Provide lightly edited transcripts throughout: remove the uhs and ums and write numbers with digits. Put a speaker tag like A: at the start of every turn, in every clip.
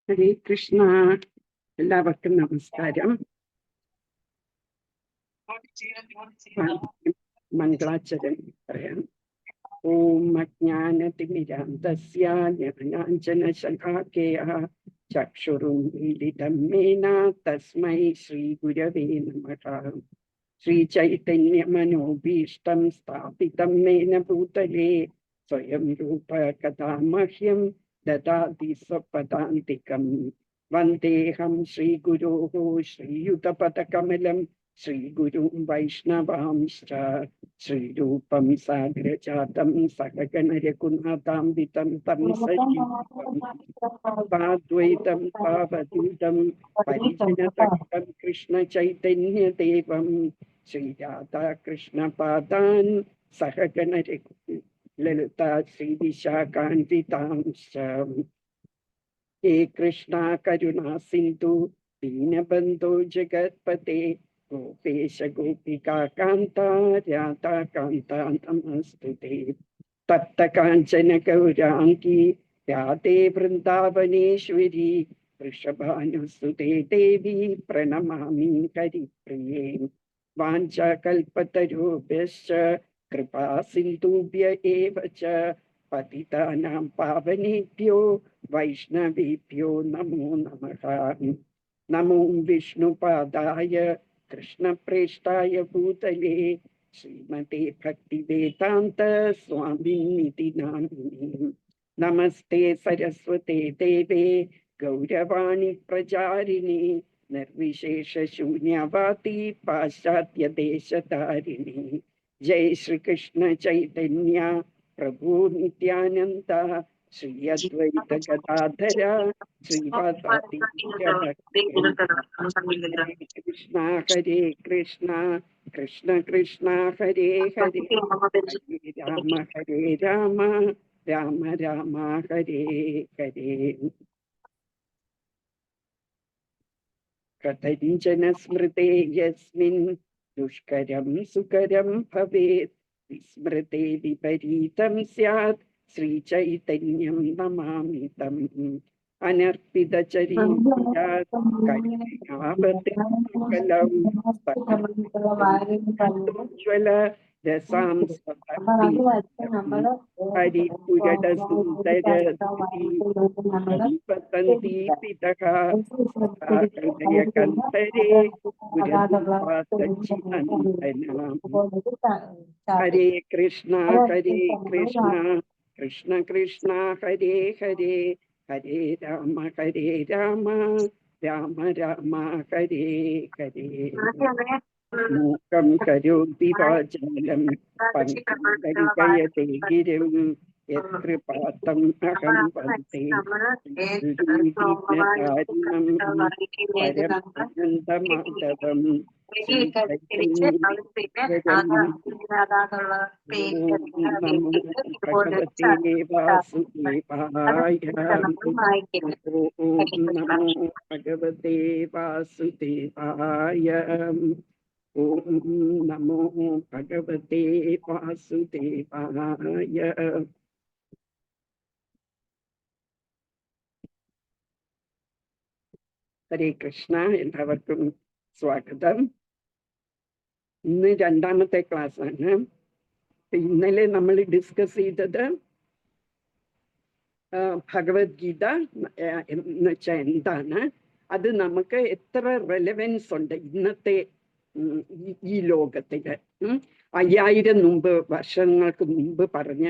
A: ഹരേ കൃഷ്ണ. എല്ലാവർക്കും നമസ്കാരം. മംഗളാചരണം പറയാം. ഓം അജ്ഞാനതിമിരാന്തസ്യ ജ്ഞാനാഞ്ജനശലാകയാ ചക്ഷുരുന്മീലിതം യേന തസ്മൈ ശ്രീഗുരവേ നമഃ. ശ്രീചൈതന്യമനോഭീഷ്ടം സ്ഥാപിതം യേന ഭൂതലേ സ്വയം രൂപ കഥാ മഹ്യം ദദാതി സ്വപദാന്തികം. വന്ദേഹം ശ്രീഗുരോഃ ശ്രീയുതപദകമലം ശ്രീഗുരും വൈഷ്ണവാംശ്ച ശ്രീരൂപം സാഗ്രജാതം സഹഗണ രഘുനാഥാംബിതം തം സജീവം സാദ്വൈതം സാവധൂതം പരിജനതക്തം കൃഷ്ണ ചൈതന്യദേവം ശ്രീരാധാകൃഷ്ണപാദാൻ സഹഗണ ലളിതാ ശ്രീവിശാഖാൻവിതാംശ്ച. ഹേ കൃഷ്ണ കരുണാ സിന്ധു ദീനബന്ധോ ജഗത്പതേ ഗോപേശ ഗോപികാ കാന്ത രാധാകാന്ത നമസ്തുതേ. തപ്ത കാഞ്ചന ഗൗരാംഗി രാധേ വൃന്ദാവനേശ്വരി വൃഷഭാനുസുതേ ദേവി പ്രണമാമി ഹരിപ്രിയേ. വാഞ്ചാകൽപതരുഭ്യശ്ച കൃപാ സിന്ധുഭ്യ ഏവ ച പതിതാനാം പാവനേഭ്യോ വൈഷ്ണവേഭ്യോ നമോ നമഃ. നമോ വിഷ്ണുപാദായ കൃഷ്ണപ്രേഷ്ഠായ ഭൂതലേ ശ്രീമതേ ഭക്തിവേദാന്ത സ്വാമിനിധി നാമിനേ. നമസ്തേ സരസ്വതേ ദേവേ ഗൗരവാണി പ്രചാരിണി നിർവിശേഷ ശൂന്യവാദി പാശ്ചാത്യദേശധാരിണി. ജയ ശ്രീകൃഷ്ണ ചൈതന്യ പ്രഭു നിത്യാനന്ദ ശ്രീ അദ്വൈത ഗദാധര ശ്രീവാസാദി കൃഷ്ണ ഹരേ കൃഷ്ണ കൃഷ്ണ കൃഷ്ണ ഹരേ ഹരേ ഹരേ രാമ രാമ രാമ ഹരേ ഹരേ. കഥഞ്ചന സ്മൃതേ യസ്മിൻ ദുഷ്കരം സുകരം ഭവേത് വിസ്മൃതേ വിപരീതം സ്യാത് ശ്രീചൈതന്യം നമാമി തം. അനർപ്പിതചരീജ്വല രസാം ഹരിപുരസൂതരദീപതന്ദീപിതഹൃദയകന്ധരേ ഹരേ കൃഷ്ണ കൃഷ്ണ കൃഷ്ണ ഹരേ ഹരേ ഹരേ രാമ രാമ രാമ ഹരേ ഹരേ. മൂകം കരോതി വാചാലം പങ്കജയതേ ഗിരിം യത്കൃപാതം അഹം വന്ദേ പരമാനന്ദമാധവം. ഭഗവതേ വാസുദേവായ. നമോ ഭഗവതേ വാസുദേവായ. ഓം നമോ ഭഗവതേ വാസുദേവായ. ഹരേ കൃഷ്ണ. എല്ലാവർക്കും സ്വാഗതം. ഇന്ന് രണ്ടാമത്തെ ക്ലാസ്സാണ്. ഇന്നലെ നമ്മൾ ഡിസ്കസ് ചെയ്തത് ഭഗവത്ഗീത എന്ന് വെച്ചാൽ എന്താണ്, അത് നമുക്ക് എത്ര റെലവൻസ് ഉണ്ട് ഇന്നത്തെ ഈ ലോകത്തില്. 5000 വർഷങ്ങൾക്ക് മുമ്പ് പറഞ്ഞ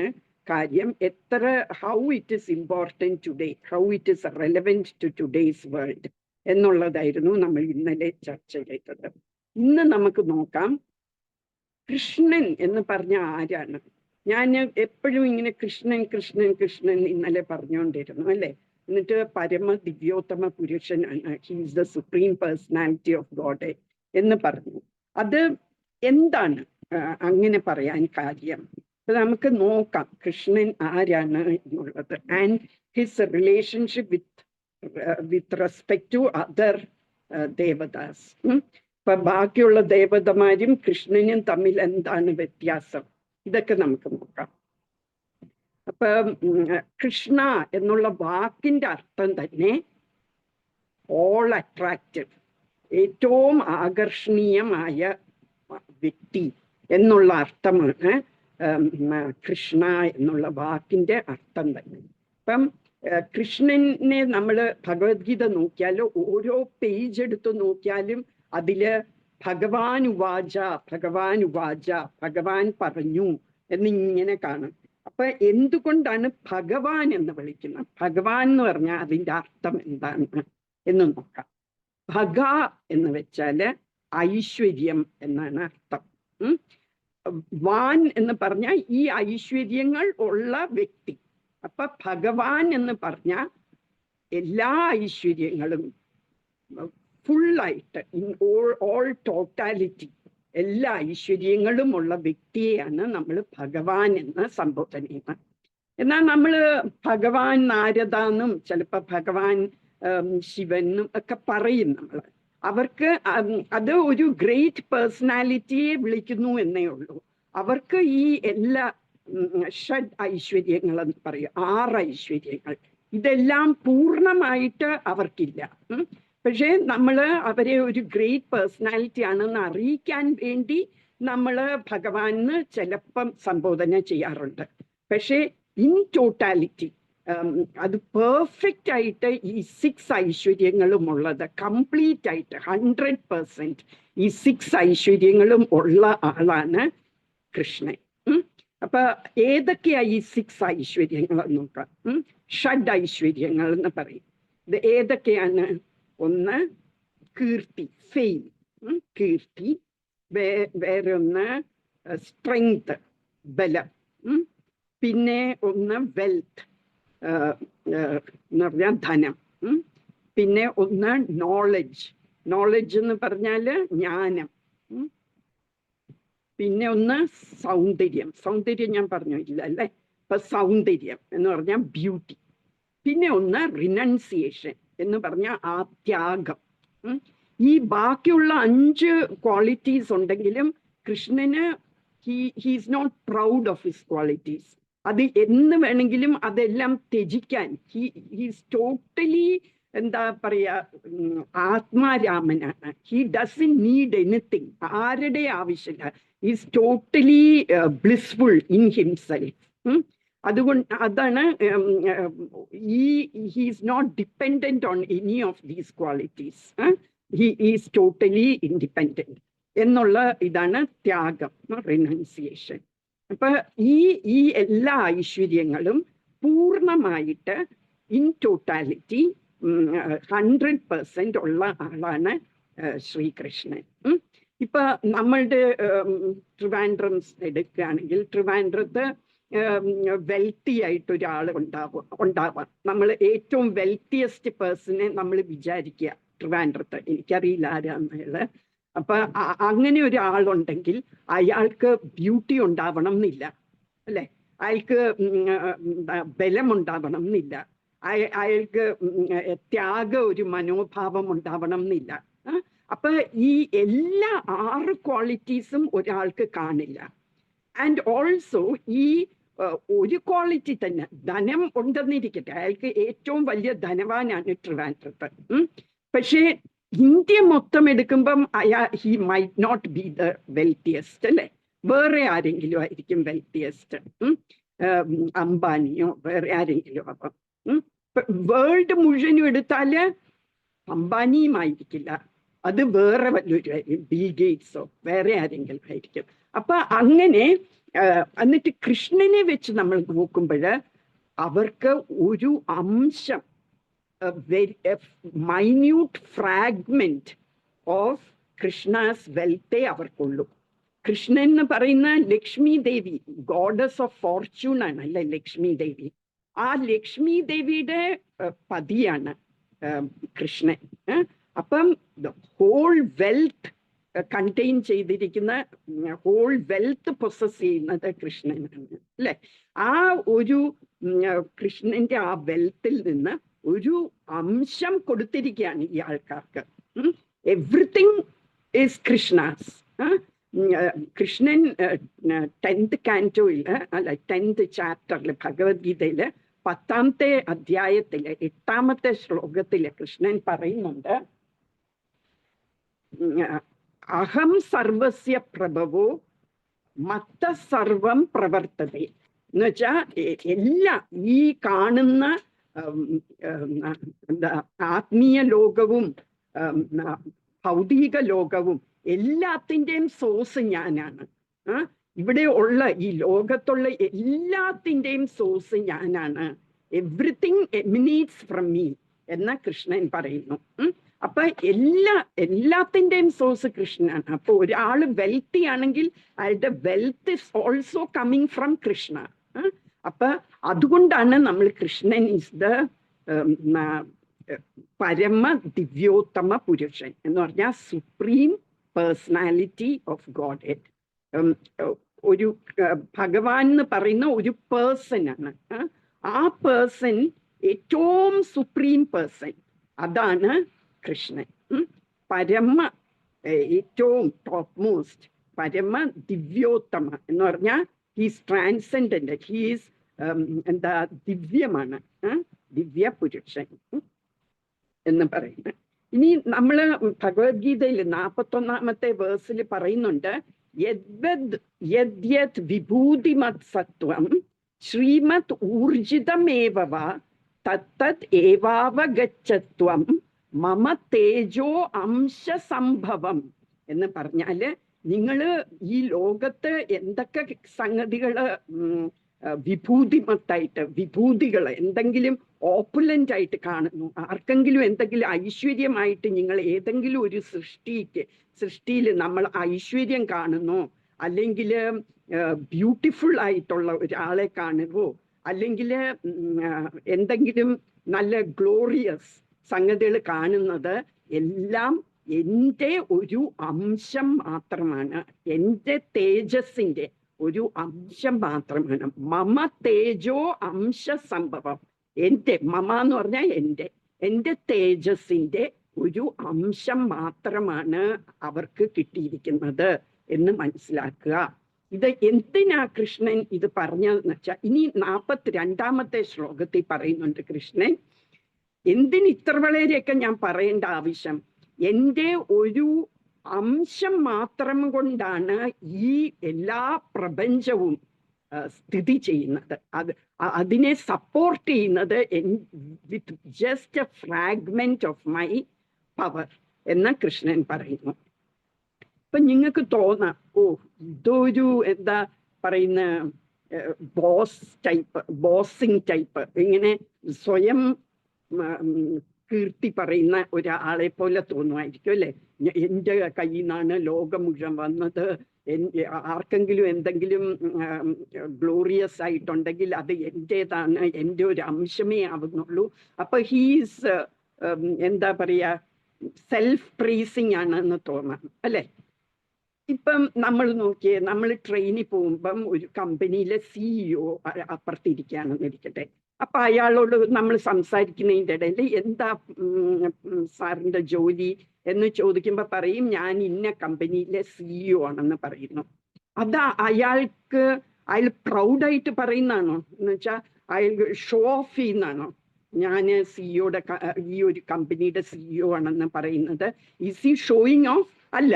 A: കാര്യം എത്ര, how it is important today, how it is relevant to today's world എന്നുള്ളതായിരുന്നു നമ്മൾ ഇന്നലെ ചർച്ച ചെയ്തത്. ഇന്ന് നമുക്ക് നോക്കാം കൃഷ്ണൻ എന്ന് പറഞ്ഞ ആരാണ്. ഞാൻ എപ്പോഴും ഇങ്ങനെ കൃഷ്ണൻ കൃഷ്ണൻ കൃഷ്ണൻ ഇന്നലെ പറഞ്ഞുകൊണ്ടിരുന്നു അല്ലേ. എന്നിട്ട് പരമ ദിവ്യോത്തമ പുരുഷനാണ്, he is the supreme personality of God എന്ന് പറഞ്ഞു. അത് എന്താണ് അങ്ങനെ പറയാൻ കാര്യം? അപ്പൊ നമുക്ക് നോക്കാം കൃഷ്ണൻ ആരാണ് എന്നുള്ളത്, and his relationship with respect to other ദേവദാസ്. ഇപ്പൊ ബാക്കിയുള്ള ദേവതമാരും കൃഷ്ണനും തമ്മിൽ എന്താണ് വ്യത്യാസം, ഇതൊക്കെ നമുക്ക് നോക്കാം. അപ്പൊ കൃഷ്ണ എന്നുള്ള വാക്കിന്റെ അർത്ഥം തന്നെ ഓൾ അട്രാക്റ്റീവ്, ഏറ്റവും ആകർഷണീയമായ വ്യക്തി എന്നുള്ള അർത്ഥമാണ് കൃഷ്ണ എന്നുള്ള വാക്കിന്റെ അർത്ഥം തന്നെ. അപ്പം കൃഷ്ണനെ നമ്മൾ ഭഗവത്ഗീത നോക്കിയാൽ ഓരോ പേജ് എടുത്ത് നോക്കിയാലും അതില് ഭഗവാൻ ഉവാച, ഭഗവാൻ ഉവാച, ഭഗവാൻ പറഞ്ഞു എന്നിങ്ങനെ കാണും. അപ്പൊ എന്തുകൊണ്ടാണ് ഭഗവാൻ എന്ന് വിളിക്കുന്നത്? ഭഗവാൻ എന്ന് പറഞ്ഞാൽ അതിൻ്റെ അർത്ഥം എന്താണ് എന്ന് നോക്കാം. ഭഗ എന്ന് വെച്ചാല് ഐശ്വര്യം എന്നാണ് അർത്ഥം. വാൻ എന്ന് പറഞ്ഞാൽ ഈ ഐശ്വര്യങ്ങൾ ഉള്ള വ്യക്തി. അപ്പൊ ഭഗവാൻ എന്ന് പറഞ്ഞാൽ എല്ലാ ഐശ്വര്യങ്ങളും ഫുള്ളായിട്ട്, ഇൻ ഓൾ ടോട്ടാലിറ്റി, എല്ലാ ഐശ്വര്യങ്ങളും ഉള്ള വ്യക്തിയെയാണ് നമ്മൾ ഭഗവാൻ എന്ന് സംബോധന ചെയ്യുന്നത്. എന്നാൽ നമ്മൾ ഭഗവാൻ നാരദാന്നും ചിലപ്പോൾ ഭഗവാൻ ശിവനും ഒക്കെ പറയും നമ്മൾ. അവർക്ക് അത് ഒരു ഗ്രേറ്റ് പേഴ്സണാലിറ്റിയെ വിളിക്കുന്നു എന്നേ ഉള്ളൂ. അവർക്ക് ഈ എല്ലാ ഷഡ് ഐശ്വര്യങ്ങൾ എന്ന് പറയും, 6 ഐശ്വര്യങ്ങൾ, ഇതെല്ലാം പൂർണ്ണമായിട്ട് അവർക്കില്ല. പക്ഷേ നമ്മൾ അവരെ ഒരു ഗ്രേറ്റ് പേഴ്സണാലിറ്റി ആണെന്ന് അറിയിക്കാൻ വേണ്ടി നമ്മൾ ഭഗവാന് ചിലപ്പം സംബോധന ചെയ്യാറുണ്ട്. പക്ഷേ ഇൻ ടോട്ടാലിറ്റി അത് പെർഫെക്റ്റ് ആയിട്ട് ഈ 6 ഐശ്വര്യങ്ങളും ഉള്ളത്, കംപ്ലീറ്റ് ആയിട്ട് 100% ഈ 6 ഐശ്വര്യങ്ങളും ഉള്ള ആളാണ് കൃഷ്ണൻ. അപ്പൊ ഏതൊക്കെയാ ഈ 6 ഐശ്വര്യങ്ങൾ നോക്കാം. ഷഡ് ഐശ്വര്യങ്ങൾ എന്ന് പറയും. ഇത് ഏതൊക്കെയാണ്? ഒന്ന് കീർത്തി, ഫെയിം, കീർത്തി. വേറെ ഒന്ന് സ്ട്രെങ്ത്, ബലം. പിന്നെ ഒന്ന് വെൽത്ത് എന്ന് പറഞ്ഞാൽ ധനം. പിന്നെ ഒന്ന് നോളജ്, നോളജ് എന്ന് പറഞ്ഞാൽ ജ്ഞാനം. പിന്നെ ഒന്ന് സൗന്ദര്യം, സൗന്ദര്യം ഞാൻ പറഞ്ഞു ഇല്ല അല്ലേ? അപ്പൊ സൗന്ദര്യം എന്ന് പറഞ്ഞാൽ ബ്യൂട്ടി. പിന്നെ ഒന്ന് റിനൗൺസിയേഷൻ എന്ന് പറഞ്ഞാൽ ആ ത്യാഗം. ഈ ബാക്കിയുള്ള 5 ക്വാളിറ്റീസ് ഉണ്ടെങ്കിലും കൃഷ്ണന് he's not proud of his qualities. അത് എന്ന് വേണമെങ്കിലും അതെല്ലാം ത്യജിക്കാൻ ഹീസ് ടോട്ടലി എന്താ പറയാ, ആത്മാരാമനാണ്. ഹി ഡസൻ നീഡ് എനിത്തിങ്, ആരുടെ ആവശ്യമില്ല. Is totally blissful in himself. അതുകൊണ്ട് അതാണ് he's not dependent on any of these qualities. He is totally independent എന്നുള്ള ഇതാണ് ത്യാഗം, റിനൗൺസിയേഷൻ. അപ്പൊ ഈ എല്ലാ ഐശ്വര്യങ്ങളും പൂർണ്ണമായിട്ട് ഇൻ ടോട്ടാലിറ്റി 100% ഉള്ള ആളാണ് ശ്രീകൃഷ്ണൻ. ഇപ്പൊ നമ്മളുടെ ട്രിവാൻഡ്രം എടുക്കുകയാണെങ്കിൽ ട്രിവാൻഡ്രത്ത് വെൽത്തി ആയിട്ട് ഒരാൾ ഉണ്ടാവാം. നമ്മൾ ഏറ്റവും വെൽത്തിയസ്റ്റ് പേഴ്സണെ നമ്മൾ വിചാരിക്കുക ട്രിവാൻഡ്രത്ത്, എനിക്കറിയില്ല ആരാന്നുള്ള. അപ്പൊ അങ്ങനെ ഒരാളുണ്ടെങ്കിൽ അയാൾക്ക് ബ്യൂട്ടി ഉണ്ടാവണം എന്നില്ല അല്ലെ, അയാൾക്ക് ബലം ഉണ്ടാവണം എന്നില്ല, അയാൾക്ക് ത്യാഗ ഒരു മനോഭാവം ഉണ്ടാവണം എന്നില്ല. അപ്പൊ ഈ എല്ലാ 6 ക്വാളിറ്റീസും ഒരാൾക്ക് കാണില്ല. ആൻഡ് ഓൾസോ ഈ ഒരു ക്വാളിറ്റി തന്നെ, ധനം ഉണ്ടെന്നിരിക്കട്ടെ, അയാൾക്ക് ഏറ്റവും വലിയ ധനവാനാണ് ട്രിവാൻഡ്രത്ത്. പക്ഷേ ഇന്ത്യ മൊത്തം എടുക്കുമ്പം he might not be the wealthiest അല്ലെ, വേറെ ആരെങ്കിലും ആയിരിക്കും വെൽത്തിയസ്റ്റ്, അംബാനിയോ വേറെ ആരെങ്കിലും. അപ്പം വേൾഡ് മുഴുവനും എടുത്താല് അംബാനിയും ആയിരിക്കില്ല, അത് വേറെ വല്ലൊരു ആയിരിക്കും, ബിൽ ഗേറ്റ്സോ വേറെ ആരെങ്കിലും ആയിരിക്കും. അപ്പൊ അങ്ങനെ എന്നിട്ട് കൃഷ്ണനെ വെച്ച് നമ്മൾ നോക്കുമ്പോൾ അവർക്ക് ഒരു അംശം, മൈന്യൂട്ട് ഫ്രാഗ്മെന്റ് ഓഫ് കൃഷ്ണാസ് വെൽത്തേ അവർക്കുള്ളൂ. കൃഷ്ണൻ എന്ന് പറയുന്ന Lakshmi Devi, goddess of fortune ആണ് അല്ലെ ലക്ഷ്മി ദേവി. ആ ലക്ഷ്മി ദേവിയുടെ പതിയാണ് കൃഷ്ണൻ. അപ്പം ഹോൾ വെൽത്ത് കണ്ടെയ്ൻ ചെയ്തിരിക്കുന്ന, ഹോൾ വെൽത്ത് പൊസസ് ചെയ്യുന്നത് കൃഷ്ണനാണ് അല്ലെ. ആ ഒരു കൃഷ്ണന്റെ ആ വെൽത്തിൽ നിന്ന് ഒരു അംശം കൊടുത്തിരിക്കുകയാണ് ഈ ആൾക്കാർക്ക്. Everything is Krishna's. Krishnan 10th cantoയിൽ അല്ല 10th chapterല് ഭഗവത്ഗീതയില് 10ാമത്തെ അധ്യായത്തിലെ 8ാമത്തെ ശ്ലോകത്തില് കൃഷ്ണൻ പറയുന്നുണ്ട്, അഹം സർവസ്യ പ്രഭവോ മത്ത സർവം പ്രവർത്തതേ. എന്ന് വെച്ചാ എല്ലാ ഈ കാണുന്ന എന്താ ആത്മീയ ലോകവും ഭൗതിക ലോകവും എല്ലാത്തിൻ്റെയും സോഴ്സ് ഞാനാണ്. ഇവിടെ ഉള്ള ഈ ലോകത്തുള്ള എല്ലാത്തിൻ്റെയും സോഴ്സ് ഞാനാണ്. എവ്രിതിങ് എമിനേറ്റ്സ് ഫ്രം മീ എന്ന കൃഷ്ണൻ പറയുന്നു. അപ്പൊ എല്ലാത്തിൻ്റെയും സോഴ്സ് കൃഷ്ണനാണ്. അപ്പൊ ഒരാള് വെൽത്തി ആണെങ്കിൽ അയാളുടെ wealth is also coming from Krishna. അപ്പൊ അതുകൊണ്ടാണ് നമ്മൾ കൃഷ്ണൻ ഇസ് ദ പരമ ദിവ്യോത്തമ പുരുഷൻ എന്ന് പറഞ്ഞാൽ supreme personality of God head. ഒരു ഭഗവാൻ എന്ന് പറയുന്ന ഒരു പേഴ്സൺ ആണ്. ആ പേഴ്സൺ ഏറ്റവും സുപ്രീം പേഴ്സൺ, അതാണ് കൃഷ്ണൻ. പരമ ഏറ്റവും ടോപ്പ് മോസ്റ്റ് പരമ ദിവ്യോത്തമ എന്ന് പറഞ്ഞാൽ ഹീസ് ട്രാൻസെൻഡന്റ്, ഹീസ് എന്താ ദിവ്യമാണ്, ദിവ്യ പുരുഷൻ എന്ന് പറയുന്നത്. ഇനി നമ്മള് ഭഗവത്ഗീതയിൽ 41ാമത്തെ വേഴ്സിൽ പറയുന്നുണ്ട്, യദ്യത് വിഭൂതിമത് സത്വം ശ്രീമത് ഊർജിതമേവ തത്തത് ഏവാവഗച്ഛത്വം മമ തേജോ അംശ സംഭവം എന്ന് പറഞ്ഞാല്, നിങ്ങള് ഈ ലോകത്ത് എന്തൊക്കെ സംഗതികള് വിഭൂതിമത്തായിട്ട്, വിഭൂതികൾ എന്തെങ്കിലും ഓപ്പുലന്റ് ആയിട്ട് കാണുന്നു, ആർക്കെങ്കിലും എന്തെങ്കിലും ഐശ്വര്യമായിട്ട് നിങ്ങൾ ഏതെങ്കിലും ഒരു സൃഷ്ടിയിൽ നമ്മൾ ഐശ്വര്യം കാണുന്നു, അല്ലെങ്കിൽ ബ്യൂട്ടിഫുൾ ആയിട്ടുള്ള ഒരാളെ കാണുവോ, അല്ലെങ്കിൽ എന്തെങ്കിലും നല്ല ഗ്ലോറിയസ് സംഗതികൾ കാണുന്നത് എല്ലാം എൻ്റെ ഒരു അംശം മാത്രമാണ്, എൻ്റെ തേജസ്സിൻ്റെ ഒരു അംശം മാത്രമാണ്. മമ തേജോ അംശ സംഭവം, എൻ്റെ മമ എന്ന് പറഞ്ഞാൽ എൻ്റെ തേജസ്സിൻ്റെ ഒരു അംശം മാത്രമാണ് അവർക്ക് കിട്ടിയിരിക്കുന്നത് എന്ന് മനസ്സിലാക്കുക. ഇത് എന്തിനാ കൃഷ്ണൻ ഇത് പറഞ്ഞതെന്ന് വെച്ചാൽ, ഇനി 42ാമത്തെ ശ്ലോകത്തിൽ പറയുന്നുണ്ട് കൃഷ്ണൻ, എന്തിന് ഇത്ര വളരെയൊക്കെ ഞാൻ പറയേണ്ട ആവശ്യം, എൻ്റെ ഒരു അംശം മാത്രം കൊണ്ടാണ് ഈ എല്ലാ പ്രപഞ്ചവും സ്ഥിതി ചെയ്യുന്നത്, അതിനെ സപ്പോർട്ട് ചെയ്യുന്നത് with just A fragment of my power എന്ന് കൃഷ്ണൻ പറയുന്നു. ഇപ്പൊ നിങ്ങൾക്ക് തോന്നാം, ഓ ഇതൊരു എന്താ പറയുന്ന ബോസിങ് ടൈപ്പ്, ഇങ്ങനെ സ്വയം കീർത്തി പറയുന്ന ഒരാളെ പോലെ തോന്നുമായിരിക്കും അല്ലെ. എൻ്റെ കയ്യിൽ നിന്നാണ് ലോകം മുഴുവൻ വന്നത്, ആർക്കെങ്കിലും എന്തെങ്കിലും ഗ്ലോറിയസ് ആയിട്ടുണ്ടെങ്കിൽ അത് എൻ്റേതാണ്, എൻ്റെ ഒരു അംശമേ ആവുന്നുള്ളൂ. അപ്പൊ ഹീസ് എന്താ പറയാ, സെൽഫ് പ്രൈസിങ് ആണെന്ന് തോന്നാം അല്ലെ. ഇപ്പം നമ്മൾ നോക്കിയേ, നമ്മൾ ട്രെയിനിൽ പോകുമ്പം ഒരു കമ്പനിയിലെ CEO അപ്പുറത്തിരിക്കുകയാണെന്ന് ഇരിക്കട്ടെ. അപ്പൊ അയാളോട് നമ്മൾ സംസാരിക്കുന്നതിൻ്റെ ഇടയിൽ എന്താ സാറിന്റെ ജോലി എന്ന് ചോദിക്കുമ്പോൾ പറയും, ഞാൻ ഇന്ന കമ്പനിയിലെ CEO ആണെന്ന് പറയുന്നു. അതാ അയാൾ പ്രൗഡായിട്ട് പറയുന്നതാണോ എന്ന് വെച്ചാൽ അയാൾ ഷോ ഓഫ് ചെയ്യുന്നതാണോ? ഞാൻ സിഇഒയുടെ ഈ ഒരു കമ്പനിയുടെ CEO ആണെന്ന് പറയുന്നത്. Is he showing of? അല്ല.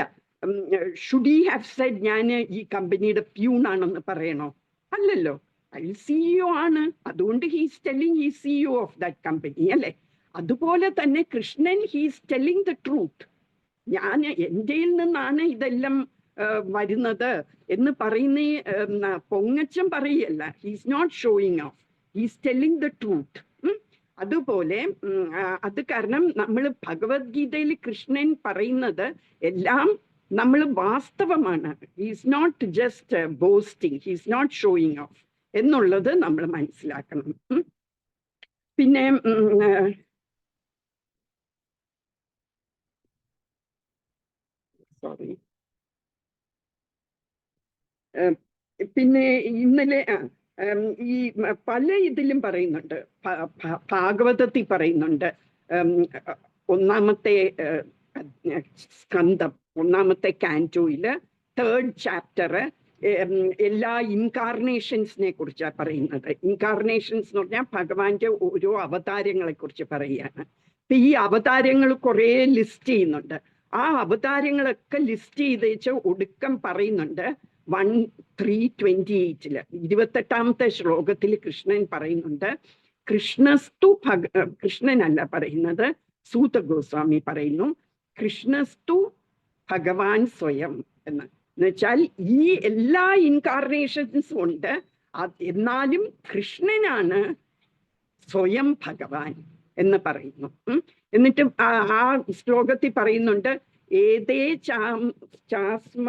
A: ഷുഡ് ഹി ഹാവ് സെഡ് ഞാൻ ഈ കമ്പനിയുടെ പ്യൂണാണെന്ന് പറയണോ? അല്ലല്ലോ, അയാൾ CEO ആണ്, അതുകൊണ്ട് he's telling he's CEO of that company അല്ലേ. അതുപോലെ തന്നെ Krishnan he's telling the truth. ഞാൻ എൻ്റെയിൽ നിന്നാണ് ഇതെല്ലാം വരുന്നത് എന്ന് പറയുന്ന പൊങ്ങച്ചം പറയല്ല. He's not showing off, he's telling the truth. അതുപോലെ അത് കാരണം നമ്മൾ ഭഗവത്ഗീതയിൽ കൃഷ്ണൻ പറയുന്നത് എല്ലാം നമ്മൾ വാസ്തവമാണ്. He's not just boasting, he's not showing off എന്നുള്ളത് നമ്മൾ മനസ്സിലാക്കണം. പിന്നെ പിന്നെ ഇന്നലെ ഈ പല ഇതിലും പറയുന്നുണ്ട്, ഭാഗവതത്തിൽ പറയുന്നുണ്ട്, 1ാമത്തെ സ്കന്ധം 1ാമത്തെ കാൻറ്റോയില് 3rd ചാപ്റ്റർ എല്ലാ ഇൻകാർണേഷൻസിനെ കുറിച്ചാണ് പറയുന്നത്. ഇൻകാർണേഷൻസ് എന്ന് പറഞ്ഞാൽ ഭഗവാന്റെ ഓരോ അവതാരങ്ങളെ കുറിച്ച് പറയുകയാണ്. അപ്പൊ ഈ അവതാരങ്ങൾ കുറേ ലിസ്റ്റ് ചെയ്യുന്നുണ്ട്. ആ അവതാരങ്ങളൊക്കെ ലിസ്റ്റ് ചെയ്ത് വെച്ച് ഒടുക്കം പറയുന്നുണ്ട് 1:3:28 28ാമത്തെ ശ്ലോകത്തിൽ കൃഷ്ണൻ പറയുന്നുണ്ട്, കൃഷ്ണനല്ല പറയുന്നത്, സൂത ഗോസ്വാമി പറയുന്നു, കൃഷ്ണസ്തു ഭഗവാൻ സ്വയം എന്ന് വെച്ചാൽ ഈ എല്ലാ ഇൻകാർണേഷൻസും ഉണ്ട്, എന്നാലും കൃഷ്ണനാണ് സ്വയം ഭഗവാൻ എന്ന് പറയുന്നു. എന്നിട്ട് ആ ശ്ലോകത്തിൽ പറയുന്നുണ്ട്, ഏതേ ചാസ്മ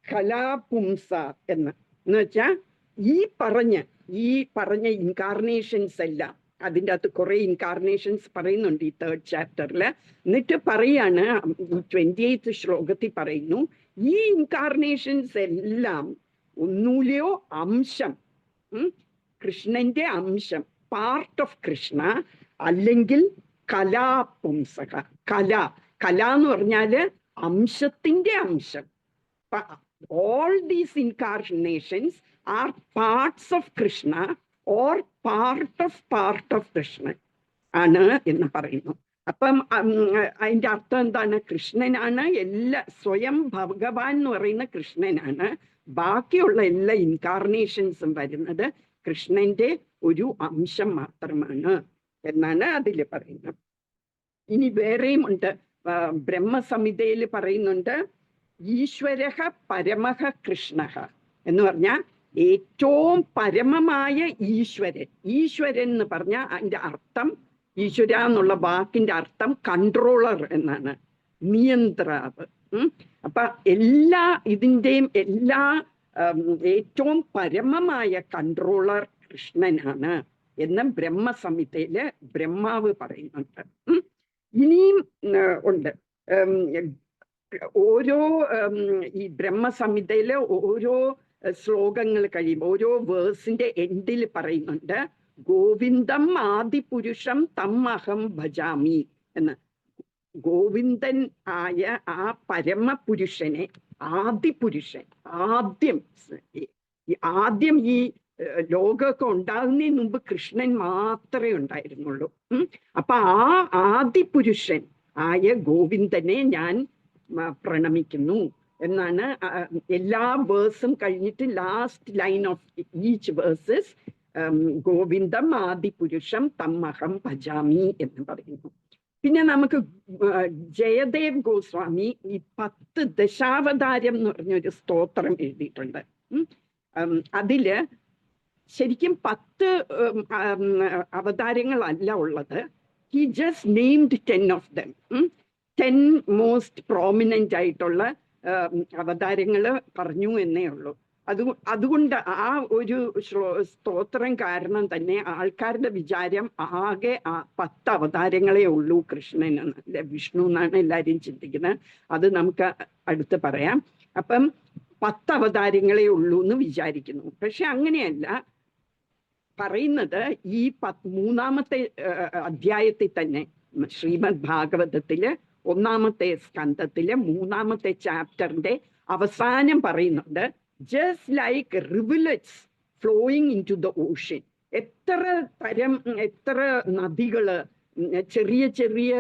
A: കലാപുംസ എന്ന് വെച്ചാൽ ഈ പറഞ്ഞ ഇൻകാർണേഷൻസ് എല്ലാം, അതിൻ്റെ അകത്ത് കുറെ ഇൻകാർണേഷൻസ് പറയുന്നുണ്ട് ഈ 3rd ചാപ്റ്ററിൽ. എന്നിട്ട് പറയാണ് 28th ശ്ലോകത്തിൽ പറയുന്നു, ഈ ഇൻകാർണേഷൻസ് എല്ലാം ഒന്നുമില്ലയോ അംശം, കൃഷ്ണന്റെ അംശം, പാർട്ട് ഓഫ് കൃഷ്ണ, അല്ലെങ്കിൽ കലാപുംസക, കല എന്ന് പറഞ്ഞാല് അംശത്തിന്റെ അംശം. All these incarnations are parts of Krishna or part of Krishna ആണ് എന്ന് പറയുന്നു. അപ്പം അതിൻ്റെ അർത്ഥം എന്താണ്? കൃഷ്ണനാണ് സ്വയം ഭഗവാൻ എന്ന് പറയുന്ന കൃഷ്ണനാണ്. ബാക്കിയുള്ള എല്ലാ ഇൻകാർണേഷൻസും വരുന്നത് കൃഷ്ണന്റെ ഒരു അംശം മാത്രമാണ് എന്നാണ് അതിൽ പറയുന്നത്. ഇനി വേറെയും ഉണ്ട്, ബ്രഹ്മസംഹിതയിൽ പറയുന്നുണ്ട്, ഈശ്വരഃ പരമഃ കൃഷ്ണഃ എന്ന് പറഞ്ഞാൽ ഏറ്റവും പരമമായ ഈശ്വരൻ എന്ന് പറഞ്ഞാൽ അതിൻ്റെ അർത്ഥം, ഈശ്വര എന്നുള്ള വാക്കിന്റെ അർത്ഥം കൺട്രോളർ എന്നാണ്, നിയന്ത്രാവ്. അപ്പൊ ഇതിൻ്റെയും ഏറ്റവും പരമമായ കൺട്രോളർ കൃഷ്ണനാണ് എന്ന് ബ്രഹ്മസംഹിതയില് ബ്രഹ്മാവ് പറയുന്നുണ്ട്. ഇനിയും ഉണ്ട്, ഓരോ ഈ ബ്രഹ്മസംഹിതയിലെ ഓരോ ശ്ലോകങ്ങൾ കഴിയുമ്പോൾ ഓരോ വേഴ്സിന്റെ എൻഡിൽ പറയുന്നുണ്ട്, ഗോവിന്ദം ആദിപുരുഷം തം അഹം ഭജാമി എന്ന്. ഗോവിന്ദൻ ആയ ആ പരമപുരുഷനെ, ആദിപുരുഷൻ, ആദ്യം ഈ ലോകമൊക്കെ ഉണ്ടാകുന്നതിന് മുമ്പ് കൃഷ്ണൻ മാത്രമേ ഉണ്ടായിരുന്നുള്ളൂ. അപ്പൊ ആ ആദിപുരുഷൻ ആയ ഗോവിന്ദനെ ഞാൻ പ്രണമിക്കുന്നു എന്നാണ് എല്ലാ വേഴ്സും കഴിഞ്ഞിട്ട് last line of each verses ഗോവിന്ദം ആദിപുരുഷം തമ്മഹം ഭജാമി എന്ന് പറയുന്നു. പിന്നെ നമുക്ക് ജയദേവ് ഗോസ്വാമി ഈ 10 ദശാവതാരം എന്ന് പറഞ്ഞൊരു സ്തോത്രം എഴുതിയിട്ടുണ്ട്. അതില് ശരിക്കും 10 അവതാരങ്ങളല്ല ഉള്ളത്. He just named 10 of them. 10 most prominent ആയിട്ടുള്ള അവതാരങ്ങൾ പറഞ്ഞു എന്നേ ഉള്ളൂ. അതുകൊണ്ട് ആ ഒരു സ്തോത്രം കാരണം തന്നെ ആൾക്കാരുടെ വിചാരം ആകെ 10 അവതാരങ്ങളെ ഉള്ളൂ കൃഷ്ണൻ എന്നല്ല, വിഷ്ണു എന്നാണ് എല്ലാവരും ചിന്തിക്കുന്നത്. അത് നമുക്ക് അടുത്ത് പറയാം. അപ്പം 10 അവതാരങ്ങളെ ഉള്ളൂ എന്ന് വിചാരിക്കുന്നു. പക്ഷെ അങ്ങനെയല്ല പറയുന്നത്. ഈ 3ാമത്തെ അധ്യായത്തിൽ തന്നെ ശ്രീമദ് ഭാഗവതത്തില് 1ാമത്തെ സ്കന്ധത്തില് 3ാമത്തെ ചാപ്റ്ററിന്റെ അവസാനം പറയുന്നുണ്ട്, just like rivulets flowing into the ocean. എത്ര നദികള്, ചെറിയ ചെറിയ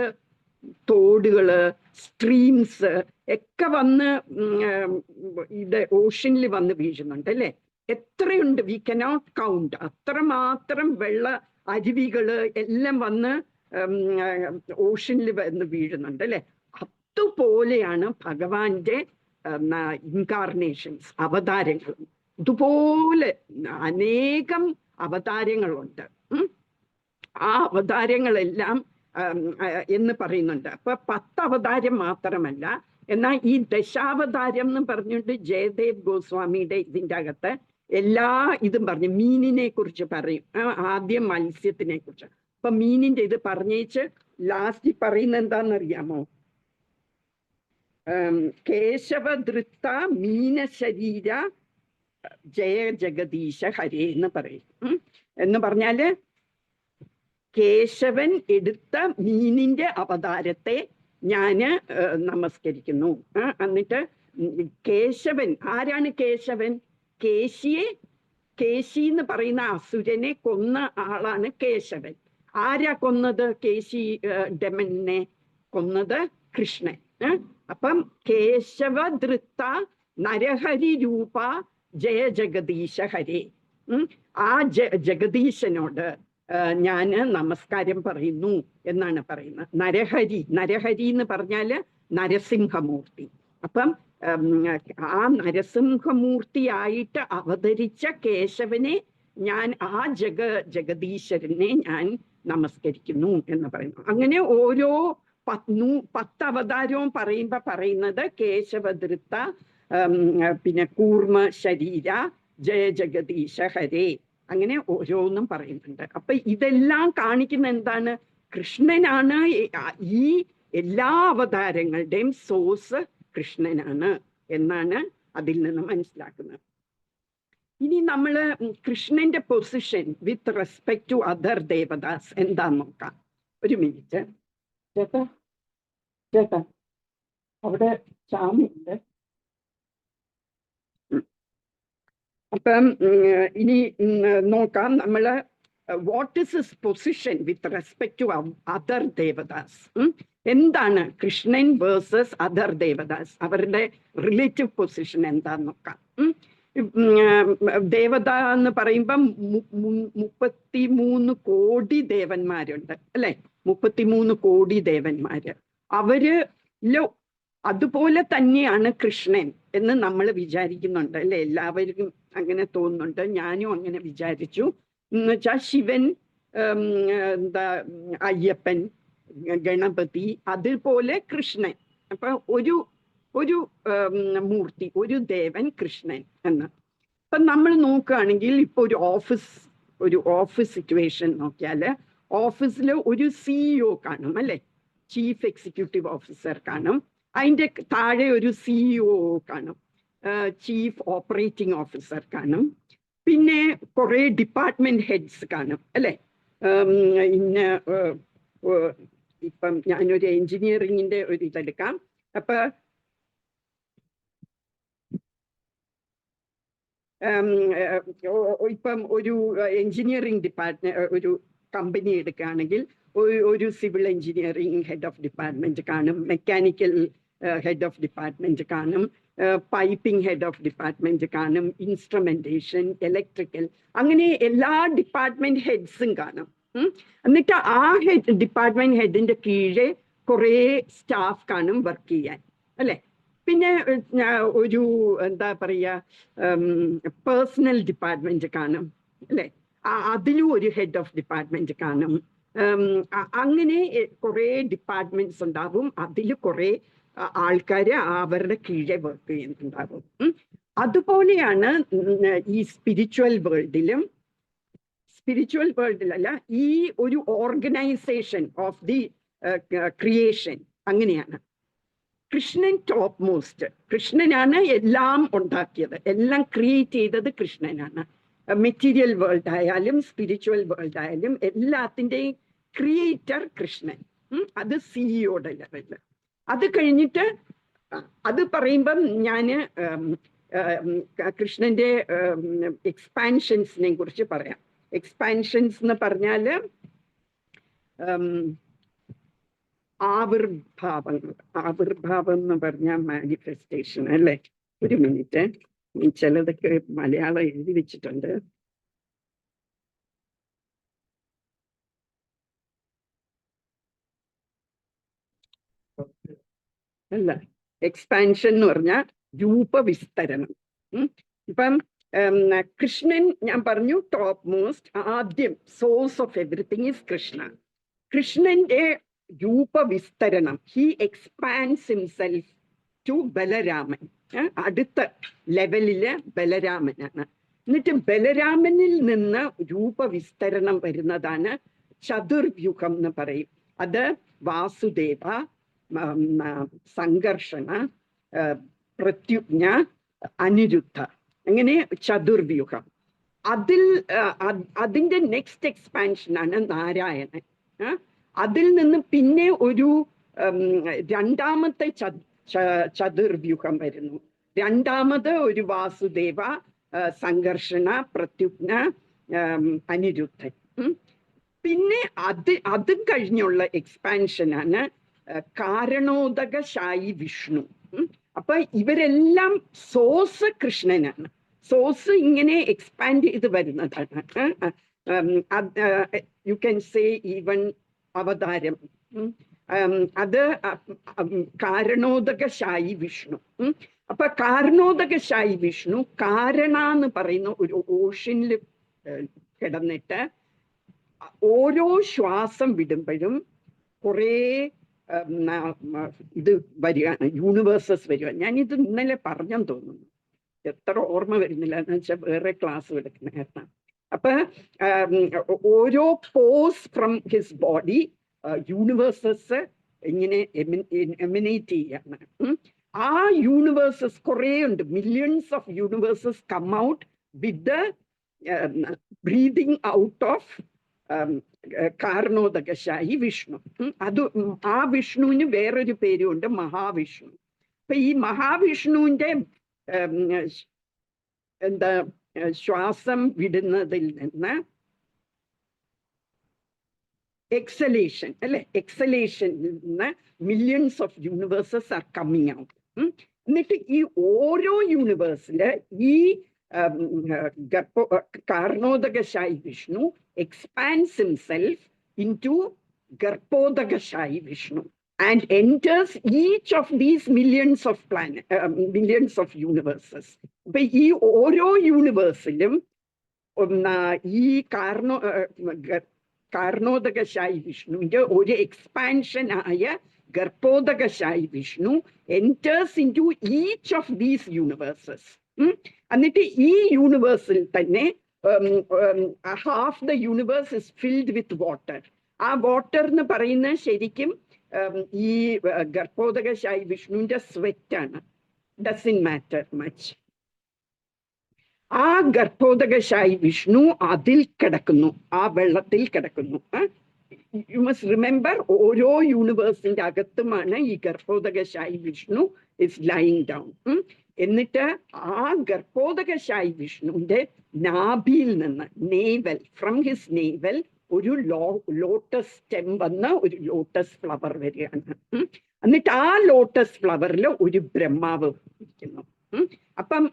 A: തോടുകള്, സ്ട്രീംസ് ഒക്കെ വന്ന് ഇത് ഓഷ്യനിൽ വന്ന് വീഴുന്നുണ്ട് അല്ലേ? എത്രയുണ്ട്, വി കനോട്ട് കൗണ്ട്. അത്രമാത്രം വെള്ള അരുവികള് എല്ലാം വന്ന് ഓഷ്യനിൽ വന്ന് വീഴുന്നുണ്ട് അല്ലെ? അതുപോലെയാണ് ഭഗവാന്റെ ഇൻകാർണേഷൻസ്, അവതാരങ്ങളും. ഇതുപോലെ അനേകം അവതാരങ്ങളുണ്ട്. ആ അവതാരങ്ങളെല്ലാം എന്ന് പറയുന്നുണ്ട്. അപ്പൊ 10 അവതാരം മാത്രമല്ല, എന്നാൽ ഈ ദശാവതാരം എന്ന് പറഞ്ഞുകൊണ്ട് ജയദേവ് ഗോസ്വാമിയുടെ ഇതിൻ്റെ അകത്ത് എല്ലാ ഇതും പറഞ്ഞു. മീനിനെ കുറിച്ച് പറയും, ആദ്യം മത്സ്യത്തിനെ കുറിച്ച്. അപ്പൊ മീനിന്റെ ഇത് പറഞ്ഞേച്ച് ലാസ്റ്റ് പറയുന്ന എന്താണെന്നറിയാമോ? കേശവധൃത്ത മീനശരീര ജയ ജഗദീശ ഹരേ എന്ന് പറയും. എന്ന് പറഞ്ഞാല് കേശവൻ എടുത്ത മീനിന്റെ അവതാരത്തെ ഞാന് നമസ്കരിക്കുന്നു. എന്നിട്ട് കേശവൻ ആരാണ്? കേശവൻ കേശി എന്ന് പറയുന്ന അസുരനെ കൊന്ന ആളാണ് കേശവൻ. ആരാ കൊന്നത്? ഡെമനെ കൊന്നത് കൃഷ്ണൻ. അപ്പം കേശവധൃത്ത നരഹരി രൂപ ജയ ജഗദീശ ഹരേ. ആ ജഗദീശനോട് ഞാന് നമസ്കാരം പറയുന്നു എന്നാണ് പറയുന്നത്. നരഹരി എന്ന് പറഞ്ഞാല് നരസിംഹമൂർത്തി. അപ്പം ആ നരസിംഹമൂർത്തിയായിട്ട് അവതരിച്ച കേശവനെ ഞാൻ ജഗദീശ്വരനെ ഞാൻ നമസ്കരിക്കുന്നു എന്ന് പറയുന്നു. അങ്ങനെ ഓരോ 10 അവതാരവും പറയുന്നത് കേശവധൃത്ത, പിന്നെ കൂർമ്മ ശരീര, ജയ ജഗദീശ ഹരേ, അങ്ങനെ ഓരോന്നും പറയുന്നുണ്ട്. അപ്പൊ ഇതെല്ലാം കാണിക്കുന്ന എന്താണ്? കൃഷ്ണനാണ്. ഈ എല്ലാ അവതാരങ്ങളുടെയും സോഴ്സ് കൃഷ്ണനാണ് എന്നാണ് അതിൽ നിന്ന് മനസ്സിലാക്കുന്നത്. ഇനി നമ്മള് കൃഷ്ണന്റെ position with respect to other ദേവദാസ് എന്താന്ന് നോക്കാം. ഒരു മിനിറ്റ് ചേട്ടാ, അവിടെ ചാമുണ്ട്. അപ്പം ഇനി നോക്കാം നമ്മള് what is his position with respect to other ദേവദാസ്. എന്താണ് കൃഷ്ണൻ വേഴ്സസ് അതർ ദേവദാസ്, അവരുടെ റിലേറ്റീവ് പൊസിഷൻ എന്താന്ന് നോക്കാം. ദേവത എന്ന് പറയുമ്പം 33 കോടി ദേവന്മാരുണ്ട് അല്ലെ? 33 കോടി ദേവന്മാര്. അതുപോലെ തന്നെയാണ് കൃഷ്ണൻ എന്ന് നമ്മൾ വിചാരിക്കുന്നുണ്ട് അല്ലെ? എല്ലാവർക്കും അങ്ങനെ തോന്നുന്നുണ്ട്. ഞാനും അങ്ങനെ വിചാരിച്ചു. എന്നുവെച്ചാൽ ശിവൻ, അയ്യപ്പൻ, ഗണപതി, അതുപോലെ കൃഷ്ണൻ. അപ്പൊ ഒരു മൂർത്തി, ഒരു ദേവൻ കൃഷ്ണൻ എന്ന്. അപ്പൊ നമ്മൾ നോക്കുകയാണെങ്കിൽ ഇപ്പൊ ഒരു ഓഫീസ് സിറ്റുവേഷൻ നോക്കിയാല് ഓഫീസിൽ ഒരു CEO കാണും അല്ലെ? ചീഫ് എക്സിക്യൂട്ടീവ് ഓഫീസർ കാണും. അതിൻ്റെ താഴെ ഒരു CEO കാണും, ചീഫ് ഓപ്പറേറ്റിംഗ് ഓഫീസർ കാണും. പിന്നെ കുറെ ഡിപ്പാർട്ട്മെന്റ് ഹെഡ്സ് കാണും അല്ലെ? ഇപ്പം ഞാനൊരു എഞ്ചിനീയറിങ്ങിന്റെ ഒരു ഇതെടുക്കാം. അപ്പൊ ഇപ്പം ഒരു എഞ്ചിനീയറിംഗ് ഡിപ്പാർട്ട്മെന്റ് ഒരു കമ്പനി എടുക്കുകയാണെങ്കിൽ ഒരു civil engineering head of department കാണും, മെക്കാനിക്കൽ ഹെഡ് ഓഫ് ഡിപ്പാർട്ട്മെന്റ് കാണും, പൈപ്പിംഗ് ഹെഡ് ഓഫ് ഡിപ്പാർട്ട്മെന്റ് കാണും, ഇൻസ്ട്രുമെന്റേഷൻ, ഇലക്ട്രിക്കൽ, അങ്ങനെ എല്ലാ ഡിപ്പാർട്ട്മെന്റ് ഹെഡ്സും കാണും. എന്നിട്ട് ആ ഡിപ്പാർട്ട്മെന്റ് ഹെഡിന്റെ കീഴെ കുറെ സ്റ്റാഫ് കാണും വർക്ക് ചെയ്യാൻ അല്ലെ? പിന്നെ ഒരു എന്താ പറയുക, പേഴ്സണൽ ഡിപ്പാർട്ട്മെന്റ് കാണും അല്ലെ? അതിലും ഒരു ഹെഡ് ഓഫ് ഡിപ്പാർട്ട്മെന്റ് കാണും. അങ്ങനെ കുറെ ഡിപ്പാർട്ട്മെന്റ്സ് ഉണ്ടാവും. അതിൽ കുറെ ആൾക്കാര് അവരുടെ കീഴെ വർക്ക് ചെയ്യുന്നുണ്ടാവും. അതുപോലെയാണ് ഈ സ്പിരിച്വൽ വേൾഡിലല്ല, ഈ ഒരു ഓർഗനൈസേഷൻ ഓഫ് ദി ക്രിയേഷൻ അങ്ങനെയാണ്. Krishnan top most. കൃഷ്ണനാണ് എല്ലാം ഉണ്ടാക്കിയത്, എല്ലാം ക്രിയേറ്റ് ചെയ്തത് കൃഷ്ണനാണ്. മെറ്റീരിയൽ വേൾഡ് ആയാലും സ്പിരിച്വൽ വേൾഡ് ആയാലും എല്ലാത്തിൻ്റെയും ക്രിയേറ്റർ കൃഷ്ണൻ. അത് സിഇഒയുടെ ലെവലില്. അത് കഴിഞ്ഞിട്ട് അത് പറയുമ്പം ഞാന് കൃഷ്ണന്റെ എക്സ്പാൻഷൻസിനെ കുറിച്ച് പറയാം. എക്സ്പാൻഷൻസ് എന്ന് പറഞ്ഞാല് ആവിർഭാവം എന്ന് പറഞ്ഞാൽ മാനിഫെസ്റ്റേഷൻ അല്ലേ? ഒരു മിനിറ്റ്, ചിലതൊക്കെ മലയാളം എഴുതി വെച്ചിട്ടുണ്ട്. അല്ല, എക്സ്പാൻഷൻ എന്ന് പറഞ്ഞാൽ രൂപവിസ്തരണം. ഇപ്പം കൃഷ്ണൻ ഞാൻ പറഞ്ഞു ടോപ്പ് മോസ്റ്റ്, ആദ്യം source of everything is Krishna. കൃഷ്ണന്റെ രൂപവിസ്തരണം, he expands himself to Balaraman. അടുത്ത ലെവലില് ബലരാമനാണ്. എന്നിട്ട് ബലരാമനിൽ നിന്ന് രൂപവിസ്തരണം വരുന്നതാണ് ചതുർവ്യൂഹം എന്ന് പറയും. അത് വാസുദേവ, സംഘർഷണ, പ്രത്യുജ്ഞ, അനിരുദ്ധ, അങ്ങനെ ചതുർവ്യൂഹം. അതിന്റെ നെക്സ്റ്റ് എക്സ്പാൻഷനാണ് നാരായണൻ. അതിൽ നിന്ന് പിന്നെ ഒരു രണ്ടാമത്തെ ചതുർവ്യൂഹം വരുന്നു. രണ്ടാമത് ഒരു വാസുദേവ, സംഘർഷണ, പ്രത്യുഗ്ന, അനിരുദ്ധൻ. പിന്നെ അതും കഴിഞ്ഞുള്ള എക്സ്പാൻഷനാണ് കാരണോദകശായി വിഷ്ണു. അപ്പൊ ഇവരെല്ലാം സോഴ്സ് കൃഷ്ണനാണ്. സോഴ്സ് ഇങ്ങനെ എക്സ്പാൻഡ് ചെയ്ത് വരുന്നതാണ്. യു ക്യാൻ സേ ഈവൻ അവതാരം. അത് കാരണോദകശായി വിഷ്ണു. അപ്പൊ കാരണോദകശായി വിഷ്ണു കാരണ എന്ന് പറയുന്ന ഒരു ഓഷനിൽ കിടന്നിട്ട് ഓരോ ശ്വാസം വിടുമ്പോഴും കുറേ ഇത് വരികയാണ്, യൂണിവേഴ്സസ് വരിക. ഞാനിത് ഇന്നലെ പറഞ്ഞെന്ന് തോന്നുന്നു, എത്ര ഓർമ്മ വരുന്നില്ല എന്ന് വെച്ചാൽ വേറെ ക്ലാസ് എടുക്കുന്ന. അപ്പൊ ഓരോ pores from his body universes ഇങ്ങനെ എമിനേറ്റ് ചെയ്യാണ്. ആ യൂണിവേഴ്സസ് കുറേ ഉണ്ട്, millions of universes come out with the breathing out of Karanodakashayi Vishnu. അത് ആ വിഷ്ണുവിന് വേറൊരു പേരുണ്ട്, മഹാവിഷ്ണു. അപ്പൊ ഈ മഹാവിഷ്ണുവിന്റെ എന്താ ശ്വാസം വിടുന്നതിൽ നിന്ന് എക്സലേഷൻ അല്ലെ, എക്സലേഷനിൽ നിന്ന് millions of universes are coming out. എന്നിട്ട് ഈ ഓരോ യൂണിവേഴ്സില് ഈ കാരണോദകശായി Vishnu expands himself into Garpodakashai Vishnu and enters each of these millions of millions of universes. But ഈ ഓരോ യൂണിവേഴ്സിലും ഈ കാരണോദകശായി വിഷ്ണുവിന്റെ ഒരു എക്സ്പാൻഷൻ ആയ ഗർഭോദകശായി Vishnu enters into each of these universes. എന്നിട്ട് ഈ യൂണിവേഴ്സിൽ തന്നെ half the universe is filled with water. ആ വാട്ടർ എന്ന് പറയുന്നത് ശരിക്കും ഈ ഗർഭോദകശായി വിഷ്ണുവിന്റെ സ്വെറ്റാണ്. Doesn't matter much. ആ ഗർഭോദകശായി വിഷ്ണു അതിൽ കിടക്കുന്നു, ആ വെള്ളത്തിൽ കിടക്കുന്നു. യു മസ്റ്റ് റിമെമ്പർ, ഓരോ യൂണിവേഴ്സിന്റെ അകത്തുമാണ് ഈ ഗർഭോദകശായി വിഷ്ണു ഇസ് ലൈങ് ഡൗൺ. എന്നിട്ട് ആ ഗർഭോദകശായി വിഷ്ണുവിന്റെ നാഭിയിൽ നിന്ന്, നേവൽ, ഫ്രം ഹിസ് നേവൽ ഒരു ലോട്ടസ് സ്റ്റെം വന്ന് ഒരു ലോട്ടസ് ഫ്ലവർ വരികയാണ്. എന്നിട്ട് ആ ലോട്ടസ് ഫ്ലവറിൽ ഒരു ബ്രഹ്മാവ് ഇരിക്കുന്നു. അപ്പം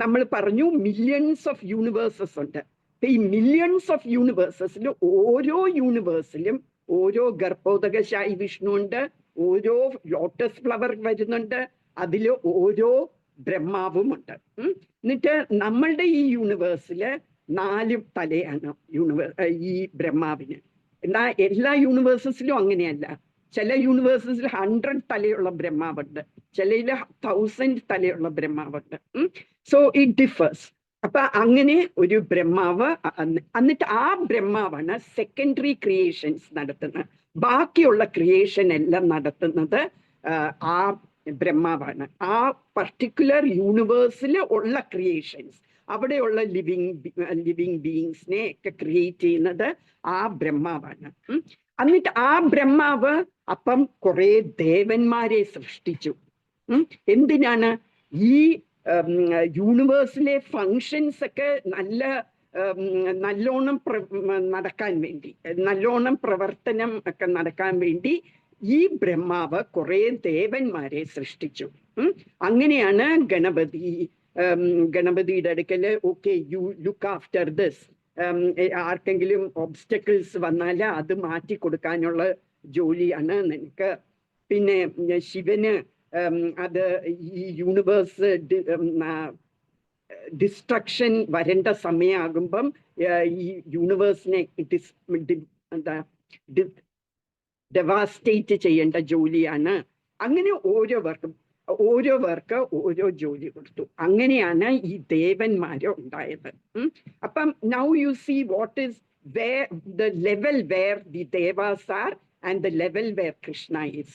A: നമ്മൾ പറഞ്ഞു മില്യൺസ് ഓഫ് യൂണിവേഴ്സസ് ഉണ്ട്. ഈ മില്യൺസ് ഓഫ് യൂണിവേഴ്സസിൽ ഓരോ യൂണിവേഴ്സിലും ഓരോ ഗർഭോദകശായി വിഷ്ണു ഉണ്ട്, ഓരോ ലോട്ടസ് ഫ്ലവർ വരുന്നുണ്ട്, അതിൽ ഓരോ ബ്രഹ്മാവുമുണ്ട്. എന്നിട്ട് നമ്മളുടെ ഈ യൂണിവേഴ്സില് 4 തലയാണ് ഈ ബ്രഹ്മാവിന്. എന്നാൽ എല്ലാ യൂണിവേഴ്സസിലും അങ്ങനെയല്ല. ചില യൂണിവേഴ്സസിൽ 100 തലയുള്ള ബ്രഹ്മാവുണ്ട്, ചിലയിൽ 1000 തലയുള്ള ബ്രഹ്മാവുണ്ട്. So it differs. അപ്പൊ അങ്ങനെ ഒരു ബ്രഹ്മാവ്, എന്നിട്ട് ആ ബ്രഹ്മാവാണ് സെക്കൻഡറി ക്രിയേഷൻസ് നടത്തുന്നത്. ബാക്കിയുള്ള ക്രിയേഷൻ എല്ലാം നടത്തുന്നത് ആ ബ്രഹ്മാവാണ്. ആ പർട്ടിക്കുലർ യൂണിവേഴ്സിൽ ഉള്ള ക്രിയേഷൻസ്, അവിടെയുള്ള ലിവിങ് ബീയിങ്സിനെ ഒക്കെ ക്രിയേറ്റ് ചെയ്യുന്നത് ആ ബ്രഹ്മാവാണ്. എന്നിട്ട് ആ ബ്രഹ്മാവ് അപ്പം കുറെ ദേവന്മാരെ സൃഷ്ടിച്ചു. എന്തിനാണ്? ഈ യൂണിവേഴ്സിലെ ഫങ്ഷൻസ് ഒക്കെ നല്ലോണം നടക്കാൻ വേണ്ടി, നല്ലോണം പ്രവർത്തനം ഒക്കെ നടക്കാൻ വേണ്ടി ഈ ബ്രഹ്മാവ് കുറെ ദേവന്മാരെ സൃഷ്ടിച്ചു. അങ്ങനെയാണ് ഗണപതിയുടെ അടുക്കല് okay you look after this, ആർക്കെങ്കിലും ഒബ്സ്റ്റക്കിൾസ് വന്നാൽ അത് മാറ്റി കൊടുക്കാനുള്ള ജോലിയാണ് നിനക്ക്. പിന്നെ ശിവന് അത് ഈ യൂണിവേഴ്സ് ഡിസ്ട്രക്ഷൻ വരേണ്ട സമയമാകുമ്പം ഈ യൂണിവേഴ്സിനെ എന്താ ഡെവാസ്റ്റേറ്റ് ചെയ്യേണ്ട ജോലിയാണ്. അങ്ങനെ ഓരോവർക്ക് ഓരോ ജോലി കൊടുത്തു. അങ്ങനെയാണ് ഈ ദേവന്മാര് ഉണ്ടായത്. അപ്പം now you see what is the level where the devas are and the level where Krishna is.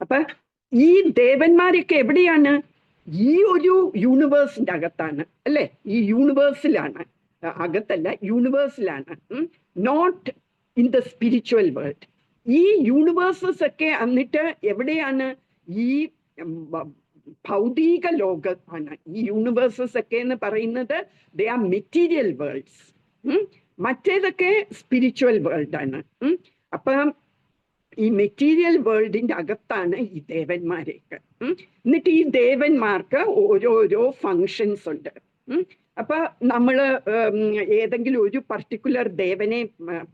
A: അപ്പൊ ഈ ദേവന്മാരൊക്കെ എവിടെയാണ്? ഈ ഒരു യൂണിവേഴ്സിന്റെ അകത്താണ് അല്ലെ, ഈ യൂണിവേഴ്സിലാണ്, അകത്തല്ല യൂണിവേഴ്സിലാണ്, not in the spiritual world. ഈ യൂണിവേഴ്സസ് ഒക്കെ എന്നിട്ട് എവിടെയാണ്? ഈ ഭൗതിക ലോകമാണ്. ഈ യൂണിവേഴ്സസ് ഒക്കെ എന്ന് പറയുന്നത് ദേ ആർ മെറ്റീരിയൽ വേൾഡ്സ്. മറ്റേതൊക്കെ സ്പിരിച്വൽ വേൾഡാണ്. അപ്പം ഈ മെറ്റീരിയൽ വേൾഡിന്റെ അകത്താണ് ഈ ദേവന്മാരെയൊക്കെ. എന്നിട്ട് ഈ ദേവന്മാർക്ക് ഓരോരോ ഫങ്ഷൻസ് ഉണ്ട്. അപ്പൊ നമ്മള് ഏതെങ്കിലും ഒരു പർട്ടിക്കുലർ ദേവനെ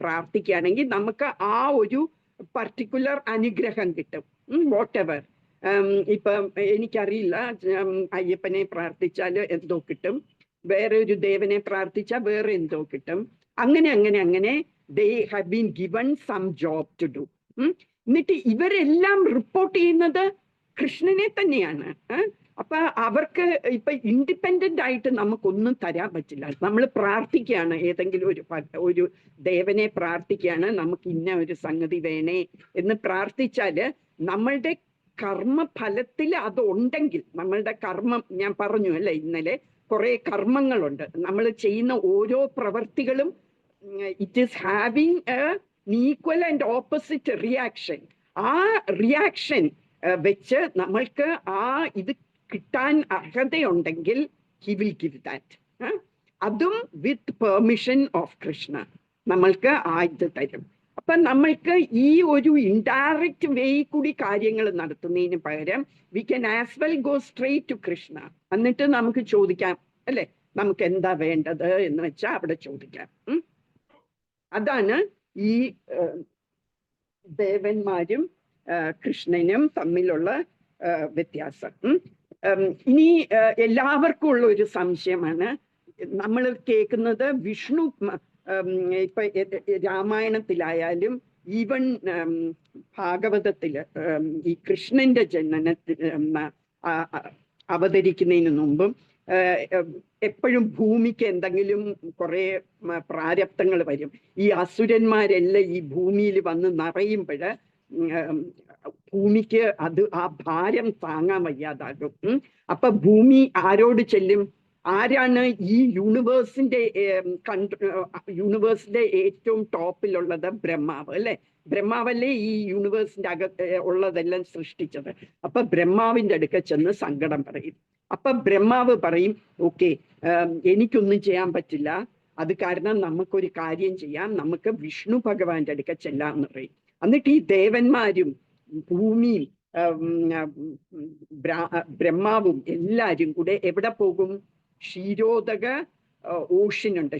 A: പ്രാർത്ഥിക്കുകയാണെങ്കിൽ നമുക്ക് ആ ഒരു പർട്ടിക്കുലർ അനുഗ്രഹം കിട്ടും. What ever. ഇപ്പം എനിക്കറിയില്ല, അയ്യപ്പനെ പ്രാർത്ഥിച്ചാൽ എന്തോ കിട്ടും, വേറെ ഒരു ദേവനെ പ്രാർത്ഥിച്ചാൽ വേറെ എന്തോ കിട്ടും. അങ്ങനെ അങ്ങനെ അങ്ങനെ they have been given some job to do. എന്നിട്ട് ഇവരെല്ലാം റിപ്പോർട്ട് ചെയ്യുന്നത് കൃഷ്ണനെ തന്നെയാണ്. അപ്പൊ അവർക്ക് ഇപ്പൊ ഇൻഡിപെൻഡന്റ് ആയിട്ട് നമുക്കൊന്നും തരാൻ പറ്റില്ല. നമ്മൾ പ്രാർത്ഥിക്കുകയാണ്, ഏതെങ്കിലും ഒരു ദേവനെ പ്രാർത്ഥിക്കുകയാണ്, നമുക്ക് ഇന്ന ഒരു സംഗതി വേണേ എന്ന് പ്രാർത്ഥിച്ചാല് നമ്മളുടെ കർമ്മഫലത്തിൽ അത് ഉണ്ടെങ്കിൽ, നമ്മളുടെ കർമ്മം ഞാൻ പറഞ്ഞു അല്ലെ ഇന്നലെ, കുറെ കർമ്മങ്ങളുണ്ട്. നമ്മൾ ചെയ്യുന്ന ഓരോ പ്രവർത്തികളും it is having A equal and opposite reaction. ആ റിയാക്ഷൻ വെച്ച് നമ്മൾക്ക് ആ ഇത് കിട്ടാൻ അർഹതയുണ്ടെങ്കിൽ ഹി വിൽ ഗിവ് ദാറ്റ്. അതും വിത്ത് പെർമിഷൻ ഓഫ് കൃഷ്ണ നമ്മൾക്ക് ആ ഇത് തരും. അപ്പൊ നമ്മൾക്ക് ഈ ഒരു ഇൻഡയറക്റ്റ് വേ കൂടി കാര്യങ്ങൾ നടത്തുന്നതിന് പകരം we can as well go straight to Krishna. എന്നിട്ട് നമുക്ക് ചോദിക്കാം അല്ലെ, നമുക്ക് എന്താ വേണ്ടത് എന്ന് വെച്ചാൽ അവിടെ ചോദിക്കാം. അതാണ് ഈ ദേവന്മാരും കൃഷ്ണനും തമ്മിലുള്ള വ്യത്യാസം. ഇനി എല്ലാവർക്കും ഉള്ള ഒരു സംശയമാണ്, നമ്മൾ കേൾക്കുന്നത് വിഷ്ണു ഇപ്പൊ രാമായണത്തിലായാലും ഈവൻ ഭാഗവതത്തില് ഈ കൃഷ്ണന്റെ അവതരിക്കുന്നതിന് മുമ്പും എപ്പോഴും ഭൂമിക്ക് എന്തെങ്കിലും കുറെ പ്രാരബ്ധങ്ങൾ വരും. ഈ അസുരന്മാരെല്ലാം ഈ ഭൂമിയിൽ വന്ന് നിറയുമ്പോൾ ഭൂമിക്ക് ആ ഭാരം താങ്ങാൻ വയ്യാതാകും. അപ്പൊ ഭൂമി ആരോട് ചെല്ലും? ആരാണ് ഈ യൂണിവേഴ്സിന്റെ ഏറ്റവും ടോപ്പിലുള്ളത്? ബ്രഹ്മാവ് അല്ലെ. ബ്രഹ്മാവല്ലേ ഈ യൂണിവേഴ്സിന്റെ ഉള്ളതെല്ലാം സൃഷ്ടിച്ചത്. അപ്പൊ ബ്രഹ്മാവിന്റെ അടുക്ക ചെന്ന് സങ്കടം പറയും. അപ്പൊ ബ്രഹ്മാവ് പറയും, ഓക്കെ, എനിക്കൊന്നും ചെയ്യാൻ പറ്റില്ല, അത് കാരണം നമുക്കൊരു കാര്യം ചെയ്യാം, നമുക്ക് വിഷ്ണു ഭഗവാന്റെ അടുക്ക ചെല്ലാം എന്ന് പറയും. എന്നിട്ട് ഈ ദേവന്മാരും ഭൂമിയും ബ്രഹ്മാവും എല്ലാരും കൂടെ എവിടെ പോകും? ക്ഷീരോദക ഓഷനുണ്ട്,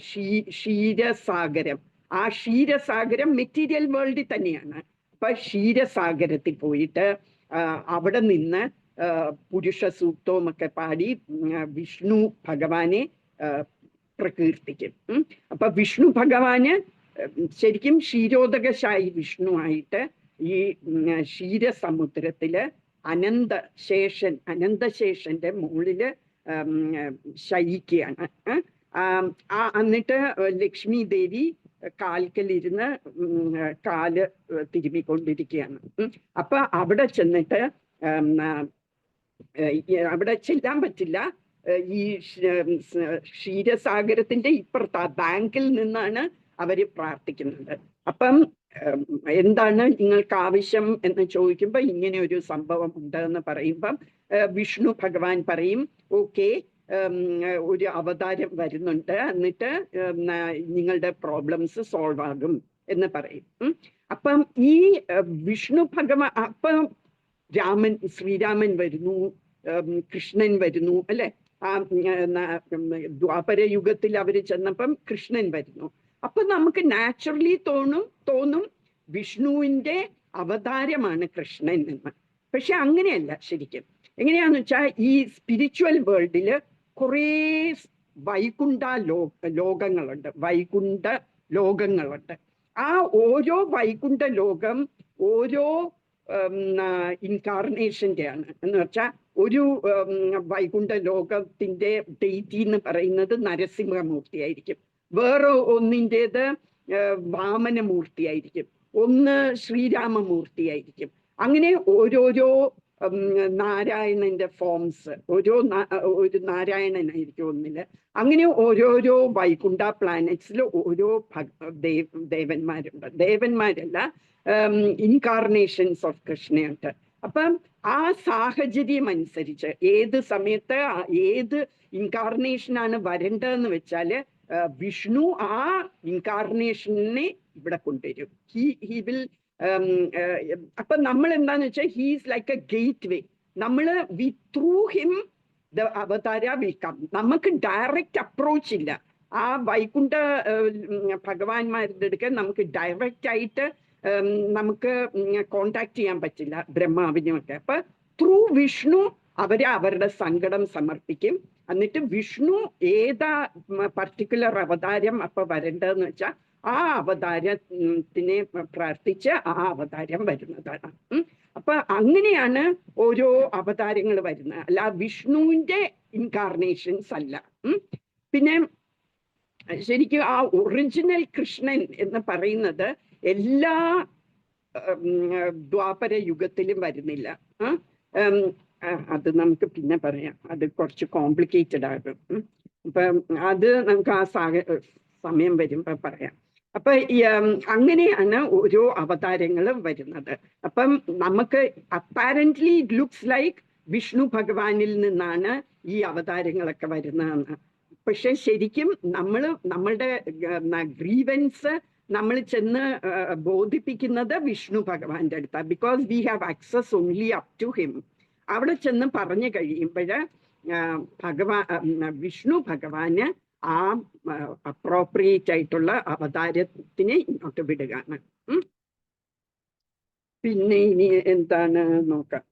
A: ക്ഷീരസാഗരം. ആ ക്ഷീരസാഗരം മെറ്റീരിയൽ വേൾഡിൽ തന്നെയാണ്. അപ്പൊ ക്ഷീരസാഗരത്തിൽ പോയിട്ട് അവിടെ നിന്ന് പുരുഷ സൂക്തവും ഒക്കെ പാടി വിഷ്ണു ഭഗവാനെ പ്രകീർത്തിക്കും. അപ്പൊ വിഷ്ണു ഭഗവാന് ശരിക്കും ക്ഷീരോദകശായി വിഷ്ണു ആയിട്ട് ഈ ക്ഷീരസമുദ്രത്തില് അനന്തശേഷന്റെ മുകളില് ശയിക്കുകയാണ്. എന്നിട്ട് ലക്ഷ്മി ദേവി കാൽക്കലിരുന്ന് കാല് തിരുമിക്കൊണ്ടിരിക്കുകയാണ്. അപ്പൊ അവിടെ ചെന്നിട്ട് അവിടെ ചെല്ലാൻ പറ്റില്ല. ഈ ക്ഷീരസാഗരത്തിന്റെ ഇപ്പുറത്ത് ആ ബാങ്കിൽ നിന്നാണ് അവര് പ്രാർത്ഥിക്കുന്നത്. അപ്പം എന്താണ് നിങ്ങൾക്ക് ആവശ്യം എന്ന് ചോദിക്കുമ്പോ ഇങ്ങനെ ഒരു സംഭവം ഉണ്ട് എന്ന് പറയുമ്പം വിഷ്ണു ഭഗവാൻ പറയും, ഓക്കെ, ഒരു അവതാരം വരുന്നുണ്ട്, എന്നിട്ട് നിങ്ങളുടെ പ്രോബ്ലംസ് സോൾവ് ആകും എന്ന് പറയും. അപ്പം ഈ വിഷ്ണു ഭഗവാൻ, അപ്പം ശ്രീരാമൻ വരുന്നു, കൃഷ്ണൻ വരുന്നു അല്ലെ. ആ ദ്വാപര യുഗത്തിൽ അവര് ചെന്നപ്പം കൃഷ്ണൻ വരുന്നു. അപ്പൊ നമുക്ക് നാച്ചുറലി തോന്നും വിഷ്ണുവിന്റെ അവതാരമാണ് കൃഷ്ണൻ എന്ന്. പക്ഷെ അങ്ങനെയല്ല. ശരിക്കും എങ്ങനെയാന്ന് വെച്ചാൽ ഈ സ്പിരിച്വൽ വേൾഡില് കുറേ വൈകുണ്ഠ ലോകങ്ങളുണ്ട്. ആ ഓരോ വൈകുണ്ഠ ലോകം ഓരോ ഇൻകാർണേഷൻ്റെ ആണ്. എന്ന് വെച്ചാൽ ഒരു വൈകുണ്ഠ ലോകത്തിന്റെ ഡെയ്റ്റി എന്ന് പറയുന്നത് നരസിംഹമൂർത്തി ആയിരിക്കും, വേറെ ഒന്നിൻ്റെത് വാമനമൂർത്തി ആയിരിക്കും, ഒന്ന് ശ്രീരാമമൂർത്തി ആയിരിക്കും. അങ്ങനെ ഓരോരോ നാരായണന്റെ ഫോംസ്, ഒരു നാരായണനായിരിക്കും ഒന്നില്. അങ്ങനെ ഓരോരോ വൈകുണ്ഠ പ്ലാനറ്റ്സിൽ ഓരോ ദേവന്മാരുണ്ട്. ദേവന്മാരല്ല, ഇൻകാർണേഷൻസ് ഓഫ് കൃഷ്ണയുണ്ട്. അപ്പം ആ സാഹചര്യം അനുസരിച്ച് ഏത് സമയത്ത് ഏത് ഇൻകാർണേഷനാണ് വരേണ്ടതെന്ന് വെച്ചാല് വിഷ്ണു ആ ഇൻകാർണേഷനെ ഇവിടെ കൊണ്ടുവരും. ഹി വിൽ അപ്പൊ നമ്മൾ എന്താന്ന് വെച്ചാൽ ഹീസ് ലൈക്ക് എ ഗേറ്റ് വേ. നമ്മള് വി ത്രൂ ഹിം ദ അവതാര വിൽ കം. നമുക്ക് ഡയറക്റ്റ് അപ്രോച്ച് ഇല്ല. ആ വൈകുണ്ഠ ഭഗവാന്മാരുടെ അടുക്കൽ നമുക്ക് ഡയറക്റ്റ് ആയിട്ട് നമുക്ക് കോണ്ടാക്ട് ചെയ്യാൻ പറ്റില്ല, ബ്രഹ്മാവിനുമൊക്കെ. അപ്പൊ ത്രൂ വിഷ്ണു അവര് അവരുടെ സങ്കടം സമർപ്പിക്കും. എന്നിട്ട് വിഷ്ണു ഏതാ പർട്ടിക്കുലർ അവതാരം അപ്പൊ വരേണ്ടതെന്ന് വെച്ചാൽ ആ അവതാരത്തിനെ പ്രാർത്ഥിച്ച് ആ അവതാരം വരുന്നതാണ്. അപ്പൊ അങ്ങനെയാണ് ഓരോ അവതാരങ്ങൾ വരുന്നത്, അല്ല വിഷ്ണുവിന്റെ ഇൻകാർണേഷൻസ് അല്ല. പിന്നെ ശരിക്കും ആ ഒറിജിനൽ കൃഷ്ണൻ എന്ന് പറയുന്നത് എല്ലാ ദ്വാപര യുഗത്തിലും വരുന്നില്ല. അത് നമുക്ക് പിന്നെ പറയാം, അത് കുറച്ച് കോംപ്ലിക്കേറ്റഡ് ആകും. അപ്പൊ അത് നമുക്ക് ആ സമയം വരുമ്പോ പറയാം. അപ്പൊ അങ്ങനെയാണ് ഓരോ അവതാരങ്ങളും വരുന്നത്. അപ്പം നമുക്ക് apparently it looks like Vishnu ഭഗവാനിൽ നിന്നാണ് ഈ അവതാരങ്ങളൊക്കെ വരുന്നതെന്ന്. പക്ഷെ ശരിക്കും നമ്മളുടെ ഗ്രീവൻസ് നമ്മൾ ചെന്ന് ബോധിപ്പിക്കുന്നത് വിഷ്ണു ഭഗവാന്റെ അടുത്താണ്. Because we have access only up to him. അവിടെ ചെന്ന് പറഞ്ഞു കഴിയുമ്പോൾ വിഷ്ണു ഭഗവാന് ആ അപ്രോപ്രിയേറ്റ് ആയിട്ടുള്ള അവതാരത്തിനെ ഇങ്ങോട്ട് വിടുകയാണ്. പിന്നെ ഇനി എന്താണ് നോക്കാം.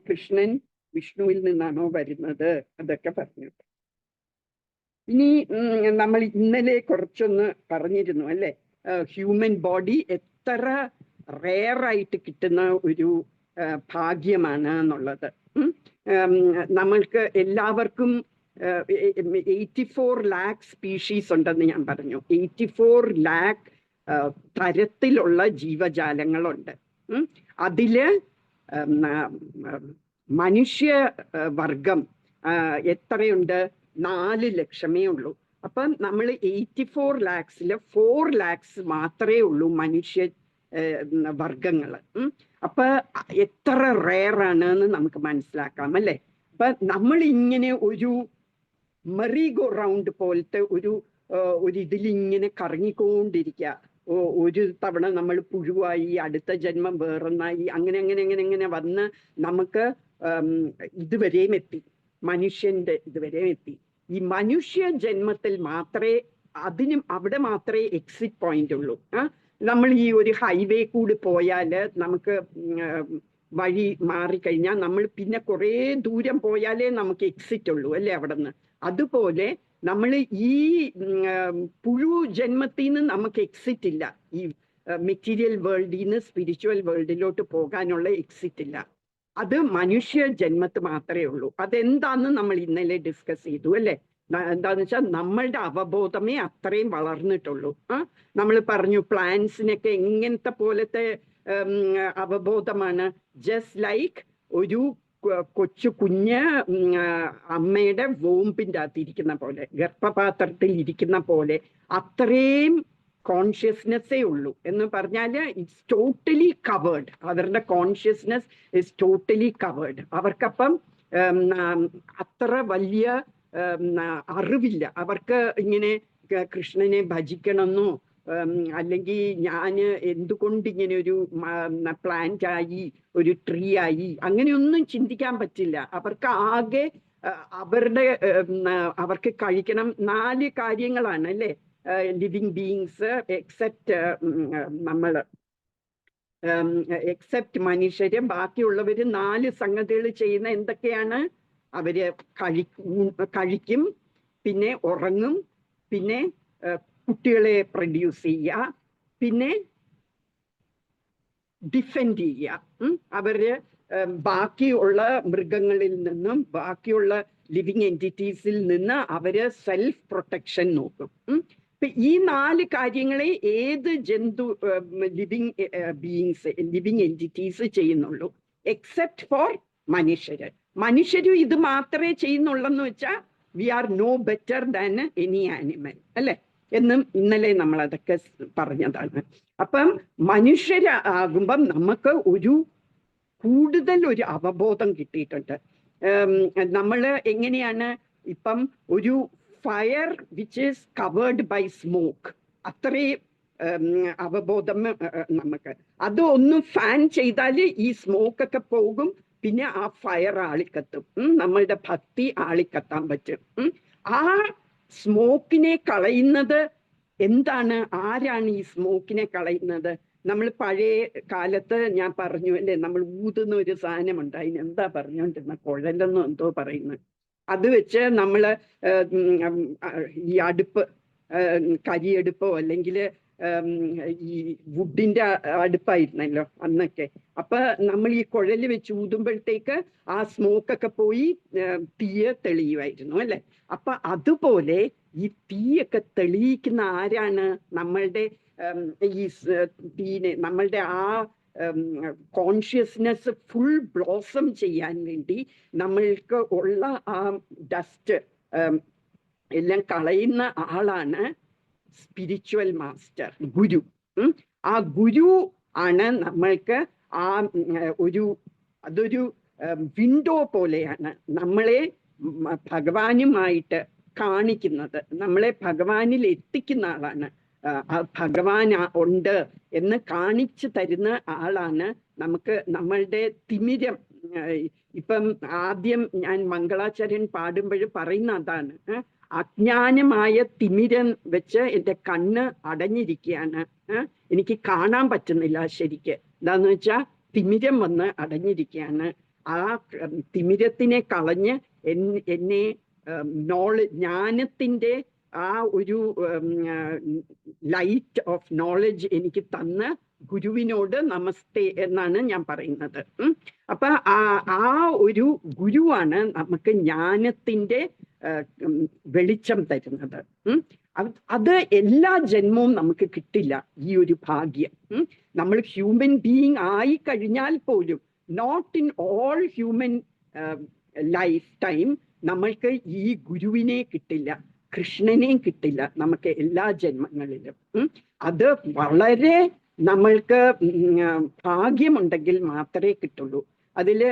A: കൃഷ്ണൻ വിഷ്ണുവിൽ നിന്നാണോ വരുന്നത്, അതൊക്കെ പറഞ്ഞു. ഇനി നമ്മൾ ഇന്നലെ കുറച്ചൊന്ന് പറഞ്ഞിരുന്നു അല്ലെ, ഹ്യൂമൻ ബോഡി എത്ര റെയറായിട്ട് കിട്ടുന്ന ഒരു ഭാഗ്യമാണ് എന്നുള്ളത്. നമ്മൾക്ക് എല്ലാവർക്കും 84 lakh സ്പീഷീസ് ഉണ്ടെന്ന് ഞാൻ പറഞ്ഞു. 84 lakh തരത്തിലുള്ള ജീവജാലങ്ങളുണ്ട്. അതില് മനുഷ്യ വർഗം എത്രയുണ്ട്? 4 ലക്ഷമേ ഉള്ളൂ. അപ്പം നമ്മൾ 84 lakhs 4 lakhs മാത്രമേ ഉള്ളൂ മനുഷ്യ വർഗങ്ങള്. അപ്പൊ എത്ര റെയറാണ് എന്ന് നമുക്ക് മനസ്സിലാക്കാം അല്ലെ. അപ്പൊ നമ്മൾ ഇങ്ങനെ ഒരു മെറിഗോ റൗണ്ട് പോലത്തെ ഒരു ഇതിലിങ്ങനെ കറങ്ങിക്കൊണ്ടിരിക്കുക. ഒരു തവണ നമ്മൾ പുഴുവായി, അടുത്ത ജന്മം വേറൊന്നായി, അങ്ങനെ അങ്ങനെ അങ്ങനെ അങ്ങനെ വന്ന് നമുക്ക് ഇതുവരെയും എത്തി, മനുഷ്യന്റെ ഇതുവരെയും എത്തി. ഈ മനുഷ്യ ജന്മത്തിൽ മാത്രമേ അവിടെ മാത്രമേ എക്സിറ്റ് പോയിന്റ് ഉള്ളൂ. നമ്മൾ ഈ ഒരു ഹൈവേ കൂടി പോയാല് നമുക്ക് വഴി മാറിക്കഴിഞ്ഞാൽ നമ്മൾ പിന്നെ കുറേ ദൂരം പോയാലേ നമുക്ക് എക്സിറ്റ് ഉള്ളൂ അല്ലേ അവിടെ നിന്ന്. അതുപോലെ നമ്മൾ ഈ പുഴു ജന്മത്തിൽ നിന്ന് നമുക്ക് എക്സിറ്റ് ഇല്ല. ഈ മെറ്റീരിയൽ വേൾഡിൽ നിന്ന് സ്പിരിച്വൽ വേൾഡിലോട്ട് പോകാനുള്ള എക്സിറ്റ് ഇല്ല. അത് മനുഷ്യ ജന്മത്ത് മാത്രമേ ഉള്ളൂ. അതെന്താന്ന് നമ്മൾ ഇന്നലെ ഡിസ്കസ് ചെയ്തു അല്ലെ. എന്താന്ന് വെച്ചാൽ നമ്മളുടെ അവബോധമേ അത്രയും വളർന്നിട്ടുള്ളൂ. നമ്മൾ പറഞ്ഞു പ്ലാന്റ്സിനൊക്കെ എങ്ങനത്തെ പോലത്തെ അവബോധമാണ്. ജസ്റ്റ് ലൈക്ക് ഒരു കൊച്ചു കുഞ്ഞ് അമ്മയുടെ വോമ്പിൻ്റെ അകത്ത് ഇരിക്കുന്ന പോലെ, ഗർഭപാത്രത്തിൽ ഇരിക്കുന്ന പോലെ അത്രയും കോൺഷ്യസ്നെസ്സേ ഉള്ളൂ. എന്ന് പറഞ്ഞാല് ഇറ്റ്സ് ടോട്ടലി കവേർഡ്. അവരുടെ കോൺഷ്യസ്നെസ് ഇസ് ടോട്ടലി കവേർഡ്. അവർക്കപ്പം അത്ര വലിയ അറിവില്ല. അവർക്ക് ഇങ്ങനെ കൃഷ്ണനെ ഭജിക്കണമെന്നോ അല്ലെങ്കിൽ ഞാൻ എന്തുകൊണ്ട് ഇങ്ങനെ ഒരു പ്ലാന്റ് ആയി, ഒരു ട്രീ ആയി, അങ്ങനെയൊന്നും ചിന്തിക്കാൻ പറ്റില്ല. അവർക്ക് ആകെ അവർക്ക് കഴിക്കണം 4 കാര്യങ്ങളാണ് അല്ലേ ലിവിങ് ബീയിങ്സ്, എക്സെപ്റ്റ് മനുഷ്യര്, ബാക്കിയുള്ളവര് 4 സംഗതികൾ ചെയ്യുന്ന എന്തൊക്കെയാണ്? അവര് കഴിക്കും, പിന്നെ ഉറങ്ങും, പിന്നെ കുട്ടികളെ പ്രൊഡ്യൂസ് ചെയ്യുക, പിന്നെ ഡിഫെൻഡ് ചെയ്യുക. അവര് ബാക്കിയുള്ള മൃഗങ്ങളിൽ നിന്നും ബാക്കിയുള്ള ലിവിങ് എൻറ്റിറ്റീസിൽ നിന്ന് അവര് സെൽഫ് പ്രൊട്ടക്ഷൻ നോക്കും. ഈ 4 കാര്യങ്ങളെ ഏത് ലിവിങ് ബീയിങ്സ്, ലിവിങ് എൻറ്റിറ്റീസ് ചെയ്യുന്നുള്ളൂ, എക്സെപ്റ്റ് ഫോർ മനുഷ്യര്. മനുഷ്യരും ഇത് മാത്രമേ ചെയ്യുന്നുള്ളെന്ന് വെച്ചാൽ we are no better than any animal അല്ലെ എന്നും ഇന്നലെ നമ്മൾ അതൊക്കെ പറഞ്ഞതാണ്. അപ്പം മനുഷ്യരാകുമ്പം നമുക്ക് കൂടുതൽ ഒരു അവബോധം കിട്ടിയിട്ടുണ്ട്. നമ്മൾ എങ്ങനെയാണ് ഇപ്പം ഒരു fire which is covered by smoke, അത്രയും അവബോധം നമുക്ക്. അത് ഒന്ന് ഫാൻ ചെയ്താൽ ഈ സ്മോക്കൊക്കെ പോകും, പിന്നെ ആ ഫയർ ആളിക്കത്തും, നമ്മളുടെ ഭക്തി ആളിക്കത്താൻ പറ്റും. ആ സ്മോക്കിനെ കളയുന്നത് എന്താണ്? ആരാണ് ഈ സ്മോക്കിനെ കളയുന്നത്? നമ്മൾ പഴയ കാലത്ത് ഞാൻ പറഞ്ഞു അല്ലേ, നമ്മൾ ഊതുന്ന ഒരു സാധനമുണ്ട്, അതിന് എന്താ പറഞ്ഞുകൊണ്ടിരുന്ന, കുഴലെന്നോ എന്തോ പറയുന്നത്. അത് വെച്ച് നമ്മൾ ഈ അടുപ്പ്, കരിയടുപ്പോ അല്ലെങ്കിൽ ഈ വുഡിന്റെ അടുപ്പായിരുന്നല്ലോ അന്നൊക്കെ. അപ്പൊ നമ്മൾ ഈ കുഴല് വെച്ച് ഊതുമ്പോഴത്തേക്ക് ആ സ്മോക്കൊക്കെ പോയി തീയ തെളിയുമായിരുന്നു അല്ലെ. അപ്പൊ അതുപോലെ ഈ തീയൊക്കെ തെളിയിക്കുന്ന ആരാണ്? നമ്മളുടെ ഈ തീനെ, നമ്മളുടെ ആ കോൺഷ്യസ്നെസ് ഫുൾ ബ്ലോസം ചെയ്യാൻ വേണ്ടി നമ്മൾക്ക് ഉള്ള ആ ഡസ്റ്റ് എല്ലാം കളയുന്ന ആളാണ് സ്പിരിച്വൽ മാസ്റ്റർ, ഗുരു. ആ ഗുരു ആണ് നമ്മൾക്ക് ആ അതൊരു വിൻഡോ പോലെയാണ് നമ്മളെ ഭഗവാനുമായിട്ട് കാണിക്കുന്നത്, നമ്മളെ ഭഗവാനിൽ എത്തിക്കുന്ന ആളാണ്. ഭഗവാൻ ഉണ്ട് എന്ന് കാണിച്ചു തരുന്ന ആളാണ് നമുക്ക് നമ്മളുടെ തിമിരം. ഇപ്പം ആദ്യം ഞാൻ മംഗളാചരൺ പാടുമ്പോൾ പറയുന്ന അതാണ്, അജ്ഞാനമായ തിമിരം വെച്ച് എൻ്റെ കണ്ണ് അടഞ്ഞിരിക്കുകയാണ്, എനിക്ക് കാണാൻ പറ്റുന്നില്ല ശരിക്ക്. എന്താന്ന് വെച്ചാൽ തിമിരം വന്ന് അടഞ്ഞിരിക്കുകയാണ്. ആ തിമിരത്തിനെ കളഞ്ഞ് എന്നെ ജ്ഞാനത്തിൻ്റെ ആ ഒരു ലൈറ്റ് ഓഫ് നോളജ് എനിക്ക് തന്ന ഗുരുവിനോട് നമസ്തേ എന്നാണ് ഞാൻ പറയുന്നത്. അപ്പൊ ആ ഒരു ഗുരുവാണ് നമുക്ക് ജ്ഞാനത്തിൻ്റെ വെളിച്ചം തരുന്നത്. അത് എല്ലാ ജന്മവും നമുക്ക് കിട്ടില്ല ഈ ഒരു ഭാഗ്യം. നമ്മൾ ഹ്യൂമൻ ബീയിങ് ആയി കഴിഞ്ഞാൽ പോലും not in all human life time നമ്മൾക്ക് ഈ ഗുരുവിനെ കിട്ടില്ല, കൃഷ്ണനെയും കിട്ടില്ല നമുക്ക് എല്ലാ ജന്മങ്ങളിലും. അത് വളരെ നമ്മൾക്ക് ഭാഗ്യമുണ്ടെങ്കിൽ മാത്രമേ കിട്ടുള്ളൂ. അതില്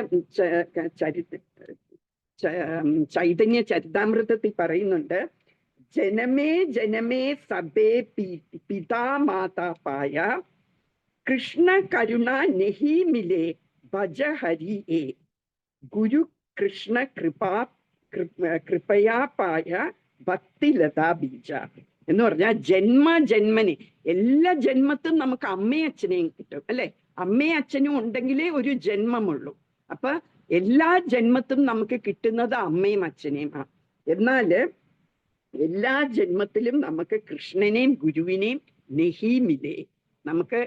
A: ചൈതന്യ ചരിതാമൃതത്തിൽ പറയുന്നുണ്ട്, ജനമേ ജനമേ സബേ പിതാമാതാ പായ, കൃഷ്ണ കരുണ നെഹി മിലേ ഭജ ഹരി ഏ, ഗുരു കൃഷ്ണ കൃപയാ പായ ഭക്തിലതാ ബീജ. എന്ന് പറഞ്ഞാൽ ജന്മന് എല്ലാ ജന്മത്തും നമുക്ക് അമ്മയും അച്ഛനെയും കിട്ടും അല്ലെ. അമ്മയും അച്ഛനും ഉണ്ടെങ്കിലേ ഒരു ജന്മമുള്ളൂ. അപ്പൊ എല്ലാ ജന്മത്തും നമുക്ക് കിട്ടുന്നത് അമ്മയും അച്ഛനെയുമാണ്. എന്നാല് എല്ലാ ജന്മത്തിലും നമുക്ക് കൃഷ്ണനെയും ഗുരുവിനെയും നെഹിമിലേ, നമുക്ക്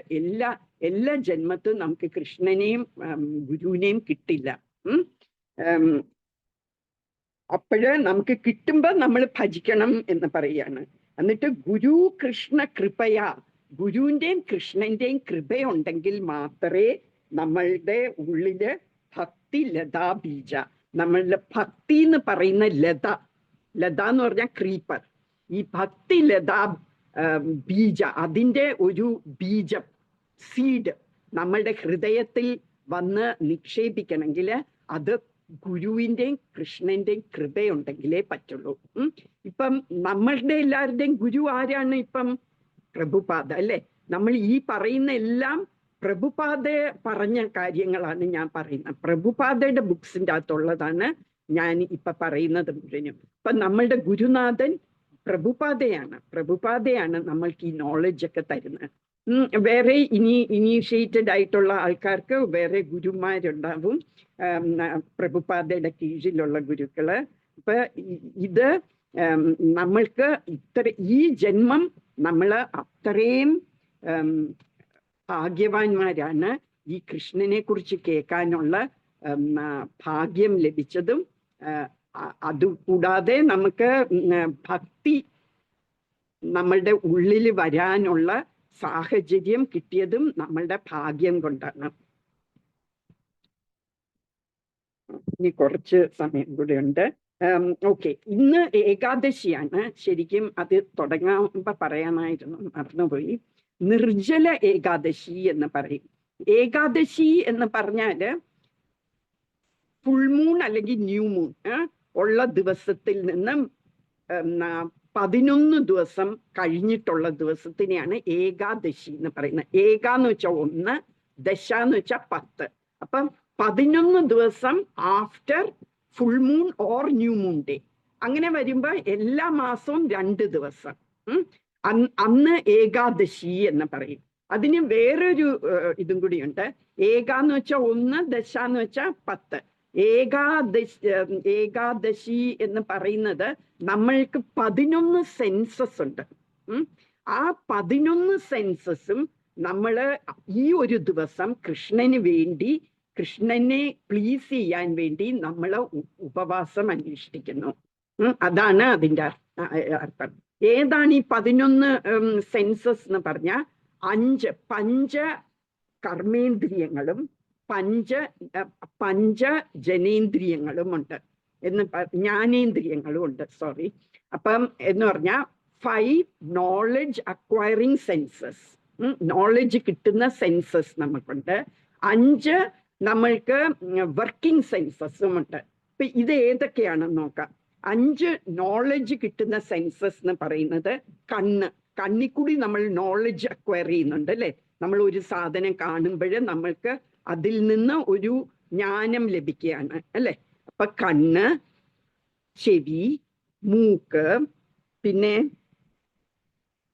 A: എല്ലാ ജന്മത്തും നമുക്ക് കൃഷ്ണനെയും ഗുരുവിനെയും കിട്ടില്ല. അപ്പോഴ് നമുക്ക് കിട്ടുമ്പോ നമ്മൾ ഭജിക്കണം എന്ന് പറയാണ്. എന്നിട്ട് ഗുരു കൃഷ്ണ കൃപയാ, ഗുരുവിന്റെയും കൃഷ്ണന്റെയും കൃപയുണ്ടെങ്കിൽ മാത്രമേ നമ്മളുടെ ഉള്ളില് ഭക്തി ലതാ ബീജ, നമ്മളുടെ ഭക്തി എന്ന് പറയുന്ന ലത എന്ന് പറഞ്ഞാൽ ക്രീപ്പർ, ഈ ഭക്തി ലതാ ബീജ, അതിൻ്റെ ഒരു ബീജം, സീഡ് നമ്മളുടെ ഹൃദയത്തിൽ വന്ന് നിക്ഷേപിക്കണമെങ്കിൽ അത് ഗുരുവിന്റെയും കൃഷ്ണന്റെയും കൃപയുണ്ടെങ്കിലേ പറ്റുള്ളൂ. ഇപ്പം നമ്മളുടെ എല്ലാവരുടെയും ഗുരു ആരാണ്? ഇപ്പം പ്രഭുപാദ അല്ലെ. നമ്മൾ ഈ പറയുന്ന എല്ലാം പ്രഭുപാദ പറഞ്ഞ കാര്യങ്ങളാണ് ഞാൻ പറയുന്നത്. പ്രഭുപാദയുടെ ബുക്സിൻ്റെ അകത്തുള്ളതാണ് ഞാൻ ഇപ്പൊ പറയുന്നത് മുഴുവനും. ഇപ്പൊ നമ്മളുടെ ഗുരുനാഥൻ പ്രഭുപാദയാണ് നമ്മൾക്ക് ഈ നോളജ് ഒക്കെ തരുന്നത്. വേറെ ഇനീഷ്യേറ്റഡ് ആയിട്ടുള്ള ആൾക്കാർക്ക് വേറെ ഗുരുമാരുണ്ടാവും, പ്രഭുപാദയുടെ കീഴിലുള്ള ഗുരുക്കള്. ഇപ്പൊ ഇത് നമ്മൾക്ക് ഈ ജന്മം നമ്മൾ അത്രയും ഭാഗ്യവാന്മാരാണ്. ഈ കൃഷ്ണനെ കുറിച്ച് കേൾക്കാനുള്ള ഭാഗ്യം ലഭിച്ചതും അതുകൂടാതെ നമുക്ക് ഭക്തി നമ്മളുടെ ഉള്ളിൽ വരാനുള്ള സാഹചര്യം കിട്ടിയതും നമ്മളുടെ ഭാഗ്യം കൊണ്ടാണ്. ഇനി കുറച്ച് സമയം കൂടെ ഉണ്ട്. ഓക്കെ, ഇന്ന് ഏകാദശിയാണ്. ശരിക്കും അത് തുടങ്ങുമ്പോ പറയാനായിരുന്നു, മറന്നുപോയി. നിർജ്ജല ഏകാദശി എന്ന് പറയും. ഏകാദശി എന്ന് പറഞ്ഞാല് ഫുൾ മൂൺ അല്ലെങ്കിൽ ന്യൂ മൂൺ ഉള്ള ദിവസത്തിൽ നിന്ന് 11 ദിവസം കഴിഞ്ഞിട്ടുള്ള ദിവസത്തിനെയാണ് ഏകാദശി എന്ന് പറയുന്നത്. ഏകാന്ന് വെച്ചാൽ 1, ദശ എന്ന് വെച്ചാൽ 10. അപ്പം 11 ദിവസം after full moon or new moon day. അങ്ങനെ വരുമ്പോ എല്ലാ മാസവും 2 ദിവസം അന്ന് ഏകാദശി എന്ന് പറയും. അതിന് വേറൊരു ഇതും കൂടിയുണ്ട്. ഏകാന്ന് വെച്ചാൽ 1, ദശ എന്ന് വെച്ചാൽ 10. ഏകാദശി എന്ന് പറയുന്നത് നമ്മൾക്ക് 11 സെൻസസ് ഉണ്ട്. ആ 11 സെൻസസും നമ്മള് ഈ ഒരു ദിവസം കൃഷ്ണന് വേണ്ടി, കൃഷ്ണനെ പ്ലീസ് ചെയ്യാൻ വേണ്ടി നമ്മൾ ഉപവാസം അനുഷ്ഠിക്കുന്നു. അതാണ് അതിൻ്റെ അർത്ഥം. ഏതാണ് ഈ 11 സെൻസസ് എന്ന് പറഞ്ഞാൽ 5 പഞ്ച കർമ്മേന്ദ്രിയങ്ങളും പഞ്ച ജനേന്ദ്രിയങ്ങളും ഉണ്ട് എന്ന്, ജ്ഞാനേന്ദ്രിയങ്ങളും ഉണ്ട്, സോറി. അപ്പം എന്ന് പറഞ്ഞാൽ 5 നോളജ് അക്വയറിങ് സെൻസസ്, നോളജ് കിട്ടുന്ന സെൻസസ് നമുക്കുണ്ട്. 5 നമ്മൾക്ക് വർക്കിംഗ് സെൻസസും ഉണ്ട്. ഇപ്പൊ ഇത് ഏതൊക്കെയാണെന്ന് നോക്കാം. 5 നോളജ് കിട്ടുന്ന സെൻസസ് എന്ന് പറയുന്നത് കണ്ണിൽ കൂടി നമ്മൾ നോളജ് അക്വയർ ചെയ്യുന്നുണ്ട് അല്ലെ. നമ്മൾ ഒരു സാധനം കാണുമ്പോൾ നമ്മൾക്ക് അതിൽ നിന്ന് ഒരു ജ്ഞാനം ലഭിക്കുകയാണ് അല്ലെ. അപ്പൊ കണ്ണ്, ചെവി, മൂക്ക്, പിന്നെ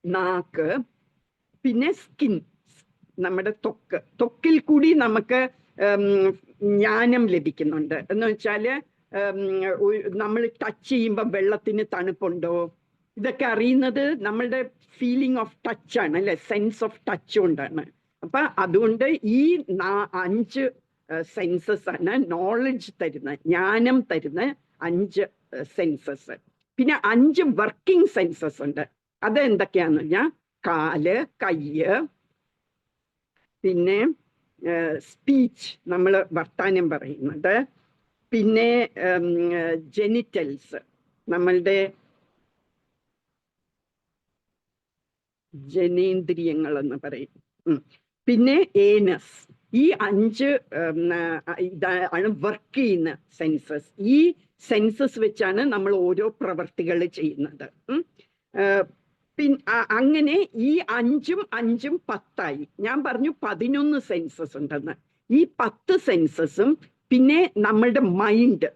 A: നാക്ക്, പിന്നെ സ്കിൻ, നമ്മുടെ ത്വക്കിൽ കൂടി നമുക്ക് ജ്ഞാനം ലഭിക്കുന്നുണ്ട്. എന്ന് വെച്ചാല് നമ്മൾ ടച്ച് ചെയ്യുമ്പോൾ വെള്ളത്തിന് തണുപ്പുണ്ടോ, ഇതൊക്കെ അറിയുന്നത് നമ്മളുടെ ഫീലിംഗ് ഓഫ് ടച്ച് ആണ് അല്ലെ, സെൻസ് ഓഫ് ടച്ച് കൊണ്ടാണ്. അപ്പൊ അതുകൊണ്ട് ഈ 5 സെൻസസ് ആണ് നോളജ് തരുന്ന, ജ്ഞാനം തരുന്ന 5 സെൻസസ്. പിന്നെ 5 വർക്കിംഗ് സെൻസസ് ഉണ്ട്. അത് എന്തൊക്കെയാന്ന് പറഞ്ഞാൽ കാല്, കയ്യ്, പിന്നെ സ്പീച്ച്, നമ്മൾ വർത്താനം പറയുന്നത്, പിന്നെ ജെനിറ്റൽസ്, നമ്മളുടെ ജനേന്ദ്രിയങ്ങൾ എന്ന് പറയും, പിന്നെ ഏനസ്. ഈ 5 ഇതാണ് വർക്ക് ചെയ്യുന്ന സെൻസസ്. ഈ സെൻസസ് വെച്ചാണ് നമ്മൾ ഓരോ പ്രവർത്തികൾ ചെയ്യുന്നത്. അങ്ങനെ ഈ 5ഉം 5ഉം 10ആയി. ഞാൻ പറഞ്ഞു 11 സെൻസസ് ഉണ്ടെന്ന്. ഈ 10 സെൻസസും പിന്നെ നമ്മളുടെ മൈൻഡ്,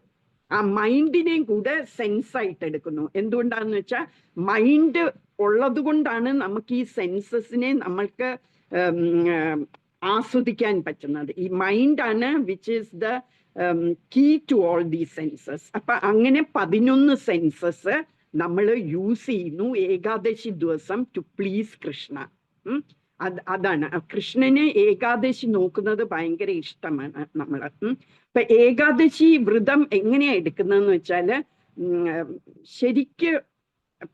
A: ആ മൈൻഡിനെയും കൂടെ സെൻസ് ആയിട്ട് എടുക്കുന്നു. എന്തുകൊണ്ടാന്ന് വെച്ചാൽ മൈൻഡ് ഉള്ളത് കൊണ്ടാണ് നമുക്ക് ഈ സെൻസസിനെ നമ്മൾക്ക് ആസ്വദിക്കാൻ പറ്റുന്നത്. ഈ മൈൻഡാണ് which is the key to all the senses. അപ്പൊ അങ്ങനെ 11 സെൻസസ് നമ്മൾ യൂസ് ചെയ്യുന്നു ഏകാദശി ദിവസം ടു പ്ലീസ് കൃഷ്ണ. അതാണ് കൃഷ്ണന് ഏകാദശി നോക്കുന്നത് ഭയങ്കര ഇഷ്ടമാണ് നമ്മൾ. ഇപ്പൊ ഏകാദശി വ്രതം എങ്ങനെയാ എടുക്കുന്നതെന്ന് വെച്ചാല് ശരിക്ക്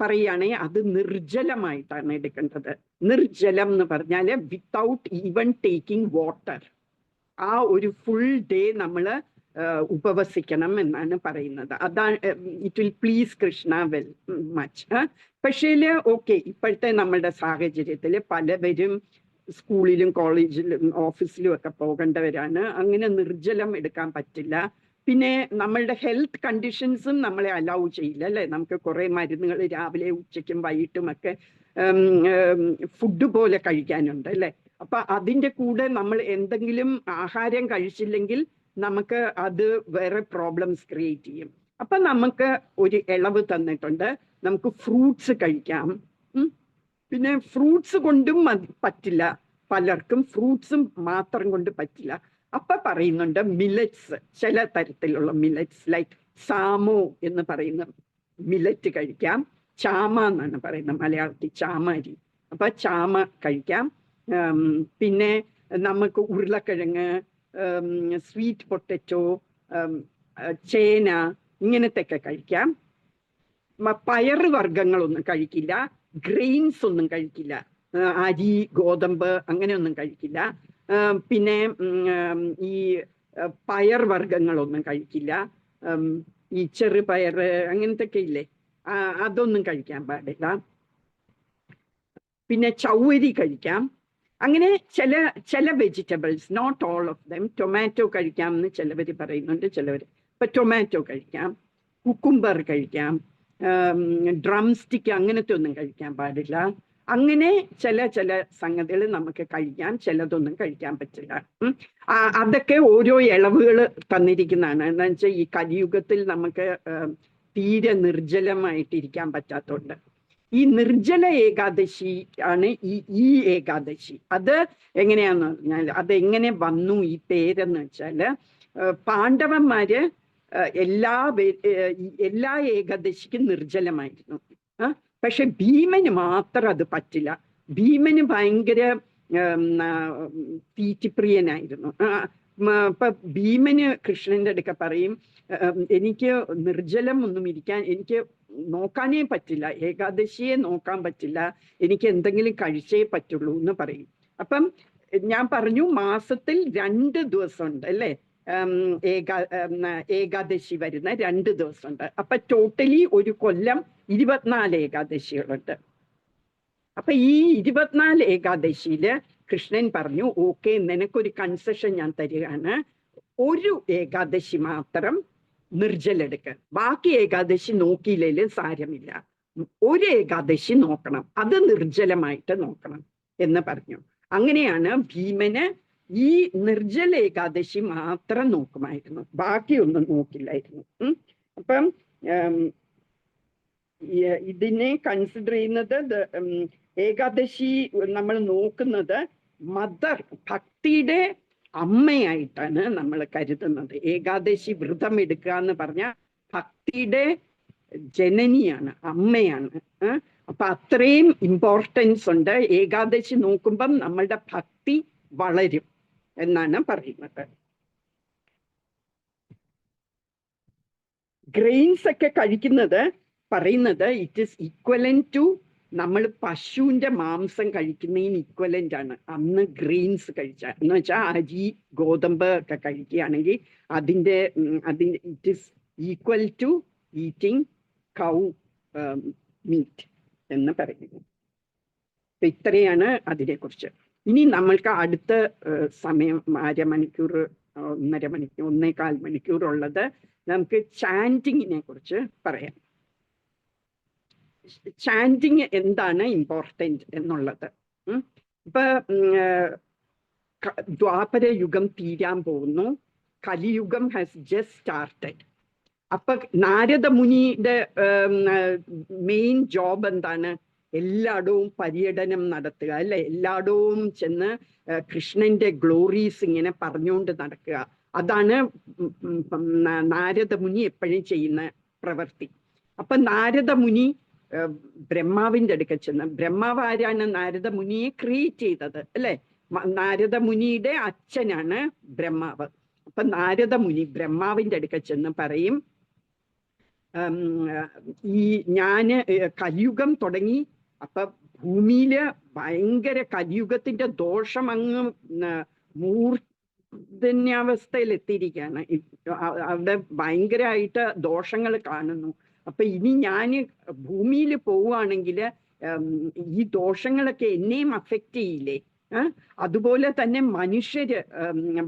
A: പറയുകയാണെങ്കിൽ അത് നിർജ്ജലമായിട്ടാണ് എടുക്കേണ്ടത്. നിർജ്ജലം എന്ന് പറഞ്ഞാല് വിത്തൗട്ട് ഈവൻ ടേക്കിംഗ് വാട്ടർ. ആ ഒരു ഫുൾ ഡേ നമ്മൾ ഉപവസിക്കണം എന്നാണ് പറയുന്നത്. അതാണ് it will please Krishna well much. പക്ഷേ ഓക്കെ, ഇപ്പോഴത്തെ നമ്മളുടെ സാഹചര്യത്തിൽ പലവരും സ്കൂളിലും കോളേജിലും ഓഫീസിലും ഒക്കെ പോകേണ്ടവരാണ്. അങ്ങനെ നിർജ്ജലം എടുക്കാൻ പറ്റില്ല. പിന്നെ നമ്മളുടെ ഹെൽത്ത് കണ്ടീഷൻസും നമ്മളെ അലൗ ചെയ്യില്ല അല്ലെ. നമുക്ക് കുറെ മരുന്നുകൾ രാവിലെ ഉച്ചയ്ക്കും വൈകിട്ടും ഒക്കെ ഫുഡ് പോലെ കഴിക്കാനുണ്ട് അല്ലെ. അപ്പൊ അതിൻ്റെ കൂടെ നമ്മൾ എന്തെങ്കിലും ആഹാരം കഴിച്ചില്ലെങ്കിൽ നമുക്ക് അത് വേറെ പ്രോബ്ലംസ് ക്രിയേറ്റ് ചെയ്യും. അപ്പൊ നമുക്ക് ഒരു ഇളവ് തന്നിട്ടുണ്ട്, നമുക്ക് ഫ്രൂട്ട്സ് കഴിക്കാം. പിന്നെ ഫ്രൂട്ട്സ് കൊണ്ടും പറ്റില്ല, പലർക്കും ഫ്രൂട്ട്സും മാത്രം കൊണ്ട് പറ്റില്ല. അപ്പൊ പറയുന്നുണ്ട് മില്ലറ്റ്സ്, ചില തരത്തിലുള്ള മില്ലറ്റ്സ് ലൈക്ക് സാമോ എന്ന് പറയുന്ന മില്ലറ്റ് കഴിക്കാം. ചാമ എന്നാണ് പറയുന്നത് മലയാളത്തിൽ, ചാമരി. അപ്പൊ ചാമ കഴിക്കാം. പിന്നെ നമുക്ക് ഉരുളക്കിഴങ്ങ്, സ്വീറ്റ് പൊട്ടറ്റോ, ചേന, ഇങ്ങനത്തെ ഒക്കെ കഴിക്കാം. പയറ് വർഗ്ഗങ്ങളൊന്നും കഴിക്കില്ല, ഗ്രെയിൻസ് ഒന്നും കഴിക്കില്ല, അരി, ഗോതമ്പ് അങ്ങനെയൊന്നും കഴിക്കില്ല. പിന്നെ ഈ പയർ വർഗ്ഗങ്ങളൊന്നും കഴിക്കില്ല. ഈ ചെറുപയർ അങ്ങനത്തെ ഒക്കെ ഇല്ലേ, അതൊന്നും കഴിക്കാൻ പാടില്ല. പിന്നെ ചൗവരി കഴിക്കാം. അങ്ങനെ ചില vegetables, not all of them. Tomato കഴിക്കാം എന്ന് ചിലവർ പറയുന്നുണ്ട്, ചിലവർ. ഇപ്പൊ ടൊമാറ്റോ കഴിക്കാം, കുക്കുംബർ കഴിക്കാം, ഡ്രം സ്റ്റിക്ക് അങ്ങനത്തെ ഒന്നും കഴിക്കാൻ പാടില്ല. അങ്ങനെ ചില സംഗതികൾ നമുക്ക് കഴിക്കാം, ചിലതൊന്നും കഴിക്കാൻ പറ്റില്ല. അതൊക്കെ ഓരോ ഇളവുകൾ തന്നിരിക്കുന്നതാണ്. എന്താ വെച്ചാൽ ഈ കലിയുഗത്തിൽ നമുക്ക് തീരെ നിർജ്ജലമായിട്ടിരിക്കാൻ പറ്റാത്തതുകൊണ്ട് ഈ നിർജ്ജല ഏകാദശി ആണ് ഈ ഏകാദശി. അത് എങ്ങനെയാന്ന് പറഞ്ഞാൽ, അതെങ്ങനെ വന്നു ഈ പേരെന്ന് വെച്ചാല്, പാണ്ഡവന്മാര് എല്ലാ ഏകാദശിക്കും നിർജ്ജലമായിരുന്നു. പക്ഷെ ഭീമന് മാത്രം അത് പറ്റില്ല. ഭീമന് ഭയങ്കര തീറ്റിപ്രിയനായിരുന്നു. ഇപ്പൊ ഭീമന് കൃഷ്ണന്റെ അടുക്ക പറയും, എനിക്ക് നിർജ്ജലം ഒന്നും ഇരിക്കാൻ, എനിക്ക് നോക്കാനേ പറ്റില്ല, ഏകാദശിയെ നോക്കാൻ പറ്റില്ല, എനിക്ക് എന്തെങ്കിലും കഴിച്ചേ പറ്റുള്ളൂ എന്ന് പറയും. അപ്പം ഞാൻ പറഞ്ഞു, മാസത്തിൽ 2 ദിവസമുണ്ട് അല്ലേ, ഏകാദശി വരുന്ന 2 ദിവസമുണ്ട്. അപ്പൊ ടോട്ടലി ഒരു കൊല്ലം 24 ഏകാദശികളുണ്ട്. അപ്പൊ ഈ 24 ഏകാദശിയില് കൃഷ്ണൻ പറഞ്ഞു, ഓക്കെ, നിനക്കൊരു കൺസെഷൻ ഞാൻ തരികയാണ്, ഒരു ഏകാദശി മാത്രം നിർജ്ജലെടുക്ക, ബാക്കി ഏകാദശി നോക്കിയില്ലേലും സാരമില്ല, ഒരു ഏകാദശി നോക്കണം, അത് നിർജ്ജലമായിട്ട് നോക്കണം എന്ന് പറഞ്ഞു. അങ്ങനെയാണ് ഭീമന് ഈ നിർജ്ജല ഏകാദശി മാത്രം നോക്കുമായിരുന്നു, ബാക്കിയൊന്നും നോക്കില്ലായിരുന്നു. അപ്പം ഇതിനെ കൺസിഡർ ചെയ്യുന്നത്, ഏകാദശി നമ്മൾ നോക്കുന്നത് മദർ, ഭക്തിയുടെ അമ്മയായിട്ടാണ് നമ്മൾ കരുതുന്നത്. ഏകാദശി വ്രതം എടുക്കുക എന്ന് പറഞ്ഞാൽ ഭക്തിയുടെ ജനനിയാണ്, അമ്മയാണ്. അപ്പൊ അത്രയും ഇമ്പോർട്ടൻസ് ഉണ്ട്. ഏകാദശി നോക്കുമ്പം നമ്മളുടെ ഭക്തി വളരും എന്നാണ് പറയുന്നത്. ഗ്രെയിൻസ് ഒക്കെ കഴിക്കുന്നത് പറയുന്നത് ഇറ്റ് ഈസ് ഈക്വലന്റ് ടു നമ്മൾ പശുവിന്റെ മാംസം കഴിക്കുന്നതിന് ഈക്വലന്റ് ആണ് അന്ന് ഗ്രെയിൻസ് കഴിച്ച. എന്ന് വെച്ചാൽ അരി, ഗോതമ്പ് ഒക്കെ കഴിക്കുകയാണെങ്കിൽ അതിൻ്റെ it is equal to eating cow meat എന്ന് പറയുന്നു. ഇത്രയാണ് അതിനെക്കുറിച്ച്. ഇനി നമ്മൾക്ക് അടുത്ത സമയം 1/2 മണിക്കൂർ, 1.5 മണിക്കൂർ, 1.25 മണിക്കൂറുള്ളത് നമുക്ക് ചാൻറ്റിങ്ങിനെ കുറിച്ച് പറയാം. ചാൻറ്റിങ് എന്താണ് ഇമ്പോർട്ടൻറ്റ് എന്നുള്ളത്. ഇപ്പൊ ദ്വാപര യുഗം തീരാൻ പോകുന്നു, കലിയുഗം ഹാസ് ജസ്റ്റ് സ്റ്റാർട്ടഡ്. അപ്പൊ നാരദ മുനിയുടെ മെയിൻ ജോബ് എന്താണ്? എല്ലായിടവും പര്യടനം നടത്തുക അല്ലെ, എല്ലായിടവും ചെന്ന് കൃഷ്ണന്റെ ഗ്ലോറീസ് ഇങ്ങനെ പറഞ്ഞുകൊണ്ട് നടക്കുക. അതാണ് നാരദ മുനി എപ്പോഴും ചെയ്യുന്ന പ്രവൃത്തി. അപ്പൊ നാരദ മുനി ബ്രഹ്മാവിന്റെ അടുക്ക ചെന്ന്, ബ്രഹ്മാവ് ആരാണ്? നാരദ മുനിയെ ക്രിയേറ്റ് ചെയ്തത് അല്ലെ, നാരദ മുനിയുടെ അച്ഛനാണ് ബ്രഹ്മാവ്. അപ്പൊ നാരദ മുനി ബ്രഹ്മാവിന്റെ അടുക്ക ചെന്ന് പറയും, ഞാന് കലിയുഗം തുടങ്ങി, അപ്പൊ ഭൂമിയില് ഭയങ്കര കലിയുഗത്തിന്റെ ദോഷം അങ്ങ് മൂർധന്യാവസ്ഥയിൽ എത്തിയിരിക്കുകയാണ്. അവിടെ ഭയങ്കരമായിട്ട് ദോഷങ്ങൾ കാണുന്നു. അപ്പൊ ഇനി ഞാന് ഭൂമിയിൽ പോവുകയാണെങ്കിൽ ഈ ദോഷങ്ങളൊക്കെ എന്നെയും അഫക്റ്റ് ചെയ്യില്ലേ? അതുപോലെ തന്നെ മനുഷ്യര്,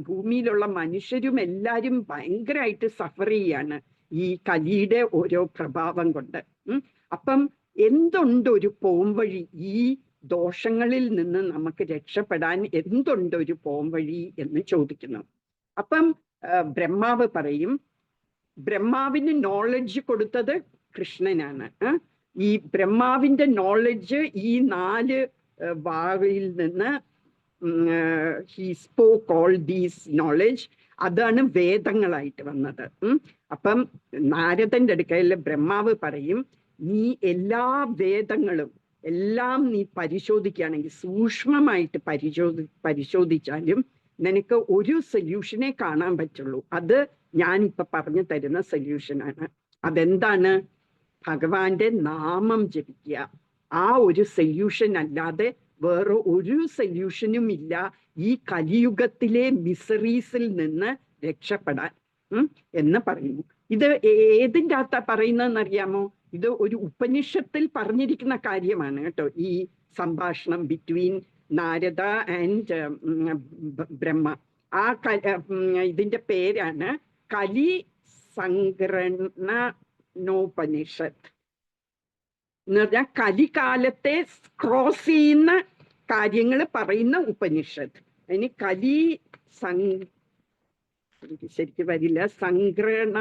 A: ഭൂമിയിലുള്ള മനുഷ്യരും എല്ലാരും ഭയങ്കരമായിട്ട് സഫർ ചെയ്യാണ് ഈ കലിയുടെ ഓരോ പ്രഭാവം കൊണ്ട്. അപ്പം എന്തുണ്ട് ഒരു പോംവഴി? ഈ ദോഷങ്ങളിൽ നിന്ന് നമുക്ക് രക്ഷപ്പെടാൻ എന്തുണ്ട് ഒരു പോംവഴി എന്ന് ചോദിക്കുന്നു. അപ്പം ബ്രഹ്മാവ് പറയും, ബ്രഹ്മാവിന് നോളജ് കൊടുത്തത് കൃഷ്ണനാണ്. ഈ ബ്രഹ്മാവിന്റെ നോളജ് ഈ 4 വായിൽ നിന്ന് he spoke all these knowledge. അതാണ് വേദങ്ങളായിട്ട് വന്നത്. അപ്പം നാരദന്റെ അടുക്കൽ ബ്രഹ്മാവ് പറയും, നീ എല്ലാ വേദങ്ങളും എല്ലാം നീ പരിശോധിക്കുകയാണെങ്കിൽ, സൂക്ഷ്മമായിട്ട് പരിശോധിച്ചാലും നിനക്ക് ഒരു സൊല്യൂഷനെ കാണാൻ പറ്റുള്ളൂ. അത് ഞാനിപ്പൊ പറഞ്ഞു തരുന്ന സൊല്യൂഷനാണ്. അതെന്താണ്? ഭഗവാന്റെ നാമം ജപിക്കുക. ആ ഒരു സൊല്യൂഷൻ അല്ലാതെ വേറെ ഒരു സൊല്യൂഷനും ഇല്ല ഈ കലിയുഗത്തിലെ മിസറീസിൽ നിന്ന് രക്ഷപ്പെടാൻ എന്ന് പറയുന്നു. ഇത് ഏതിൻ്റെ അകത്താ പറയുന്നതെന്നറിയാമോ? ഇത് ഒരു ഉപനിഷത്തിൽ പറഞ്ഞിരിക്കുന്ന കാര്യമാണ് കേട്ടോ. ഈ സംഭാഷണം ബിറ്റ്വീൻ നാരദ ആൻഡ് ബ്രഹ്മ. ആ ഇതിന്റെ പേരാണ് കലി സംഗ്രഹണോപനിഷത്ത് എന്ന് പറഞ്ഞാൽ കലികാലത്തെ ക്രോസ് ചെയ്യുന്ന കാര്യങ്ങൾ പറയുന്ന ഉപനിഷത്ത്. അതിന് കലി ശരിക്കും വരില്ല, സംഗ്രഹണ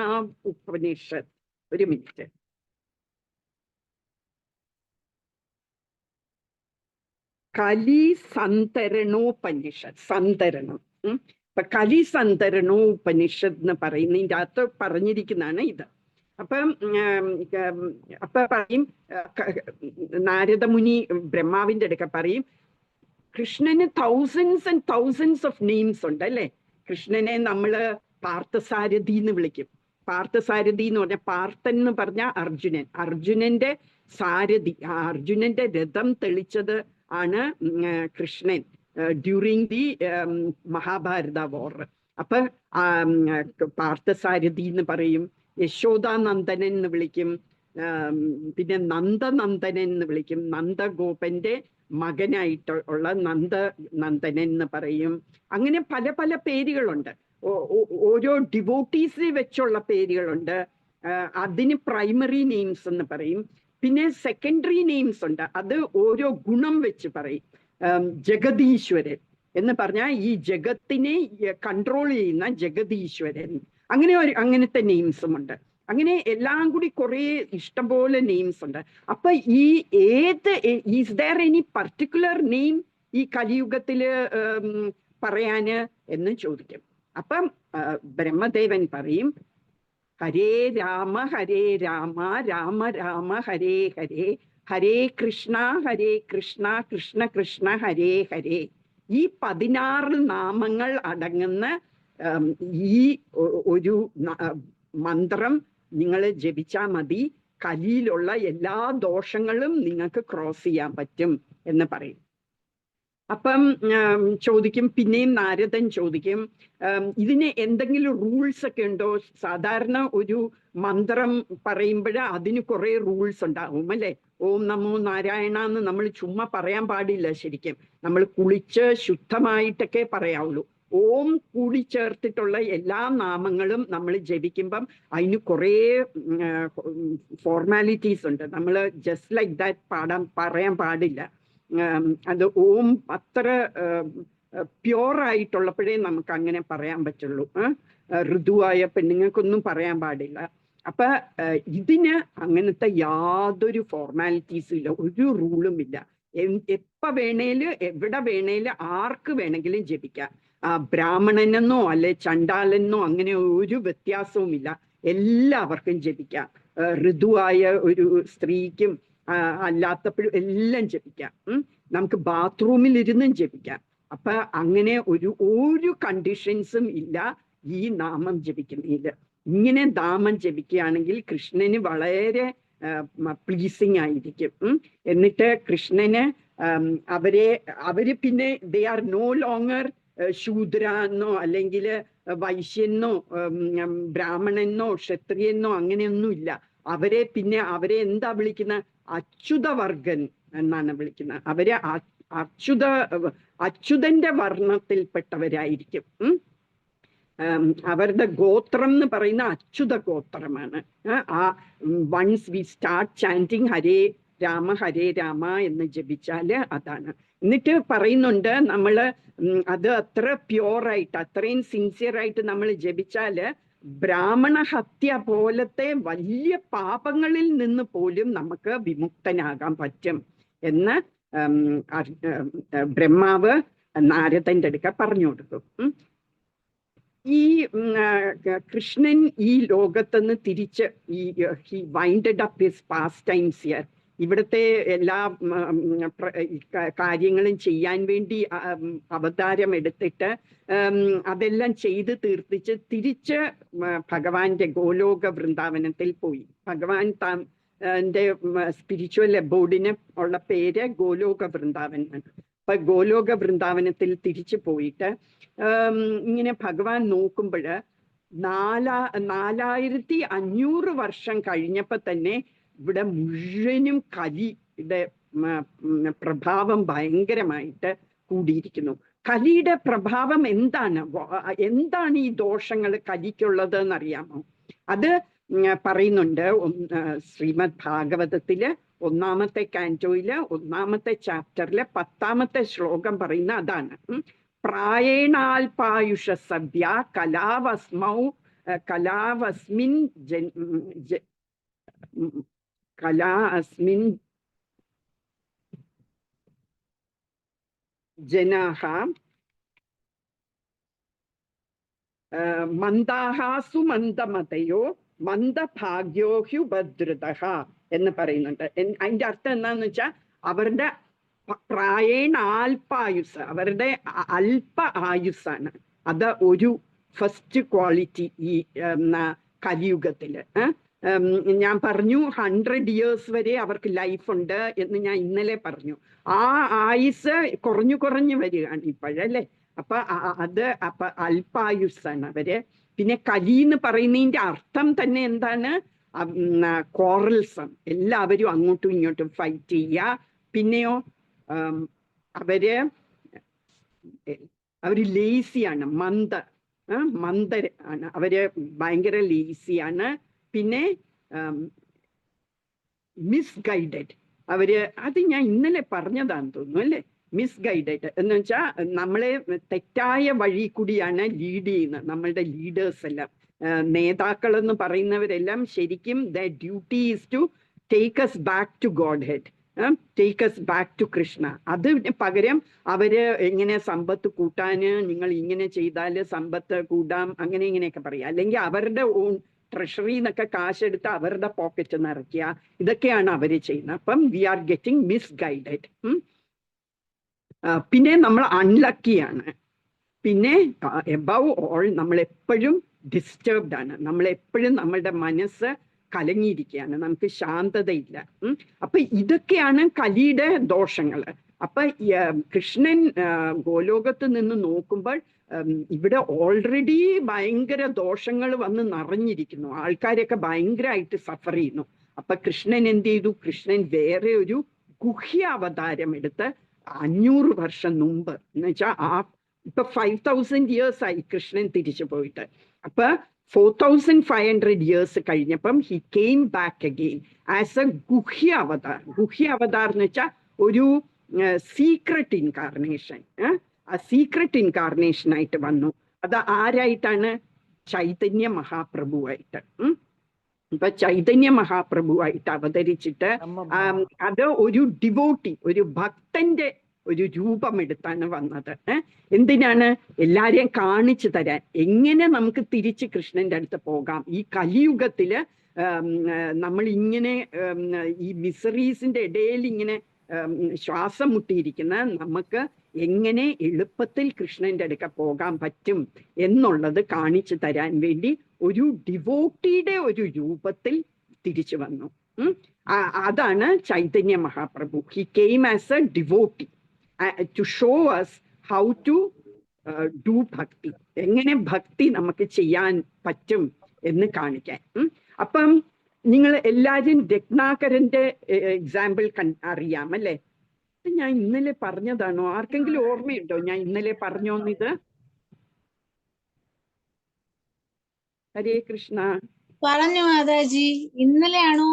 A: ഉപനിഷത്ത്. ഒരു മിനിറ്റ്. കലി സന്തരണോപനിഷത്ത്. സന്തരണം. ഇപ്പൊ കലി സന്തരണോപനിഷത്ത് എന്ന് പറയുന്നതിൻ്റെ അകത്ത് പറഞ്ഞിരിക്കുന്നതാണ് ഇത്. അപ്പം പറയും, നാരദമുനി ബ്രഹ്മാവിന്റെ അടുക്ക പറയും, കൃഷ്ണന് thousands and thousands of names ഉണ്ട് അല്ലേ. കൃഷ്ണനെ നമ്മള് പാർത്ഥസാരഥി എന്ന് വിളിക്കും. പാർത്ഥസാരഥി എന്ന് പറഞ്ഞാൽ, പാർത്ഥൻ എന്ന് പറഞ്ഞാൽ അർജുനൻ, അർജുനന്റെ സാരഥി, ആ അർജുനന്റെ രഥം തെളിച്ചത് ആണ് കൃഷ്ണൻ ഡ്യൂറിങ് ദി മഹാഭാരത വാർ. അപ്പൊ പാർത്ഥസാരഥി എന്ന് പറയും. യശോദാനന്ദനൻ എന്ന് വിളിക്കും. പിന്നെ നന്ദനന്ദനൻ എന്ന് വിളിക്കും. നന്ദഗോപന്റെ മകനായിട്ടുള്ള നന്ദനന്ദനൻ എന്ന് പറയും. അങ്ങനെ പല പല പേരുകളുണ്ട്. ഓരോ ഡിവോട്ടീസിനെ വെച്ചുള്ള പേരുകളുണ്ട്. അതിന് പ്രൈമറി നെയിംസ് എന്ന് പറയും. പിന്നെ സെക്കൻഡറി നെയിംസ് ഉണ്ട്, അത് ഓരോ ഗുണം വെച്ച് പറയും. ജഗദീശ്വരൻ എന്ന് പറഞ്ഞാൽ ഈ ജഗത്തിനെ കൺട്രോൾ ചെയ്യുന്ന ജഗദീശ്വരൻ. അങ്ങനത്തെ നെയിംസും ഉണ്ട്. അങ്ങനെ എല്ലാം കൂടി കുറെ ഇഷ്ടംപോലെ നെയിംസ് ഉണ്ട്. അപ്പൊ ഈ is there any particular name ഈ കലിയുഗത്തില് പറയാന് എന്ന് ചോദിക്കും. അപ്പം ബ്രഹ്മദേവൻ പറയും, ഹരേ രാമ രാമ രാമ ഹരേ ഹരേ, ഹരേ കൃഷ്ണ കൃഷ്ണ കൃഷ്ണ ഹരേ ഹരേ. ഈ 16 നാമങ്ങൾ അടങ്ങുന്ന ഈ ഒരു മന്ത്രം നിങ്ങൾ ജപിച്ചാൽ മതി, കലിയിലുള്ള എല്ലാ ദോഷങ്ങളും നിങ്ങൾക്ക് ക്രോസ് ചെയ്യാൻ പറ്റും എന്ന് പറയും. അപ്പം ചോദിക്കും, പിന്നെയും നാരദൻ ചോദിക്കും, ഇതിന് എന്തെങ്കിലും റൂൾസ് ഒക്കെ ഉണ്ടോ? സാധാരണ ഒരു മന്ത്രം പറയുമ്പോൾ അതിന് കുറെ റൂൾസ് ഉണ്ടാവും അല്ലെ. ഓം നമോ നാരായണ എന്ന് നമ്മൾ ചുമ്മാ പറയാൻ പാടില്ല. ശരിക്കും നമ്മൾ കുളിച്ച് ശുദ്ധമായിട്ടൊക്കെ പറയാവുള്ളൂ. ഓം കൂടി ചേർത്തിട്ടുള്ള എല്ലാ നാമങ്ങളും നമ്മൾ ജപിക്കുമ്പം അതിന് കുറേ ഫോർമാലിറ്റീസ് ഉണ്ട്. നമ്മൾ ജസ്റ്റ് ലൈക്ക് ദാറ്റ് പറയാൻ പാടില്ല. അത് ഓം അത്ര പ്യോറായിട്ടുള്ളപ്പോഴേ നമുക്ക് അങ്ങനെ പറയാൻ പറ്റുള്ളൂ. ഋതുവായ പെണ്ണുങ്ങൾക്കൊന്നും പറയാൻ പാടില്ല. അപ്പൊ ഇതിന് അങ്ങനത്തെ യാതൊരു ഫോർമാലിറ്റീസും ഇല്ല, ഒരു റൂളും ഇല്ല. എപ്പ വേണേലും എവിടെ വേണേലും ആർക്ക് വേണമെങ്കിലും ജപിക്കാം. ബ്രാഹ്മണനെന്നോ അല്ലെ ചണ്ടാലെന്നോ അങ്ങനെ ഒരു വ്യത്യാസവുമില്ല, എല്ലാവർക്കും ജപിക്കാം. ഋതുവായ ഒരു സ്ത്രീക്കും അല്ലാത്തപ്പോഴും എല്ലാം ജപിക്കാം. നമുക്ക് ബാത്റൂമിൽ ഇരുന്നും ജപിക്കാം. അപ്പൊ അങ്ങനെ ഒരു കണ്ടീഷൻസും ഇല്ല ഈ നാമം ജപിക്കുന്നതിൽ. ഇങ്ങനെ നാമം ജപിക്കുകയാണെങ്കിൽ കൃഷ്ണന് വളരെ പ്ലീസിങ് ആയിരിക്കും. എന്നിട്ട് കൃഷ്ണന് അവര് പിന്നെ they are no longer Shudra എന്നോ അല്ലെങ്കിൽ വൈശ്യനോ ബ്രാഹ്മണനോ ക്ഷത്രിയനോ അങ്ങനെയൊന്നും ഇല്ല. അവരെ എന്താ വിളിക്കുന്ന? അച്യുതവർഗൻ എന്നാണ് വിളിക്കുന്നത്. അവര് അച്യുതന്റെ വർണ്ണത്തിൽപ്പെട്ടവരായിരിക്കും. അവരുടെ ഗോത്രം എന്ന് പറയുന്ന അച്യുത ഗോത്രമാണ്. Once we start chanting Hare Rama എന്ന് ജപിച്ചാല് അതാണ്. എന്നിട്ട് പറയുന്നുണ്ട്, നമ്മള് അത് അത്ര പ്യോറായിട്ട് അത്രയും സിൻസിയറായിട്ട് നമ്മൾ ജപിച്ചാല് ബ്രാഹ്മണ ഹത്യ പോലത്തെ വലിയ പാപങ്ങളിൽ നിന്ന് പോലും നമുക്ക് വിമുക്തനാകാൻ പറ്റും എന്ന് ബ്രഹ്മാവ് നാരദന്റെ അടുക്ക പറഞ്ഞു കൊടുക്കും. ഈ കൃഷ്ണൻ ഈ ലോകത്തുനിന്ന് തിരിച്ച് he winded up his pastimes here. ഇവിടുത്തെ എല്ലാ കാര്യങ്ങളും ചെയ്യാൻ വേണ്ടി അവതാരം എടുത്തിട്ട് അതെല്ലാം ചെയ്ത് തീർത്തിച്ച് തിരിച്ച് ഭഗവാന്റെ ഗോലോക വൃന്ദാവനത്തിൽ പോയി. ഭഗവാൻ സ്പിരിച്വൽ അബോർഡിന് ഉള്ള പേര് ഗോലോക വൃന്ദാവനാണ്. ഇപ്പൊ ഗോലോക വൃന്ദാവനത്തിൽ തിരിച്ചു പോയിട്ട് ഇങ്ങനെ ഭഗവാൻ നോക്കുമ്പോൾ 4500 വർഷം കഴിഞ്ഞപ്പോ തന്നെ ഇവിടെ മുഴുവനും കലിയുടെ പ്രഭാവം ഭയങ്കരമായിട്ട് കൂടിയിരിക്കുന്നു. കലിയുടെ പ്രഭാവം എന്താണ് ഈ ദോഷങ്ങൾ കലിക്കുള്ളത് എന്നറിയാമോ? അത് പറയുന്നുണ്ട് ശ്രീമദ് ഭാഗവതത്തില് 1ാമത്തെ കാൻറ്റോയില് 1ാമത്തെ ചാപ്റ്ററിലെ 10ാമത്തെ ശ്ലോകം പറയുന്ന അതാണ്. പ്രായേണാൽപായുഷ സദ്യ കലാസ്മിൻ ജനാഹ മന്ദാഹ സുമന്ദമതയോ മന്ദഭാഗ്യോഹ്യുപദ്രുതഃ എന്ന് പറയുന്നുണ്ട്. അതിന്റെ അർത്ഥം എന്താന്ന് വെച്ചാൽ അവരുടെ പ്രായേണ അല്പായുസ്, അവരുടെ അല്പ ആയുസ്സാണ്. അത് ഒരു ഫസ്റ്റ് ക്വാളിറ്റി ഈ കലിയുഗത്തില്. ഞാൻ പറഞ്ഞു 100 years വരെ അവർക്ക് ലൈഫ് ഉണ്ട് എന്ന് ഞാൻ ഇന്നലെ പറഞ്ഞു. ആ ആയുസ് കുറഞ്ഞു വരികയാണ് ഇപ്പോഴല്ലേ. അപ്പൊ അല്പായുസ്സാണ് അവര്. പിന്നെ കലി എന്ന് പറയുന്നതിന്റെ അർത്ഥം തന്നെ എന്താണ്? കോറൽസം, എല്ലാവരും അങ്ങോട്ടും ഇങ്ങോട്ടും ഫൈറ്റ് ചെയ്യുക. പിന്നെയോ അവര് ലേസിയാണ്, മന്ദരാണ്, അവര് ഭയങ്കര ലേസിയാണ്. പിന്നെ മിസ്ഗൈഡഡ് അവര്, അത് ഞാൻ ഇന്നലെ പറഞ്ഞതാന്ന് തോന്നുന്നു അല്ലേ. മിസ്ഗൈഡഡ് എന്ന് വെച്ചാൽ നമ്മളെ തെറ്റായ വഴി കൂടിയാണ് ലീഡ് ചെയ്യുന്നത് നമ്മളുടെ ലീഡേഴ്സ് എല്ലാം. നേതാക്കൾ എന്ന് പറയുന്നവരെല്ലാം ശരിക്കും the duty is to take us back to Godhead, take us back to Krishna. അതിന് പകരം അവര് എങ്ങനെ സമ്പത്ത് കൂട്ടാന്, നിങ്ങൾ ഇങ്ങനെ ചെയ്താൽ സമ്പത്ത് കൂടാം, അങ്ങനെ ഇങ്ങനെയൊക്കെ പറയാം. അല്ലെങ്കിൽ അവരുടെ ഓൺ ട്രഷറി എന്നൊക്കെ കാശെടുത്ത് അവരുടെ പോക്കറ്റ് നിറയ്ക്കുക, ഇതൊക്കെയാണ് അവര് ചെയ്യുന്നത്. അപ്പം വി ആർ ഗെറ്റിംഗ് മിസ്ഗൈഡഡ്. പിന്നെ നമ്മൾ അൺലക്കിയാണ്. പിന്നെ എബവ് ഓൾ നമ്മൾ എപ്പോഴും ഡിസ്റ്റർബ്ഡ് ആണ്, നമ്മളെപ്പോഴും നമ്മളുടെ മനസ്സ് കലങ്ങിയിരിക്കുകയാണ്, നമുക്ക് ശാന്തതയില്ല. അപ്പൊ ഇതൊക്കെയാണ് കലിയുടെ ദോഷങ്ങൾ. അപ്പൊ കൃഷ്ണൻ ഗോലോകത്ത് നിന്ന് നോക്കുമ്പോൾ ഇവിടെ ഓൾറെഡി ഭയങ്കര ദോഷങ്ങൾ വന്ന് നിറഞ്ഞിരിക്കുന്നു, ആൾക്കാരൊക്കെ ഭയങ്കരമായിട്ട് സഫർ ചെയ്യുന്നു. അപ്പൊ കൃഷ്ണൻ എന്ത് ചെയ്തു? കൃഷ്ണൻ വേറെ ഒരു ഗുഹ്യ അവതാരം എടുത്ത് 500 വർഷം മുമ്പ്, എന്ന് വെച്ചാൽ ഇപ്പൊ 5000 years ആയി കൃഷ്ണൻ തിരിച്ചു പോയിട്ട്. അപ്പൊ 4500 years കഴിഞ്ഞപ്പം he came back again as a ഗുഹ്യ അവതാർ. ഗുഹ്യ അവതാർ എന്ന് വെച്ചാൽ ഒരു സീക്രട്ട് ഇൻകാർണേഷൻ. ആ സീക്രട്ട് ഇൻകാർണേഷൻ ആയിട്ട് വന്നു. അത് ആരായിട്ടാണ്? ചൈതന്യ മഹാപ്രഭുവായിട്ട്. ഇപ്പൊ ചൈതന്യ മഹാപ്രഭുവായിട്ട് അവതരിച്ചിട്ട് അത് ഒരു ഡിവോട്ടി, ഒരു ഭക്തന്റെ ഒരു രൂപമെടുത്താണ് വന്നത്. എന്തിനാണ്? എല്ലാരെയും കാണിച്ചു തരാൻ എങ്ങനെ നമുക്ക് തിരിച്ച് കൃഷ്ണന്റെ അടുത്ത് പോകാം. ഈ കലിയുഗത്തില് നമ്മൾ ഇങ്ങനെ ഈ മിസറീസിന്റെ ഇടയിൽ ഇങ്ങനെ ശ്വാസം മുട്ടിയിരിക്കുന്ന നമുക്ക് എങ്ങനെ എളുപ്പത്തിൽ കൃഷ്ണന്റെ അടുക്ക പോകാൻ പറ്റും എന്നുള്ളത് കാണിച്ചു തരാൻ വേണ്ടി ഒരു ഡിവോട്ടിയുടെ ഒരു രൂപത്തിൽ തിരിച്ചു വന്നു. അതാണ് Chaitanya Mahaprabhu. He came as a devotee to show us how to do bhakti, എങ്ങനെ ഭക്തി നമുക്ക് ചെയ്യാൻ പറ്റും എന്ന് കാണിക്കാൻ. അപ്പം നിങ്ങൾ എല്ലാവരും രത്നാകരന്റെ എക്സാമ്പിൾ അറിയാം അല്ലേ? ഞാൻ ഇന്നലെ പറഞ്ഞതാണോ? ആർക്കെങ്കിലും ഓർമ്മയുണ്ടോ ഞാൻ ഇന്നലെ പറഞ്ഞോന്നിത്? ഹരേ കൃഷ്ണ.
B: പറഞ്ഞു മാതാജി. ഇന്നലെയാണോ?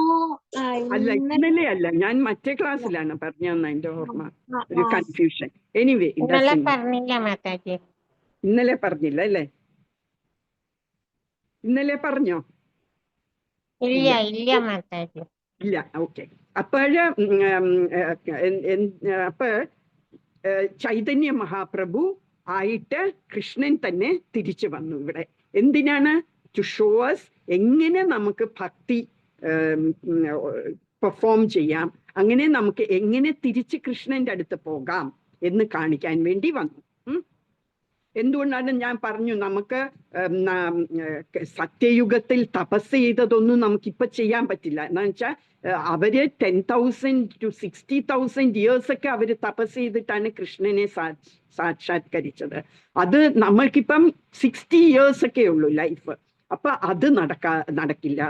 A: അല്ല, ഇന്നലെ അല്ല, ഞാൻ മറ്റേ ക്ലാസ്സിലാണ് പറഞ്ഞതെന്ന് എന്റെ ഓർമ്മ. ഒരു കൺഫ്യൂഷൻ. എനിവേ, ഇന്നലെ പറഞ്ഞില്ല അല്ലേ? ഇന്നലെ പറഞ്ഞോ? ഇല്ല. ഓക്കെ. അപ്പൊ ചൈതന്യ മഹാപ്രഭു ആയിട്ട് കൃഷ്ണൻ തന്നെ തിരിച്ചു വന്നു ഇവിടെ. എന്തിനാണ്? ടു ഷോ അസ് എങ്ങനെ നമുക്ക് ഭക്തി പെർഫോം ചെയ്യാം, അങ്ങനെ നമുക്ക് എങ്ങനെ തിരിച്ച് കൃഷ്ണന്റെ അടുത്ത് പോകാം എന്ന് കാണിക്കാൻ വേണ്ടി വന്നു. എന്തുകൊണ്ടാണ് ഞാൻ പറഞ്ഞു നമുക്ക് സത്യയുഗത്തിൽ തപസ് ചെയ്തതൊന്നും നമുക്കിപ്പൊ ചെയ്യാൻ പറ്റില്ല. എന്താ വെച്ചാൽ അവര് 10,000 to 60,000 years ഒക്കെ അവര് തപസ് ചെയ്തിട്ടാണ് കൃഷ്ണനെ സാക്ഷാത്കരിച്ചത്. അത് നമ്മൾക്കിപ്പം 60 years ഒക്കെ ഉള്ളൂ ലൈഫ്. അപ്പൊ അത് നടക്കില്ല.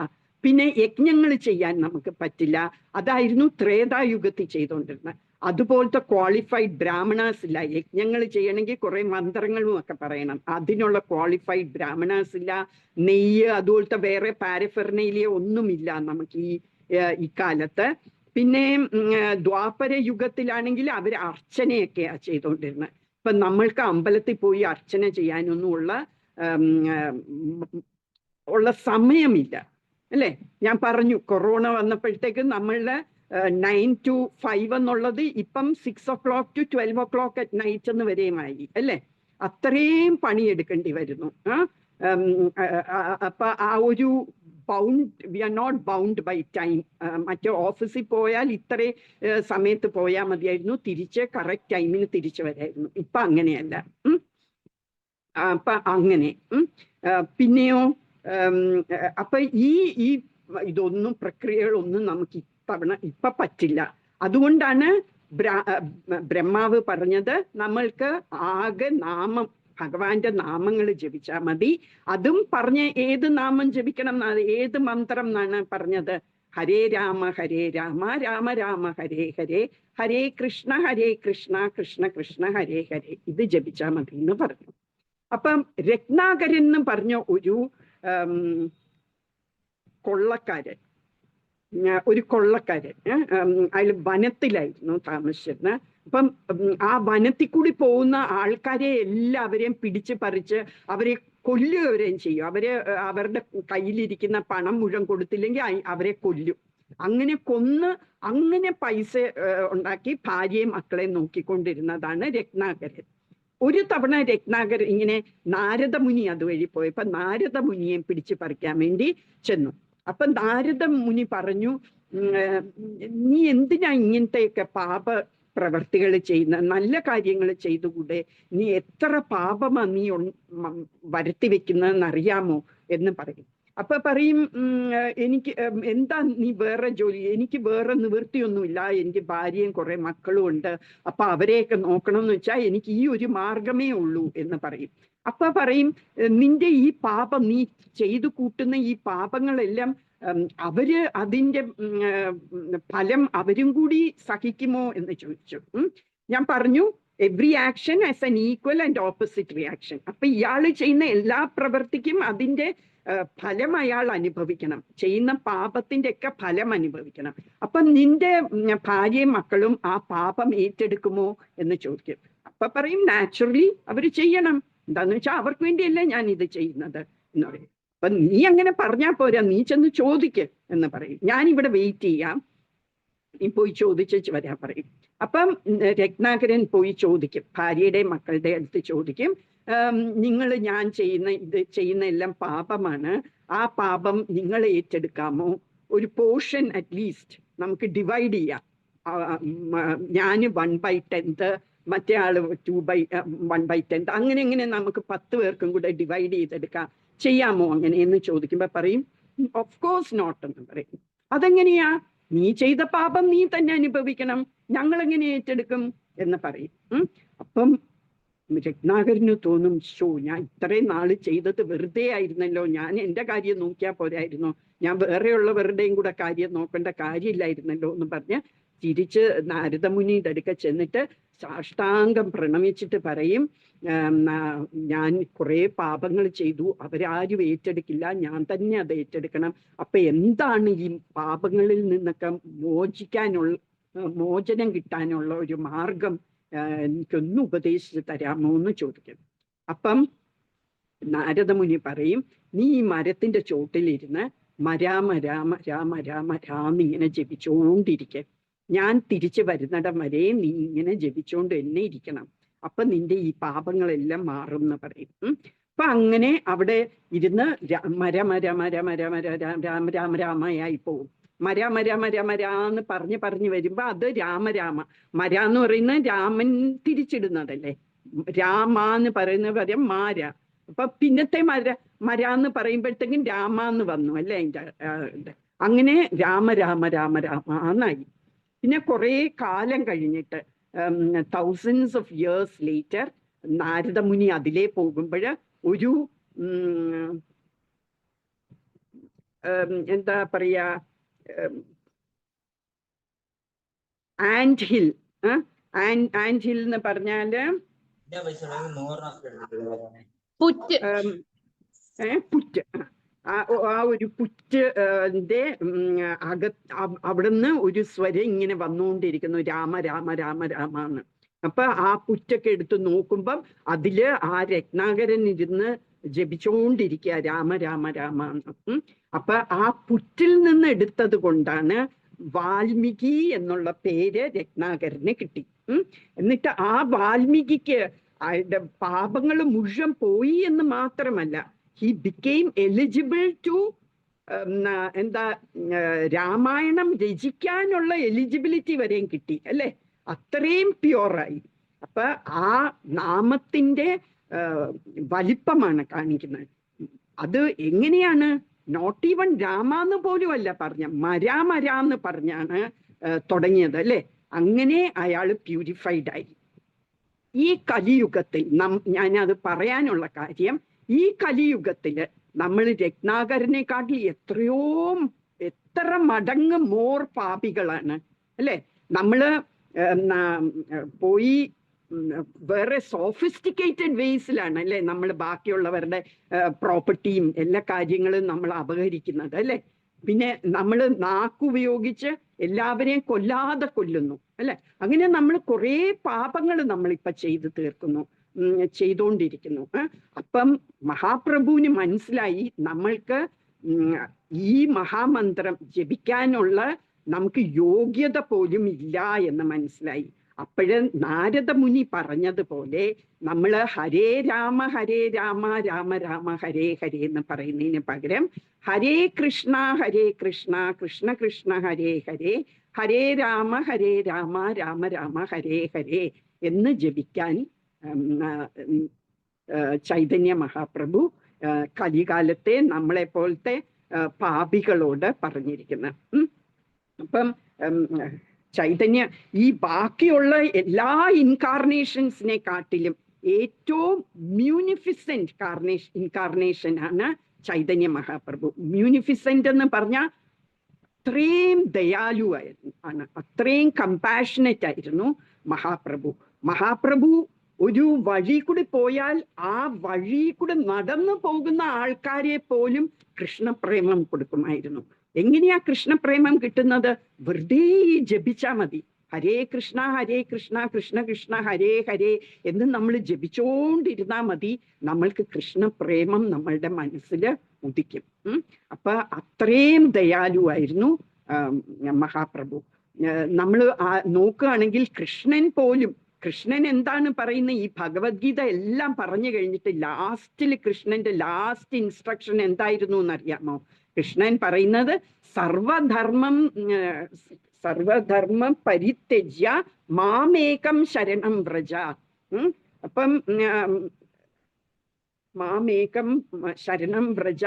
A: പിന്നെ യജ്ഞങ്ങൾ ചെയ്യാൻ നമുക്ക് പറ്റില്ല. അതായിരുന്നു ത്രേതായുഗത്തിൽ ചെയ്തുകൊണ്ടിരുന്നത്. അതുപോലത്തെ ക്വാളിഫൈഡ് ബ്രാഹ്മണേഴ്സ് ഇല്ല. യജ്ഞങ്ങൾ ചെയ്യണമെങ്കിൽ കുറെ മന്ത്രങ്ങളും ഒക്കെ പറയണം. അതിനുള്ള ക്വാളിഫൈഡ് ബ്രാഹ്മണേഴ്സ് ഇല്ല. നെയ്യ് അതുപോലത്തെ വേറെ പാരഫെർനേലിയ ഒന്നുമില്ല നമുക്ക് ഈ കാലത്ത്. പിന്നെ ദ്വാപര യുഗത്തിലാണെങ്കിൽ അവർ അർച്ചനയൊക്കെയാ ചെയ്തുകൊണ്ടിരുന്നത്. ഇപ്പൊ നമ്മൾക്ക് അമ്പലത്തിൽ പോയി അർച്ചന ചെയ്യാനൊന്നും ഉള്ള സമയമില്ല അല്ലേ? ഞാൻ പറഞ്ഞു കൊറോണ വന്നപ്പോഴത്തേക്ക് നമ്മളുടെ 9 to 5 എന്നുള്ളത് ഇപ്പം 6 o'clock to 12 o'clock at night എന്ന് വരെയുമായി അല്ലേ? അത്രയും പണിയെടുക്കേണ്ടി വരുന്നു. അപ്പൊ ആ ഒരു we are not bound by time. മറ്റേ ഓഫീസിൽ പോയാൽ ഇത്ര സമയത്ത് പോയാൽ മതിയായിരുന്നു, തിരിച്ച് കറക്റ്റ് ടൈമിന് തിരിച്ചു വരായിരുന്നു. ഇപ്പൊ അങ്ങനെയല്ല. അപ്പൊ അങ്ങനെ പിന്നെയോ അപ്പൊ ഈ ഇതൊന്നും പ്രക്രിയകളൊന്നും നമുക്ക് ഇപ്പൊ പറ്റില്ല. അതുകൊണ്ടാണ് ബ്രഹ്മാവ് പറഞ്ഞത് നമ്മൾക്ക് ആകെ നാമം, ഭഗവാന്റെ നാമങ്ങൾ ജപിച്ചാൽ മതി. അതും പറഞ്ഞ ഏത് നാമം ജപിക്കണം, ഏത് മന്ത്രം എന്നാണ് പറഞ്ഞത്? ഹരേ രാമ രാമ രാമ ഹരേ ഹരേ, ഹരേ കൃഷ്ണ കൃഷ്ണ കൃഷ്ണ ഹരേ ഹരേ, ഇത് ജപിച്ചാൽ മതി എന്ന് പറഞ്ഞു. അപ്പം രത്നാകരൻ എന്ന് പറഞ്ഞ ഒരു കൊള്ളക്കാരൻ, അയാൾ വനത്തിലായിരുന്നു താമസിച്ചിരുന്നത്. അപ്പം ആ വനത്തിൽ കൂടി പോകുന്ന ആൾക്കാരെ എല്ലാവരെയും പിടിച്ച് പറിച്ച് അവരെ കൊല്ലുകയും ചെയ്യും. അവരുടെ കയ്യിലിരിക്കുന്ന പണം മുഴുവൻ കൊടുത്തില്ലെങ്കിൽ അവരെ കൊല്ലും. അങ്ങനെ അങ്ങനെ പൈസ ഉണ്ടാക്കി ഭാര്യയും മക്കളെയും നോക്കിക്കൊണ്ടിരുന്നതാണ് രത്നാകരൻ. ഒരു തവണ രത്നാകരൻ ഇങ്ങനെ നാരദമുനി അതുവഴി പോയപ്പോ നാരദമുനിയെ പിടിച്ചു പറിക്കാൻ വേണ്ടി ചെന്നു. അപ്പൊ നാരദമുനി പറഞ്ഞു, നീ എന്തിനാ ഇങ്ങനത്തെയൊക്കെ പാപ പ്രവർത്തികൾ ചെയ്യുന്ന, നല്ല കാര്യങ്ങൾ ചെയ്തുകൂടെ? നീ എത്ര പാപമാ നീ വരുത്തി വെക്കുന്നതെന്ന് അറിയാമോ എന്ന് പറയും. അപ്പൊ പറയും, എനിക്ക് എന്താ നീ വേറെ ജോലി? എനിക്ക് വേറെ നിവൃത്തിയൊന്നുമില്ല, എനിക്ക് ഭാര്യയും കുറെ മക്കളും ഉണ്ട്, അപ്പൊ അവരെയൊക്കെ നോക്കണമെന്ന് വെച്ചാൽ എനിക്ക് ഈ ഒരു മാർഗമേ ഉള്ളൂ എന്ന് പറയും. അപ്പൊ പറയും, നിന്റെ ഈ പാപം, നീ ചെയ്തു കൂട്ടുന്ന ഈ പാപങ്ങളെല്ലാം അവര് അതിൻ്റെ ഫലം അവരും കൂടി സഹിക്കുമോ എന്ന് ചോദിച്ചു. ഞാൻ പറഞ്ഞു, every action as an equal and opposite reaction. അപ്പൊ ഇയാൾ ചെയ്യുന്ന എല്ലാ പ്രവൃത്തിക്കും അതിൻ്റെ ഫലം അയാൾ അനുഭവിക്കണം, ചെയ്യുന്ന പാപത്തിന്റെ ഒക്കെ ഫലം അനുഭവിക്കണം. അപ്പൊ നിന്റെ ഭാര്യയും മക്കളും ആ പാപം ഏറ്റെടുക്കുമോ എന്ന് ചോദിക്കും. അപ്പൊ പറയും, നാച്ചുറലി അവർ ചെയ്യണം, എന്താന്ന് വെച്ചാൽ അവർക്ക് വേണ്ടിയല്ലേ ഞാൻ ഇത് ചെയ്യുന്നത് എന്ന് പറയും. അപ്പൊ നീ അങ്ങനെ പറഞ്ഞാൽ പോരാ, നീ ചെന്ന് ചോദിക്ക് എന്ന് പറയും. ഞാനിവിടെ വെയിറ്റ് ചെയ്യാം, നീ പോയി ചോദിച്ചു വരാൻ പറയും. അപ്പം രത്നാകരൻ പോയി ചോദിക്കും, ഭാര്യയുടെ മക്കളുടെ അടുത്ത് ചോദിക്കും, ഞാൻ ചെയ്യുന്ന എല്ലാം പാപമാണ്, ആ പാപം നിങ്ങൾ ഏറ്റെടുക്കാമോ? ഒരു പോർഷൻ അറ്റ്ലീസ്റ്റ് നമുക്ക് ഡിവൈഡ് ചെയ്യാം. ഞാൻ 1/10, മറ്റേ ആള് 1/10, അങ്ങനെ നമുക്ക് 10 പേർക്കും കൂടെ ഡിവൈഡ് ചെയ്തെടുക്കാം, ചെയ്യാമോ അങ്ങനെയെന്ന് ചോദിക്കുമ്പോ പറയും, ഓഫ് കോഴ്സ് നോട്ട് എന്ന് പറയും. അതെങ്ങനെയാ? നീ ചെയ്ത പാപം നീ തന്നെ അനുഭവിക്കണം, ഞങ്ങൾ എങ്ങനെ ഏറ്റെടുക്കും എന്ന് പറയും. അപ്പം രത്നാകരന് തോന്നും, ഞാൻ ഇത്രയും നാള് ചെയ്തത് വെറുതെ ആയിരുന്നല്ലോ, ഞാൻ എൻ്റെ കാര്യം നോക്കിയാൽ പോരായിരുന്നു, ഞാൻ വേറെയുള്ളവരുടെയും കൂടെ കാര്യം നോക്കേണ്ട കാര്യമില്ലായിരുന്നല്ലോ എന്ന് പറഞ്ഞ് തിരിച്ച് നാരദമുനിയുടെ അടുക്ക ചെന്നിട്ട് സാഷ്ടാംഗം പ്രണമിച്ചിട്ട് പറയും, ഞാൻ കുറെ പാപങ്ങൾ ചെയ്തു, അവരാരും ഏറ്റെടുക്കില്ല, ഞാൻ തന്നെ അത് ഏറ്റെടുക്കണം. അപ്പൊ എന്താണ് ഈ പാപങ്ങളിൽ നിന്നൊക്കെ മോചനം കിട്ടാനുള്ള ഒരു മാർഗം എനിക്കൊന്ന് ഉപദേശിച്ച് തരാമോ എന്ന് ചോദിക്കും. അപ്പം നാരദമുനി പറയും, നീ ഈ മരത്തിന്റെ ചോട്ടിലിരുന്ന് രാമ രാമ രാമ രാമ രാമ ഇങ്ങനെ ജപിച്ചോണ്ടിരിക്കെ, ഞാൻ തിരിച്ചു വരുന്നിടം വരെ നീ ഇങ്ങനെ ജപിച്ചോണ്ട് തന്നെ ഇരിക്കണം, അപ്പൊ നിന്റെ ഈ പാപങ്ങളെല്ലാം മാറും എന്ന് പറയും. അപ്പൊ അങ്ങനെ അവിടെ ഇരുന്ന് രാമ രാമ രാമയായി പോവും. മരാന്ന് പറഞ്ഞു വരുമ്പോ അത് രാമ. മര എന്ന് പറയുന്നത് രാമൻ തിരിച്ചിടുന്നതല്ലേ, രാമ എന്ന് പറയുന്ന പകരം മാര. അപ്പൊ പിന്നത്തെ മര എന്ന് പറയുമ്പോഴത്തേക്കും രാമ എന്ന് വന്നു അല്ലേ അതിന്റെ. അങ്ങനെ രാമ രാമ രാമ രാമ എന്നായി. പിന്നെ കുറെ കാലം കഴിഞ്ഞിട്ട് thousands of years later Narada Muni അതിലേ പോകുമ്പോൾ ഒരു എന്താ പറയാ ആൻഡ് ഹിൽ. ആൻഡ് ഹിൽ എന്ന് പറഞ്ഞാല് പുറ്റ്. ആ ഒരു പുറ്റിന്റെ അവിടുന്ന് ഒരു സ്വരം ഇങ്ങനെ വന്നുകൊണ്ടിരിക്കുന്നു, രാമ രാമ രാമ രാമ എന്ന്. അപ്പൊ ആ പുറ്റൊക്കെ എടുത്ത് നോക്കുമ്പം അതില് ആ രത്നാകരൻ ഇരുന്ന് ജപിച്ചുകൊണ്ടിരിക്കുക രാമ രാമ രാമ എന്ന്. അപ്പൊ ആ പുറ്റിൽ നിന്ന് എടുത്തത് കൊണ്ടാണ് വാൽമീകി എന്നുള്ള പേര് രത്നാകരന് കിട്ടി. എന്നിട്ട് ആ വാൽമീകിക്ക് അയാളുടെ പാപങ്ങൾ മുഴുവൻ പോയി എന്ന് മാത്രമല്ല, he became eligible to എന്താ രാമായണം രചിക്കാനുള്ള എലിജിബിലിറ്റി വരെയും കിട്ടി അല്ലെ, അത്രയും പ്യുവറായി. അപ്പൊ ആ നാമത്തിന്റെ വലിപ്പമാണ് കാണിക്കുന്നത്. അത് എങ്ങനെയാണ്? നോട്ട് ഈവൻ രാമ എന്ന് പോലും അല്ല പറഞ്ഞ, മരാന്ന് പറഞ്ഞാണ് തുടങ്ങിയത് അല്ലെ. അങ്ങനെ അയാൾ പ്യൂരിഫൈഡ് ആയി. ഈ കലിയുഗത്തിൽ ഞാനത് പറയാനുള്ള കാര്യം, ഈ കലിയുഗത്തില് നമ്മൾ രത്നാകരനെക്കാട്ടിൽ എത്ര മടങ്ങ് മോർ പാപികളാണ് അല്ലെ. നമ്മള് പോയി വേറെ സോഫിസ്റ്റിക്കേറ്റഡ് വേസിലാണ് അല്ലെ നമ്മൾ ബാക്കിയുള്ളവരുടെ പ്രോപ്പർട്ടിയും എല്ലാ കാര്യങ്ങളും നമ്മൾ അപഹരിക്കുന്നത് അല്ലെ. പിന്നെ നമ്മൾ നാക്കുപയോഗിച്ച് എല്ലാവരെയും കൊല്ലാതെ കൊല്ലുന്നു അല്ലെ. അങ്ങനെ നമ്മൾ കുറേ പാപങ്ങൾ നമ്മളിപ്പൊ ചെയ്തു തീർക്കുന്നു, ചെയ്തുകൊണ്ടിരിക്കുന്നു. അപ്പം മഹാപ്രഭുവിന് മനസ്സിലായി നമ്മൾക്ക് ഈ മഹാമന്ത്രം ജപിക്കാനുള്ള നമുക്ക് യോഗ്യത പോലും ഇല്ല എന്ന് മനസ്സിലായി. അപ്പോഴ് നാരദമുനി പറഞ്ഞതുപോലെ നമ്മൾ ഹരേ രാമ രാമ രാമ ഹരേ ഹരേ എന്ന് പറയുന്നതിന് പകരം ഹരേ കൃഷ്ണ കൃഷ്ണ കൃഷ്ണ ഹരേ ഹരേ ഹരേ രാമ രാമ രാമ ഹരേ ഹരേ എന്ന് ജപിക്കാൻ ചൈതന്യ മഹാപ്രഭു കലികാലത്തെ നമ്മളെ പോലത്തെ പാപികളോട് പറഞ്ഞിരിക്കുന്നത്. അപ്പം ചൈതന്യ ഈ ബാക്കിയുള്ള എല്ലാ ഇൻകാർണേഷൻസിനെ കാട്ടിലും ഏറ്റവും മ്യൂണിഫിസെന്റ് ഇൻകാർണേഷൻ ആണ് ചൈതന്യ മഹാപ്രഭു. മ്യൂണിഫിസെന്റ് എന്ന് പറഞ്ഞാൽ അത്രയും ദയാലുവാണ്, അത്രയും കമ്പാഷനറ്റ് ആയിരുന്നു മഹാപ്രഭു. ഒരു വഴി കൂടി പോയാൽ ആ വഴി കൂടെ നടന്നു പോകുന്ന ആൾക്കാരെ പോലും കൃഷ്ണപ്രേമം കൊടുക്കുമായിരുന്നു. എങ്ങനെയാ കൃഷ്ണപ്രേമം കിട്ടുന്നത്? വെറുതെ ജപിച്ചാ മതി. ഹരേ കൃഷ്ണ കൃഷ്ണ കൃഷ്ണ ഹരേ ഹരേ എന്ന് നമ്മൾ ജപിച്ചോണ്ടിരുന്നാ മതി, നമ്മൾക്ക് കൃഷ്ണപ്രേമം നമ്മളുടെ മനസ്സിൽ ഉദിക്കും. അപ്പൊ അത്രയും ദയാലുവായിരുന്നു മഹാപ്രഭു. നമ്മൾ നോക്കുകയാണെങ്കിൽ കൃഷ്ണൻ എന്താണ് പറയുന്നത്? ഈ ഭഗവത്ഗീത എല്ലാം പറഞ്ഞു കഴിഞ്ഞിട്ട് ലാസ്റ്റിൽ കൃഷ്ണന്റെ ലാസ്റ്റ് ഇൻസ്ട്രക്ഷൻ എന്തായിരുന്നു എന്നറിയാമോ? കൃഷ്ണൻ പറയുന്നത് സർവധർമ്മം പരിത്യജ്യ മാമേകം ശരണം വ്രജ. അപ്പം മാമേകം ശരണം വ്രജ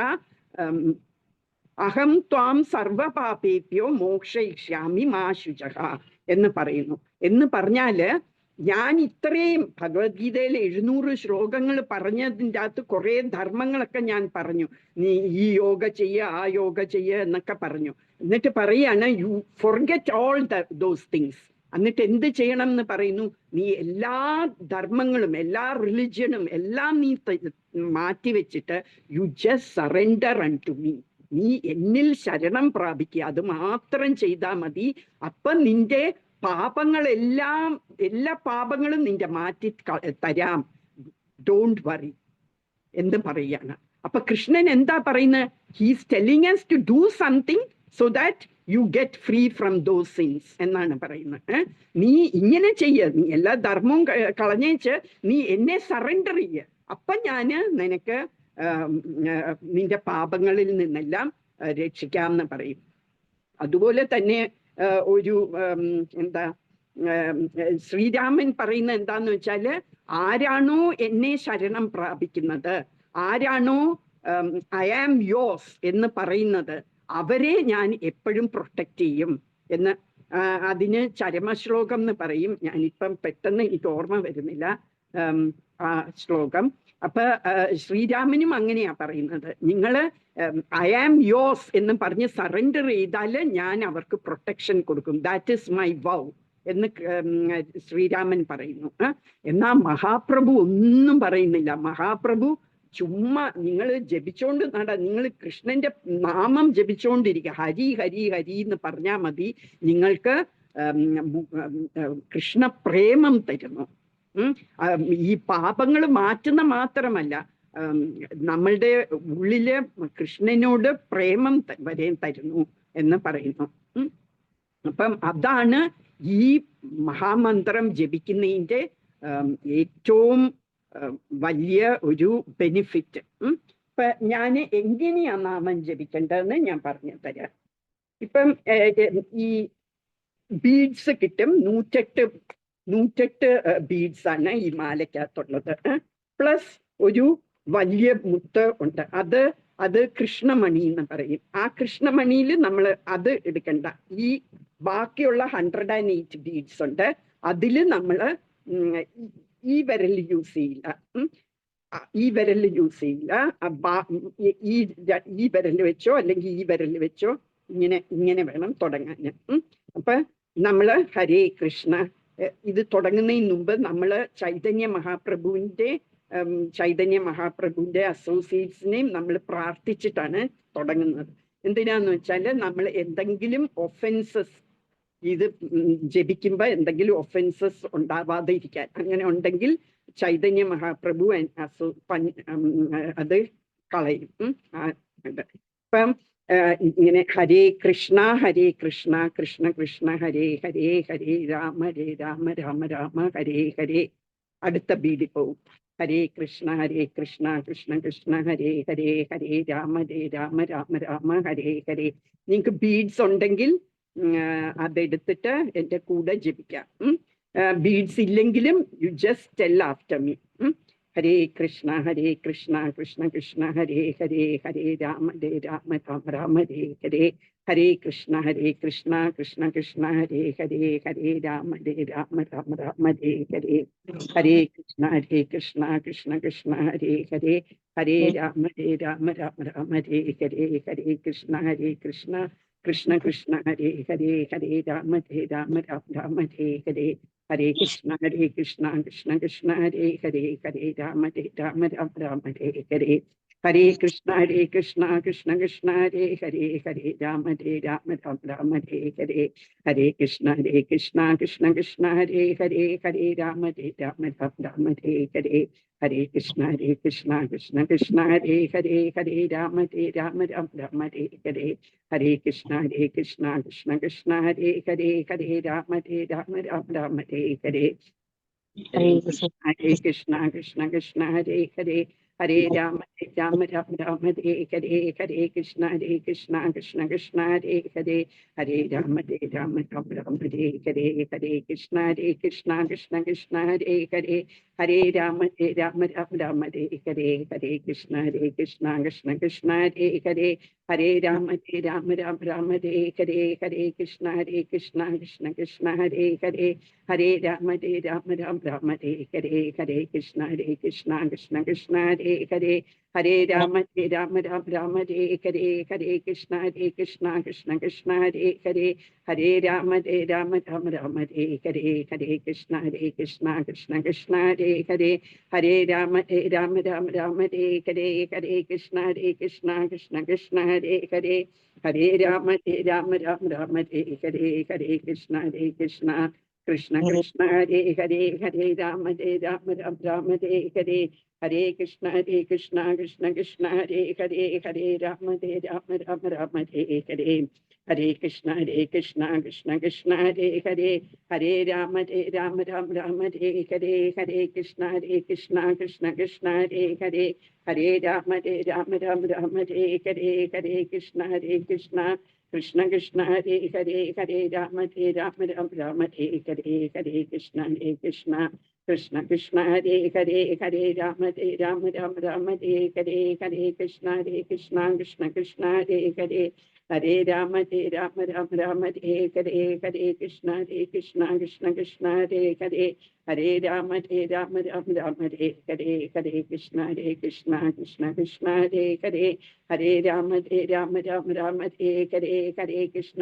A: അഹം ത്വാം സർവപാപേഭ്യോ മോക്ഷയിഷ്യാമി മാ ശുചഃ എന്ന് പറയുന്നു. എന്ന് പറഞ്ഞാല് ഞാൻ ഇത്രയും ഭഗവത്ഗീതയിൽ 700 ശ്ലോകങ്ങൾ പറഞ്ഞതിൻ്റെ അകത്ത് കുറെ ധർമ്മങ്ങളൊക്കെ ഞാൻ പറഞ്ഞു. നീ ഈ യോഗ ചെയ്യ, ആ യോഗ ചെയ്യ എന്നൊക്കെ പറഞ്ഞു. എന്നിട്ട് പറയാണ് U forget all those things. എന്നിട്ട് എന്ത് ചെയ്യണം എന്ന് പറയുന്നു? നീ എല്ലാ ധർമ്മങ്ങളും എല്ലാ റിലിജ്യനും എല്ലാം നീ മാറ്റിവെച്ചിട്ട് you just surrender unto me. നീ എന്നിൽ ശരണം പ്രാപിക്കുക, അത് മാത്രം ചെയ്താൽ മതി. അപ്പൊ നിന്റെ പാപങ്ങളെല്ലാം, എല്ലാ പാപങ്ങളും നിന്റെ മാറ്റി തരാം, ഡോണ്ട് വറി എന്ന് പറയാണ്. അപ്പൊ കൃഷ്ണൻ എന്താ പറയുന്നത്? He's telling us to do something so that you get free from those sins എന്നാണ് പറയുന്നത്. നീ ഇങ്ങനെ ചെയ്യ, നീ എല്ലാ ധർമ്മവും കളഞ്ഞേച്ച് നീ എന്നെ സറണ്ടർ ചെയ്യ, അപ്പൊ ഞാന് നിനക്ക് നിന്റെ പാപങ്ങളിൽ നിന്നെല്ലാം രക്ഷിക്കാം എന്ന് പറയും. അതുപോലെ തന്നെ ഒരു ശ്രീരാമൻ പറയുന്ന എന്താന്ന് വെച്ചാല്, ആരാണോ എന്നെ ശരണം പ്രാപിക്കുന്നത്, ആരാണോ ഐ ആം യോസ് എന്ന് പറയുന്നത്, അവരെ ഞാൻ എപ്പോഴും പ്രൊട്ടക്റ്റ് ചെയ്യും എന്ന്. അതിന് ചരമശ്ലോകം എന്ന് പറയും. ഞാനിപ്പം പെട്ടെന്ന് എനിക്ക് ഓർമ്മ വരുന്നില്ല ആ ശ്ലോകം. അപ്പൊ ശ്രീരാമനും അങ്ങനെയാ പറയുന്നത്, നിങ്ങള് ഐ ആം യോസ് എന്ന് പറഞ്ഞ് സറണ്ടർ ചെയ്താല് ഞാൻ അവർക്ക് പ്രൊട്ടക്ഷൻ കൊടുക്കും. ദാറ്റ് ഈസ് മൈ വൗ എന്ന് ശ്രീരാമൻ പറയുന്നു. എന്നാ മഹാപ്രഭു ഒന്നും പറയുന്നില്ല. മഹാപ്രഭു ചുമ്മാ നിങ്ങൾ ജപിച്ചോണ്ട് നിങ്ങൾ കൃഷ്ണന്റെ നാമം ജപിച്ചോണ്ടിരിക്കുക. ഹരി ഹരി ഹരി എന്ന് പറഞ്ഞാൽ മതി, നിങ്ങൾക്ക് കൃഷ്ണപ്രേമം തരുന്നു. ഈ പാപങ്ങൾ മാറ്റുന്ന മാത്രമല്ല, നമ്മളുടെ ഉള്ളില് കൃഷ്ണനോട് പ്രേമം വരെ തരുന്നു എന്ന് പറയുന്നു. അപ്പം അതാണ് ഈ മഹാമന്ത്രം ജപിക്കുന്നതിൻ്റെ ഏറ്റവും വലിയ ഒരു ബെനിഫിറ്റ്. ഇപ്പൊ ഞാൻ എങ്ങനെയാ നാമം ജപിക്കേണ്ടതെന്ന് ഞാൻ പറഞ്ഞു തരാം. ഇപ്പം ഈ ബീഡ്സ് കിട്ടും. 108 ബീഡ്സ് ആണ് ഈ മാലയ്ക്കകത്തുള്ളത്. പ്ലസ് ഒരു വലിയ മുത്ത് ഉണ്ട്, അത് കൃഷ്ണമണി എന്ന് പറയും. ആ കൃഷ്ണമണിയിൽ നമ്മൾ അത് എടുക്കണ്ട. ഈ ബാക്കിയുള്ള 108 ബീഡ്സ് ഉണ്ട്, അതിൽ നമ്മൾ ഈ വിരൽ യൂസ് ചെയ്യില്ല. ഈ വിരൽ യൂസ് ചെയ്യില്ല. ഈ വിരൽ വെച്ചോ അല്ലെങ്കിൽ ഈ വിരൽ വെച്ചോ ഇങ്ങനെ വേണം തുടങ്ങാൻ. അപ്പൊ നമ്മള് ഹരേ കൃഷ്ണ ഇത് തുടങ്ങുന്നതിന് മുമ്പ് നമ്മള് ചൈതന്യ മഹാപ്രഭുവിന്റെ അസോസിയേറ്റ്സിനെയും നമ്മൾ പ്രാർത്ഥിച്ചിട്ടാണ് തുടങ്ങുന്നത്. എന്തിനാന്ന് വെച്ചാൽ നമ്മൾ എന്തെങ്കിലും ഒഫൻസസ് ഇത് ജപിക്കുമ്പോൾ എന്തെങ്കിലും ഒഫൻസസ് ഉണ്ടാവാതെ ഇരിക്കാൻ. അങ്ങനെ ഉണ്ടെങ്കിൽ ചൈതന്യ മഹാപ്രഭു അത് കളയും. ഇപ്പം ഇങ്ങനെ ഹരേ കൃഷ്ണ കൃഷ്ണ കൃഷ്ണ ഹരേ ഹരേ, ഹരേ രാമ രാമ രാമ ഹരേ ഹരേ. അടുത്ത ബീഡിൽ പോവും. ഹരേ കൃഷ്ണ കൃഷ്ണ കൃഷ്ണ ഹരേ ഹരേ, ഹരേ രാമ രാമ രാമ ഹരേ ഹരേ. നിങ്ങൾക്ക് ബീഡ്സ് ഉണ്ടെങ്കിൽ അതെടുത്തിട്ട് എൻ്റെ കൂടെ ജപിക്കാം. ബീഡ്സ് ഇല്ലെങ്കിലും you just tell after me. ഹരേ കൃഷ്ണ കൃഷ്ണ കൃഷ്ണ ഹരേ ഹരേ, ഹരേ രാമ രാമ രാമ ഹരേ ഹരേ. ഹരേ കൃഷ്ണ കൃഷ്ണ കൃഷ്ണ ഹരേ ഹരേ, ഹരേ രാമ രാമ രാമ ഹരേ ഹരേ. ഹരേ കൃഷ്ണ കൃഷ്ണ ഹരേ ഹരേ, ഹരേ രാമ രാമ രാമ ഹരേ ഹരേ. ഹരേ കൃഷ്ണ കൃഷ്ണ കൃഷ്ണ ഹരേ ഹരേ, ഹരേ രാമ രാമ ഹരേ ഹരേ. ഹരേ കൃഷ്ണ കൃഷ്ണ കൃഷ്ണ ഹരേ ഹരേ, ഹരേ രാമ രാമ ഹരേ ഹരേ. ഹരേ കൃഷ്ണ കൃഷ്ണ ഹരേ ഹരേ, ഹരേ രാമ രാമ ഹരേ ഹരേ. ഹരേ കൃഷ്ണ കൃഷ്ണ ഹരേ ഹരേ, ഹരേ രാമ രാമ ഹരേ ഹരേ. ഹരേ കൃഷ്ണ കൃഷ്ണ ഹരേ ഹരേ, ഹരേ രാമ രാമ ഹരേ ഹരേ. ഹരേ കൃഷ്ണ കൃഷ്ണ ഹരേ ഹരേ, ഹരേ രാമ രാമ ഹരേ ഹരേ. ഹരേ കൃഷ്ണ കൃഷ്ണ ഹരേ ഹരേ, ഹരേ രാമ രാമ ഹരേ ഹരേ. ഹരേ കൃഷ്ണ കൃഷ്ണ ഹരേ ഹരേ, ഹരേ രാമ രാമ ഹരേ ഹരേ. ഹരേ കൃഷ്ണ കൃഷ്ണ ഹരേ ഹരേ, ഹരേ രാമ രാമ ഹരേ ഹരേ. ഹരേ കൃഷ്ണ കൃഷ്ണ ഹരേ ഹരേ, ഹരേ രാമ രാമ ഹരേ ഹരേ. ഹരേ കൃഷ്ണ കൃഷ്ണ ഹരേ ഹരേ, ഹരേ രാമ രാമ ഹരേ ഹരേ. ഹരേ കൃഷ്ണ കൃഷ്ണ ഹരേ ഹരേ, ഹരേ രാമ രാമ ഹരേ ഹരേ. ഹരേ കൃഷ്ണ കൃഷ്ണ ഹരേ ഹരേ, ഹരേ രാമ രാമ ഹരേ ഹരേ. ഹരേ കൃഷ്ണ കൃഷ്ണ ഹരേ ഹരേ, ഹരേ രാമ രാമ ഹരേ ഹരേ. ഹരേ കൃഷ്ണ കൃഷ്ണ ഹരേ ഹരേ, ഹരേ രാമ രാമ ഹരേ ഹരേ. ഹരേ കൃഷ്ണ കൃഷ്ണ ഹരേ ഹരേ, ഹരേ രാമ രാമ ഹരേ ഹരേ. ഹരേ കൃഷ്ണ കൃഷ്ണ ഹരേ ഹരേ, ഹരേ രാമ രാമ ഹരേ ഹരേ. ഹരേ കൃഷ്ണ കൃഷ്ണ കൃഷ്ണ ഹരേ ഹരേ, ഹരേ രാമ രാമ രാമ ഹരേ ഹരേ, ഹരേ കൃഷ്ണ കൃഷ്ണ കൃഷ്ണ ഹരേ ഹരേ, ഹരേ രാമ രാമ രാമ ഹരേ ഹരേ, ഹരേ കൃഷ്ണ കൃഷ്ണ കൃഷ്ണ ഹരേ ഹരേ, ഹരേ രാമ രാമ ഹരേ ഹരേ, ഹരേ കൃഷ്ണ കൃഷ്ണ ഹരേ ഹരേ, ഹരേ രാമ രാമ ഹരേ ഹരേ, ഹരേ കൃഷ്ണ കൃഷ്ണ ഹരേ ഹരേ, ഹരേ രാമ രാമ ഹരേ ഹരേ, ഹരേ കൃഷ്ണ കൃഷ്ണ ഹരേ ഹരേ, ഹരേ രാമ രാമ ഹരേ ഹരേ, ഹരേ കൃഷ്ണ കൃഷ്ണ ഹരേ ഹരേ, ഹരേ രാമ രാമ ഹരേ ഹരേ, ഹരേ കൃഷ്ണ കൃഷ്ണ ഹരേ ഹരേ, ഹരേ രാമ രാമ ഹരേ ഹരേ, ഹരേ കൃഷ്ണ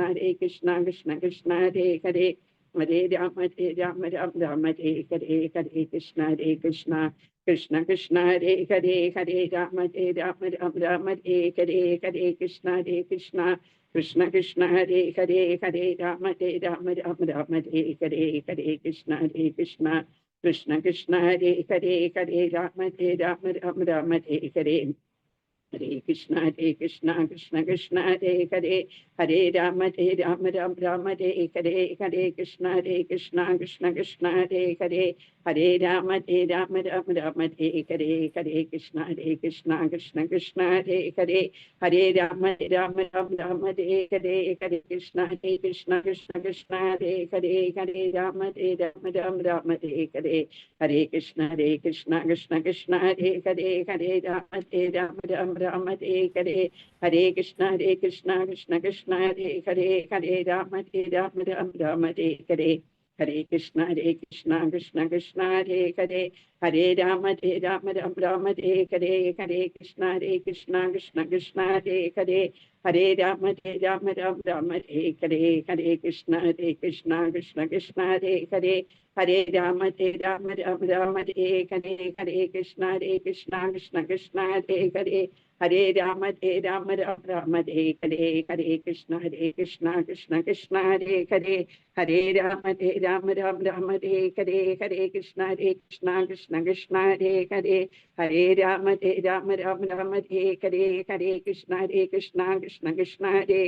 A: കൃഷ്ണ ഹരേ ഹരേ, ഹരേ രാമ രാമ ഹരേ ഹരേ, ഹരേ കൃഷ്ണ കൃഷ്ണ ഹരേ ഹരേ, ഹരേ രാമ രാമ ഹരേ ഹരേ, ഹരേ കൃഷ്ണ കൃഷ്ണ ഹരേ ഹരേ, ഹരേ രാമ രാമ ഹരേ ഹരേ, ഹരേ കൃഷ്ണ കൃഷ്ണ ഹരേ ഹരേ, ഹരേ രാമ രാമ ഹരേ ഹരേ, ഹരേ കൃഷ്ണ കൃഷ്ണ ഹരേ ഹരേ, ഹരേ രാമ രാമ ഹരേ ഹരേ, ഹരേ കൃഷ്ണ കൃഷ്ണ ഹരേ ഹരേ, ഹരേ രാമ രാമ ഹരേ ഹരേ, ഹരേ കൃഷ്ണ കൃഷ്ണ ഹരേ ഹരേ, ഹരേ രാമ രാമ ഹരേ ഹരേ, ഹരേ കൃഷ്ണ കൃഷ്ണ ഹരേ ഹരേ, ഹരേ രാമ രാമ ഹരേ ഹരേ, ഹരേ കൃഷ്ണ കൃഷ്ണ ഹരേ ഹരേ, ഹരേ രാമ രാമ ഹരേ ഹരേ, ഹരേ കൃഷ്ണ കൃഷ്ണ ഹരേ ഹരേ, ഹരേ രാമ രാമ ഹരേ ഹരേ, ഹരേ കൃഷ്ണ കൃഷ്ണ ഹരേ ഹരേ, ഹരേ രാമ രാമ ഹരേ ഹരേ, ഹരേ കൃഷ്ണ കൃഷ്ണ ഹരേ ഹരേ, ഹരേ രാമ രാമ ഹരേ ഹരേ, ഹരേ കൃഷ്ണ കൃഷ്ണ ഹരേ ഹരേ, ഹരേ രാമ രാമ ഹരേ ഹരേ, ഹരേ കൃഷ്ണ കൃഷ്ണ ഹരേ ഹരേ, ഹരേ രാമ രാമ ഹരേ ഹരേ, ഹരേ കൃഷ്ണ കൃഷ്ണ ഹരേ ഹരേ, ഹരേ രാമ രാമ ഹരേ ഹരേ, ഹരേ കൃഷ്ണ കൃഷ്ണ ഹരേ ഹരേ, ഹരേ രാമ രാമ ഹരേ ഹരേ, ഹരേ കൃഷ്ണ കൃഷ്ണ ഹരേ ഹരേ, ഹരേ രാമ രാമ ഹരേ ഹരേ, ഹരേ കൃഷ്ണ കൃഷ്ണ ഹരേ ഹരേ, ഹരേ രാമ രാമ ഹരേ ഹരേ, ഹരേ കൃഷ്ണ കൃഷ്ണ ഹരേ ഹരേ, ഹരേ രാമ രാമ ഹരേ ഹരേ, കൃഷ്ണ ഹരേ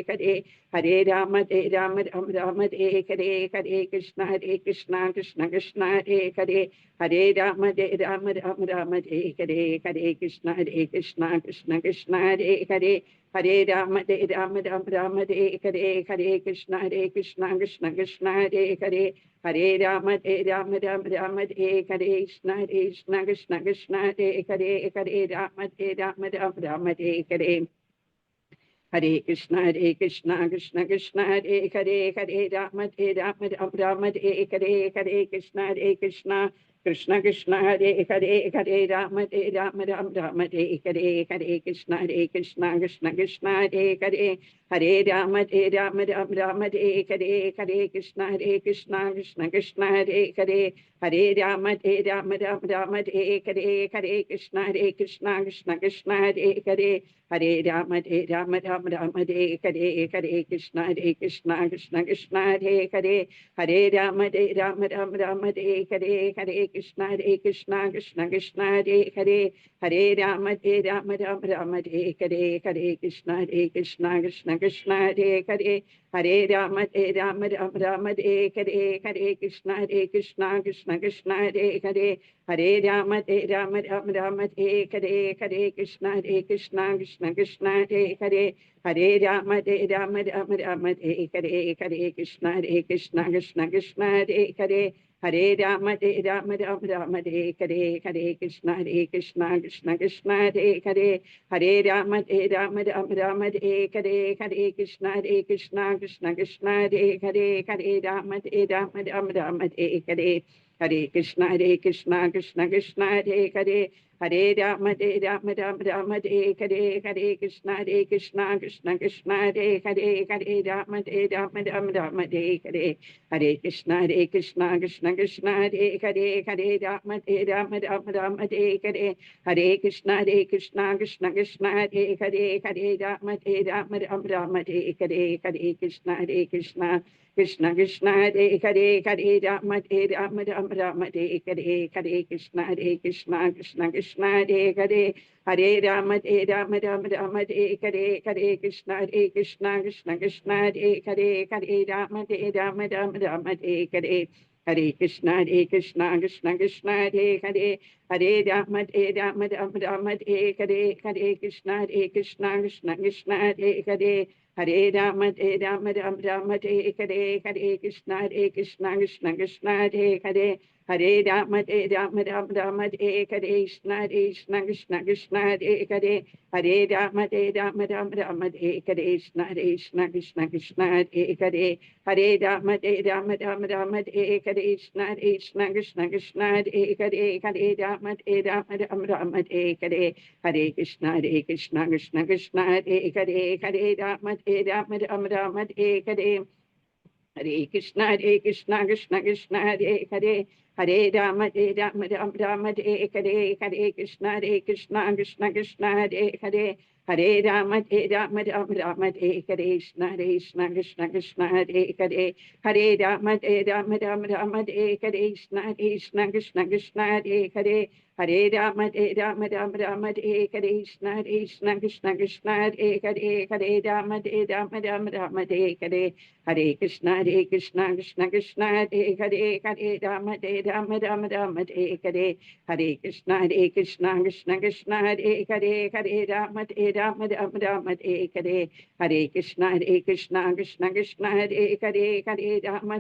A: ഹരേ, ഹരേ രാമ രാമ ഹരേ ഹരേ, ഹരേ കൃഷ്ണ കൃഷ്ണ ഹരേ ഹരേ, ഹരേ രാമ രാമ ഹരേ ഹരേ, ഹരേ കൃഷ്ണ കൃഷ്ണ ഹരേ ഹരേ, ഹരേ രാമ രാമ ഹരേ ഹരേ, ഹരേ കൃഷ്ണ കൃഷ്ണ ഹരേ ഹരേ, ഹരേ രാമ രാമ ഹരേ ഹരേ, ഹരേ കൃഷ്ണ കൃഷ്ണ ഹരേ ഹരേ, ഹരേ രാമ രാമ ഹരേ ഹരേ, ഹരേ കൃഷ്ണ കൃഷ്ണ ഹരേ ഹരേ, ഹരേ രാമ രാമ ഹരേ ഹരേ, ഹരേ കൃഷ്ണ കൃഷ്ണ ഹരേ ഹരേ, ഹരേ രാമ രാമ ഹരേ ഹരേ, ഹരേ കൃഷ്ണ കൃഷ്ണ ഹരേ ഹരേ, ഹരേ രാമ രാമ ഹരേ ഹരേ, ഹരേ കൃഷ്ണ കൃഷ്ണ ഹരേ ഹരേ, ഹരേ രാമ രാമ ഹരേ ഹരേ, ഹരേ കൃഷ്ണ കൃഷ്ണ ഹരേ ഹരേ, ഹരേ രാമ രാമ ഹരേ ഹരേ, ഹരേ കൃഷ്ണ കൃഷ്ണ ഹരേ ഹരേ, ഹരേ രാമ രാമ ഹരേ ഹരേ, ഹരേ കൃഷ്ണ കൃഷ്ണ ഹരേ ഹരേ, ഹരേ രാമ രാമ ഹരേ ഹരേ, ഹരേ കൃഷ്ണ കൃഷ്ണ ഹരേ ഹരേ, ഹരേ രാമ രാമ ഹരേ ഹരേ, ഹരേ കൃഷ്ണ കൃഷ്ണ ഹരേ ഹരേ, ഹരേ രാമ രാമ ഹരേ ഹരേ, ഹരേ കൃഷ്ണ കൃഷ്ണ ഹരേ ഹരേ, ഹരേ രാമ രാമ ഹരേ ഹരേ, ഹരേ കൃഷ്ണ കൃഷ്ണ ഹരേ ഹരേ, ഹരേ രാമ രാമ ഹരേ ഹരേ, ഹരേ കൃഷ്ണ കൃഷ്ണ ഹരേ ഹരേ, ഹരേ രാമ രാമ ഹരേ ഹരേ, ഹരേ കൃഷ്ണ കൃഷ്ണ ഹരേ ഹരേ, ഹരേ രാമ രാമ ഹരേ ഹരേ, ഹരേ കൃഷ്ണ കൃഷ്ണ ഹരേ ഹരേ, ഹരേ രാമ രാമ ഹരേ ഹരേ, ഹരേ കൃഷ്ണ കൃഷ്ണ കൃഷ്ണ ഹരേ ഹരേ ഹരേ രാമ രാമ രാമ ഹരേ ഹരേ ഹരേ കൃഷ്ണ കൃഷ്ണ കൃഷ്ണ ഹരേ ഹരേ ഹരേ രാമ രാമ രാമ ഹരേ ഹരേ ഹരേ കൃഷ്ണ കൃഷ്ണ കൃഷ്ണ ഹരേ ഹരേ ഹരേ രാമ രാമ രാമ ഹരേ ഹരേ ഹരേ കൃഷ്ണ കൃഷ്ണ കൃഷ്ണ ഹരേ ഹരേ ഹരേ രാമ രാമ ഹരേ ഹരേ ഹരേ കൃഷ്ണ കൃഷ്ണ കൃഷ്ണ ഹരേ ഹരേ ഹരേ രാമ രാമ ഹരേ ഹരേ കൃഷ്ണ കൃഷ്ണ ഹരേ ഹരേ ഹരേ രാമ രാമ ഹരേ ഹരേ കൃഷ്ണ കൃഷ്ണ ഹരേ ഹരേ ഹരേ രാമ രാമ ഹരേ ഹരേ കൃഷ്ണ കൃഷ്ണ ഹരേ ഹരേ ഹരേ രാമ രാമ ഹരേ ഹരേ ഹരേ കൃഷ്ണ കൃഷ്ണ ഹരേ ഹരേ ഹരേ രാമ രാമ ഹരേ ഹരേ ഹരേ കൃഷ്ണ കൃഷ്ണ ഹരേ ഹരേ ഹരേ രാമ രാമ ഹരേ ഹരേ ഹരേ കൃഷ്ണ കൃഷ്ണ ഹരേ ഹരേ ഹരേ രാമ രാമ ഹരേ ഹരേ കൃഷ്ണ ഹരേ ഹരേ ഹരേ രാമ രാമ ഹരേ ഹരേ കൃഷ്ണ കൃഷ്ണ ഹരേ ഹരേ ഹരേ രാമ രാമ ഹരേ ഹരേ കൃഷ്ണ ഹരേ ഹരേ ഹരേ രാമ രാമ ഹരേ ഹരേ ഹരേ കൃഷ്ണ കൃഷ്ണ ഹരേ ഹരേ ഹരേ രാമ രാമ ഹരേ ഹരേ ഹരേ കൃഷ്ണ കൃഷ്ണ ഹരേ ഹരേ ഹരേ രാമ രാമ ഹരേ ഹരേ ഹരേ കൃഷ്ണ കൃഷ്ണ ഹരേ ഹരേ ഹരേ രാമ രാമ ഹരേ ഹരേ ഹരേ കൃഷ്ണ കൃഷ്ണ ഹരേ ഹരേ ഹരേ രാമ രാമ ഹരേ ഹരേ ഹരേ കൃഷ്ണ കൃഷ്ണ ഹരേ ഹരേ ഹരേ രാമ രാമ ഹരേ ഹരേ ഹരേ കൃഷ്ണ കൃഷ്ണ ഹരേ ഹരേ ഹരേ രാമ രാമ ഹരേ ഹരേ ഹരേ കൃഷ്ണ കൃഷ്ണ ഹരേ ഹരേ ഹരേ രാമ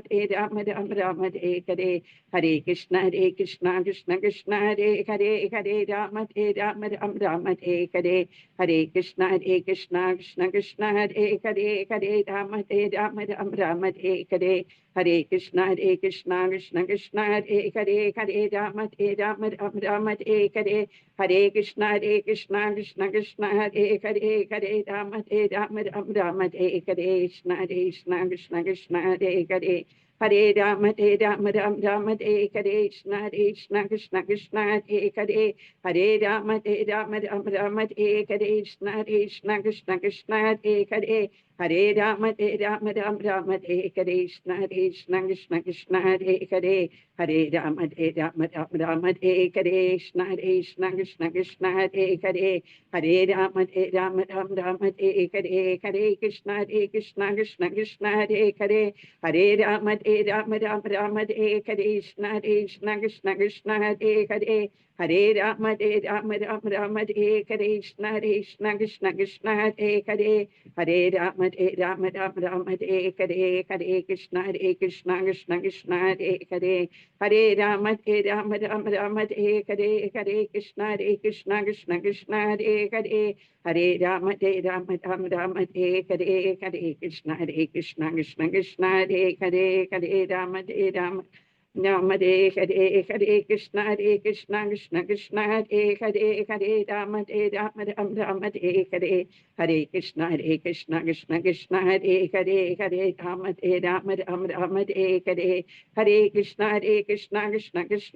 A: രാമ ഹരേ ഹരേ കൃഷ്ണ ഹരേ ഹരേ ഹരേ രാമ രാമ ഹരേ ഹരേ കൃഷ്ണ ഹരേ ഹരേ ഹരേ രാമ രാമ ഹരേ ഹരേ കൃഷ്ണ ഹരേ ഹരേ ഹരേ രാമ രാമ ഹരേ ഹരേ കൃഷ്ണ ഹരേ ഹരേ ഹരേ രാമ രാമ ഹരേ ഹരേ കൃഷ്ണ ഹരേ ഹരേ ഹരേ രാമ രാമ ഹരേ ഹരേ ഹരേ കൃഷ്ണ കൃഷ്ണ ഹരേ ഹരേ ഹരേ രാമ രാമ ഹരേ ഹരേ കൃഷ്ണ ഹരേ ഹരേ ഹരേ രാമ രാമ ഹരേ ഹരേ കൃഷ്ണ ഹരേ ഹരേ ഹരേ രാമ രാമ ഹരേ ഹരേ ഹരേ കൃഷ്ണ കൃഷ്ണ ഹരേ ഹരേ ഹരേ രാമ രാമ ഹരേ ഹരേ ഹരേ കൃഷ്ണ കൃഷ്ണ ഹരേ ഹരേ ഹരേ രാമ രാമ ഹരേ ഹരേ ഹരേ കൃഷ്ണ കൃഷ്ണ ഹരേ ഹരേ ഹരേ രാമ രാമ ഹരേ ഹരേ ഹരേ കൃഷ്ണ കൃഷ്ണ ഹരേ ഹരേ ഹരേ രാമ രാമ ഹരേ ഹരേ ഹരേ കൃഷ്ണ കൃഷ്ണ ഹരേ ഹരേ ഹരേ രാമ രാമ ഹരേ ഹരേ ഹരേ കൃഷ്ണ കൃഷ്ണ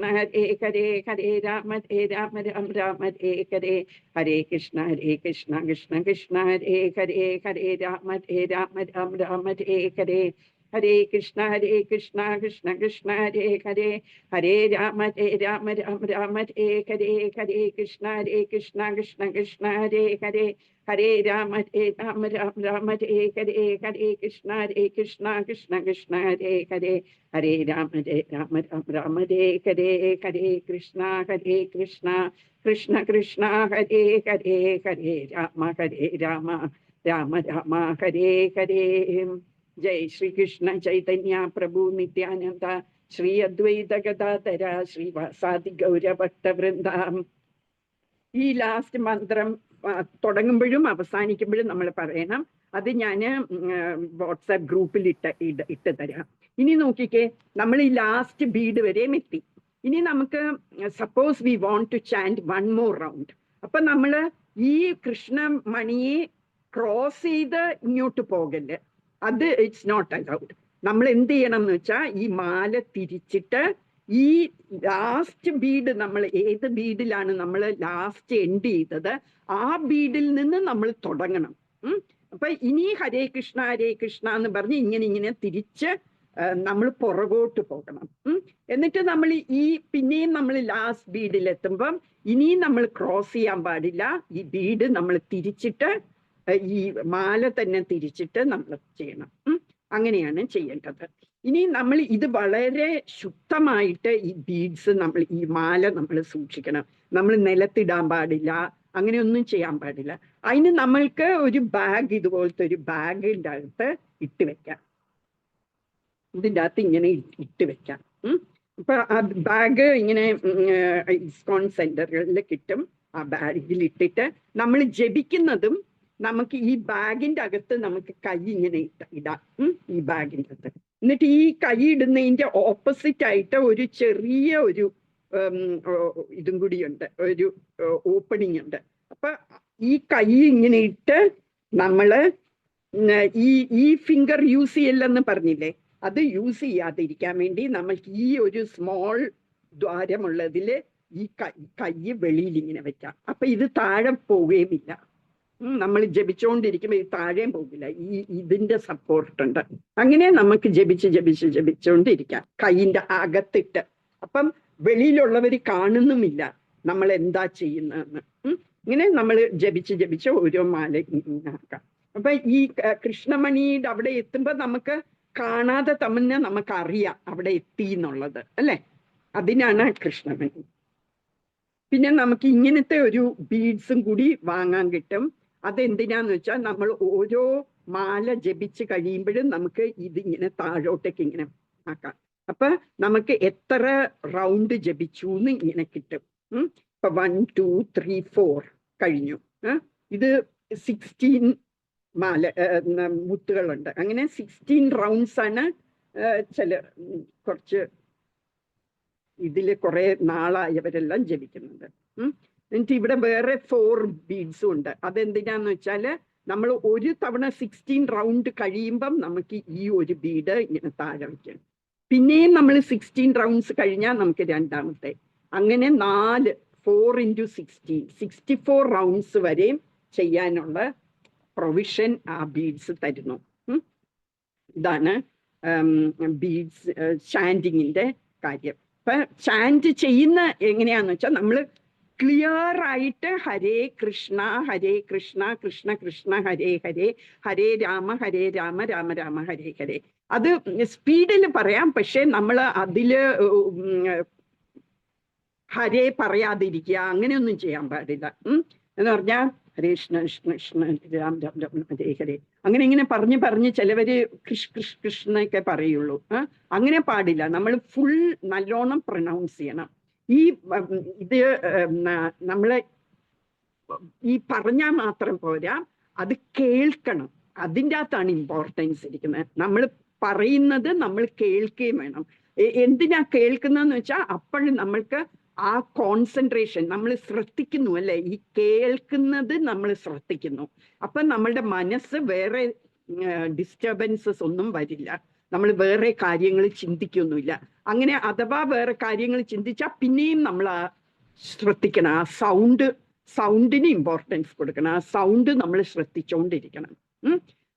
A: ഹരേ ഹരേ ഹരേ രാമ രാമ ഹരേ ഹരേ ഹരേ കൃഷ്ണ കൃഷ്ണ ഹരേ ഹരേ ഹരേ രാമ രാമ ഹരേ ഹരേ ഹരേ കൃഷ്ണ കൃഷ്ണ ഹരേ ഹരേ ഹരേ രാമ രാമ ഹരേ ഹരേ ഹരേ കൃഷ്ണ കൃഷ്ണ ഹരേ ഹരേ ഹരേ രാമ രാമ ഹരേ ഹരേ ഹരേ കൃഷ്ണ കൃഷ്ണ ഹരേ ഹരേ ഹരേ രാമ രാമ ഹരേ ഹരേ ഹരേ കൃഷ്ണ കൃഷ്ണ ഹരേ ഹരേ ഹരേ രാമ രാമ ഹരേ ഹരേ. ജയ് ശ്രീകൃഷ്ണ ചൈതന്യ പ്രഭു നിത്യാനന്ദ ശ്രീ അദ്വൈത ഗദാധര ശ്രീവാസാദി ഗൗരഭക്തവൃന്ദ. ഈ ലാസ്റ്റ് മന്ത്രം തുടങ്ങുമ്പോഴും അവസാനിക്കുമ്പോഴും നമ്മൾ പറയണം. അത് ഞാൻ വാട്സാപ്പ് ഗ്രൂപ്പിൽ ഇട്ട് തരാം. ഇനി നോക്കിക്കേ, നമ്മൾ ഈ ലാസ്റ്റ് ബീഡ് വരെയും എത്തി. ഇനി നമുക്ക് suppose we want to chant one more round. അപ്പൊ നമ്മൾ ഈ കൃഷ്ണമണിയെ ക്രോസ് ചെയ്ത് ഇങ്ങോട്ട് പോകല്, അത് ഇറ്റ്സ് നോട്ട് അലൗഡ്. നമ്മൾ എന്ത് ചെയ്യണം എന്ന് വെച്ചാൽ ഈ മാല തിരിച്ചിട്ട് ഈ ലാസ്റ്റ് ബീഡ്, നമ്മൾ ഏത് ബീഡിലാണ് നമ്മൾ ലാസ്റ്റ് എൻഡ് ചെയ്തത് ആ ബീഡിൽ നിന്ന് നമ്മൾ തുടങ്ങണം. അപ്പൊ ഇനി ഹരേ കൃഷ്ണ എന്ന് പറഞ്ഞ് ഇങ്ങനെ തിരിച്ച് നമ്മൾ പുറകോട്ട് പോകണം. എന്നിട്ട് നമ്മൾ പിന്നെയും നമ്മൾ ലാസ്റ്റ് ബീഡിൽ എത്തുമ്പം ഇനിയും നമ്മൾ ക്രോസ് ചെയ്യാൻ പാടില്ല. ഈ ബീഡ് നമ്മൾ തിരിച്ചിട്ട് ഈ മാല തന്നെ തിരിച്ചിട്ട് നമ്മൾ ചെയ്യണം. അങ്ങനെയാണ് ചെയ്യേണ്ടത്. ഇനി നമ്മൾ ഇത് വളരെ ശുദ്ധമായിട്ട് ഈ ബീഡ്സ് നമ്മൾ ഈ മാല നമ്മൾ സൂക്ഷിക്കണം. നമ്മൾ നിലത്തിടാൻ പാടില്ല, അങ്ങനെയൊന്നും ചെയ്യാൻ പാടില്ല. അതിന് നമ്മൾക്ക് ഒരു ബാഗ്, ഇതുപോലത്തെ ഒരു ബാഗിൻ്റെ അകത്ത് ഇട്ട് വെക്കാം. ഇതിൻ്റെ അകത്ത് ഇങ്ങനെ ഇട്ട് വെക്കാം. അപ്പൊ ആ ബാഗ് ഇങ്ങനെ ഇസ്കോൺ സെന്ററുകളിൽ കിട്ടും. ആ ബാഗിൽ ഇട്ടിട്ട് നമ്മൾ ജപിക്കുന്നതും നമുക്ക് ഈ ബാഗിന്റെ അകത്ത് നമുക്ക് കൈ ഇങ്ങനെ ഇടാം. ഈ ബാഗിൻ്റെ അകത്ത്. എന്നിട്ട് ഈ കൈ ഇടുന്നതിന്റെ ഓപ്പോസിറ്റ് ആയിട്ട് ഒരു ചെറിയ ഒരു ഇതും കൂടിയുണ്ട്, ഒരു ഓപ്പണിംഗ് ഉണ്ട്. അപ്പൊ ഈ കൈ ഇങ്ങനെ ഇട്ട് നമ്മള് ഈ ഫിംഗർ യൂസ് ചെയ്യില്ലെന്ന് പറഞ്ഞില്ലേ, അത് യൂസ് ചെയ്യാതിരിക്കാൻ വേണ്ടി നമ്മൾക്ക് ഈ ഒരു സ്മോൾ ദ്വാരമുള്ളതില് ഈ കൈ വെളിയിൽ ഇങ്ങനെ വെക്കാം. അപ്പൊ ഇത് താഴെ പോവുകയുമില്ല. നമ്മൾ ജപിച്ചുകൊണ്ടിരിക്കുമ്പോൾ ഇത് താഴെയും പോകില്ല. ഇതിന്റെ സപ്പോർട്ട് ഉണ്ട്. അങ്ങനെ നമുക്ക് ജപിച്ചുകൊണ്ടിരിക്കാം കൈയിന്റെ അകത്തിട്ട്. അപ്പം വെളിയിലുള്ളവർ കാണുന്നുമില്ല നമ്മൾ എന്താ ചെയ്യുന്നതെന്ന്. ഇങ്ങനെ നമ്മൾ ജപിച്ച് ഓരോ മാല ആക്കാം. അപ്പൊ ഈ കൃഷ്ണമണിയുടെ അവിടെ എത്തുമ്പോൾ നമുക്ക് കാണാതെ തന്നെ നമുക്കറിയാം അവിടെ എത്തി എന്നുള്ളത്, അല്ലെ? അതിനാണ് കൃഷ്ണമണി. പിന്നെ നമുക്ക് ഇങ്ങനത്തെ ഒരു ബീഡ്സും കൂടി വാങ്ങാൻ കിട്ടും. അതെന്തിനാന്ന് വെച്ചാൽ നമ്മൾ ഓരോ മാല ജപിച്ച് കഴിയുമ്പോഴും നമുക്ക് ഇതിങ്ങനെ താഴോട്ടേക്ക് ഇങ്ങനെ ആക്കാം. അപ്പൊ നമുക്ക് എത്ര റൗണ്ട് ജപിച്ചു എന്ന് ഇങ്ങനെ കിട്ടും. ഇപ്പൊ 1 2 3 4 കഴിഞ്ഞു. ഇത് 16 മാല മുത്തുകളുണ്ട്. അങ്ങനെ 16 റൗണ്ട്സ് ആണ് ചില കുറച്ച് ഇതില് കുറെ നാളായവരെല്ലാം ജപിക്കുന്നത്. എന്നിട്ട് ഇവിടെ വേറെ 4 ബീഡ്സും ഉണ്ട്. അതെന്തിനാന്ന് വെച്ചാല് നമ്മൾ ഒരു തവണ 16 റൗണ്ട് കഴിയുമ്പം നമുക്ക് ഈ ഒരു ബീഡ് ഇങ്ങനെ താഴെ വയ്ക്കണം. പിന്നെയും നമ്മൾ 16 റൗണ്ട്സ് കഴിഞ്ഞാൽ നമുക്ക് രണ്ടാമത്തെ. അങ്ങനെ 4 into 16 64 റൗണ്ട്സ് വരെയും ചെയ്യാനുള്ള പ്രൊവിഷൻ ആ ബീഡ്സ് തരുന്നു. ഇതാണ് ബീഡ്സ് ചാൻഡിങ്ങിന്റെ കാര്യം. ഇപ്പൊ ചാൻഡ് ചെയ്യുന്ന എങ്ങനെയാന്ന് വെച്ചാൽ നമ്മൾ ക്ലിയർ ആയിട്ട് ഹരേ കൃഷ്ണ കൃഷ്ണ കൃഷ്ണ ഹരേ ഹരേ, ഹരേ രാമ രാമ രാമ ഹരേ ഹരേ. അത് സ്പീഡിൽ പറയാം, പക്ഷെ നമ്മൾ അതില് ഹരേ പറയാതിരിക്കുക, അങ്ങനെയൊന്നും ചെയ്യാൻ പാടില്ല. എന്ന് പറഞ്ഞാൽ ഹരേ കൃഷ്ണ കൃഷ്ണ കൃഷ്ണ രാം രാം രാം ഹരേ ഹരേ അങ്ങനെ ഇങ്ങനെ പറഞ്ഞ് ചിലവര് കൃഷ്ണൊക്കെ പറയുള്ളൂ. അങ്ങനെ പാടില്ല. നമ്മൾ ഫുൾ നല്ലോണം പ്രൊനൗൺസ് ചെയ്യണം. ഇത് നമ്മളെ ഈ പറഞ്ഞാൽ മാത്രം പോരാ, അത് കേൾക്കണം. അതിൻ്റെ അകത്താണ് ഇമ്പോർട്ടൻസ് ഇരിക്കുന്നത്. നമ്മൾ പറയുന്നത് നമ്മൾ കേൾക്കുകയും വേണം. എന്തിനാ കേൾക്കുന്നതെന്ന് വെച്ചാൽ അപ്പോഴും നമ്മൾക്ക് ആ കോൺസെൻട്രേഷൻ നമ്മൾ ശ്രദ്ധിക്കുന്നു, അല്ലെ? ഈ കേൾക്കുന്നത് നമ്മൾ ശ്രദ്ധിക്കുന്നു. അപ്പൊ നമ്മളുടെ മനസ്സ് വേറെ ഡിസ്റ്റർബൻസസ് ഒന്നും വരില്ല. നമ്മൾ വേറെ കാര്യങ്ങൾ ചിന്തിക്കൊന്നുമില്ല. അങ്ങനെ അഥവാ വേറെ കാര്യങ്ങൾ ചിന്തിച്ചാൽ പിന്നെയും നമ്മൾ ശ്രദ്ധിക്കണം. ആ സൗണ്ടിന് ഇമ്പോർട്ടൻസ് കൊടുക്കണം. ആ സൗണ്ട് നമ്മൾ ശ്രദ്ധിച്ചുകൊണ്ടിരിക്കണം.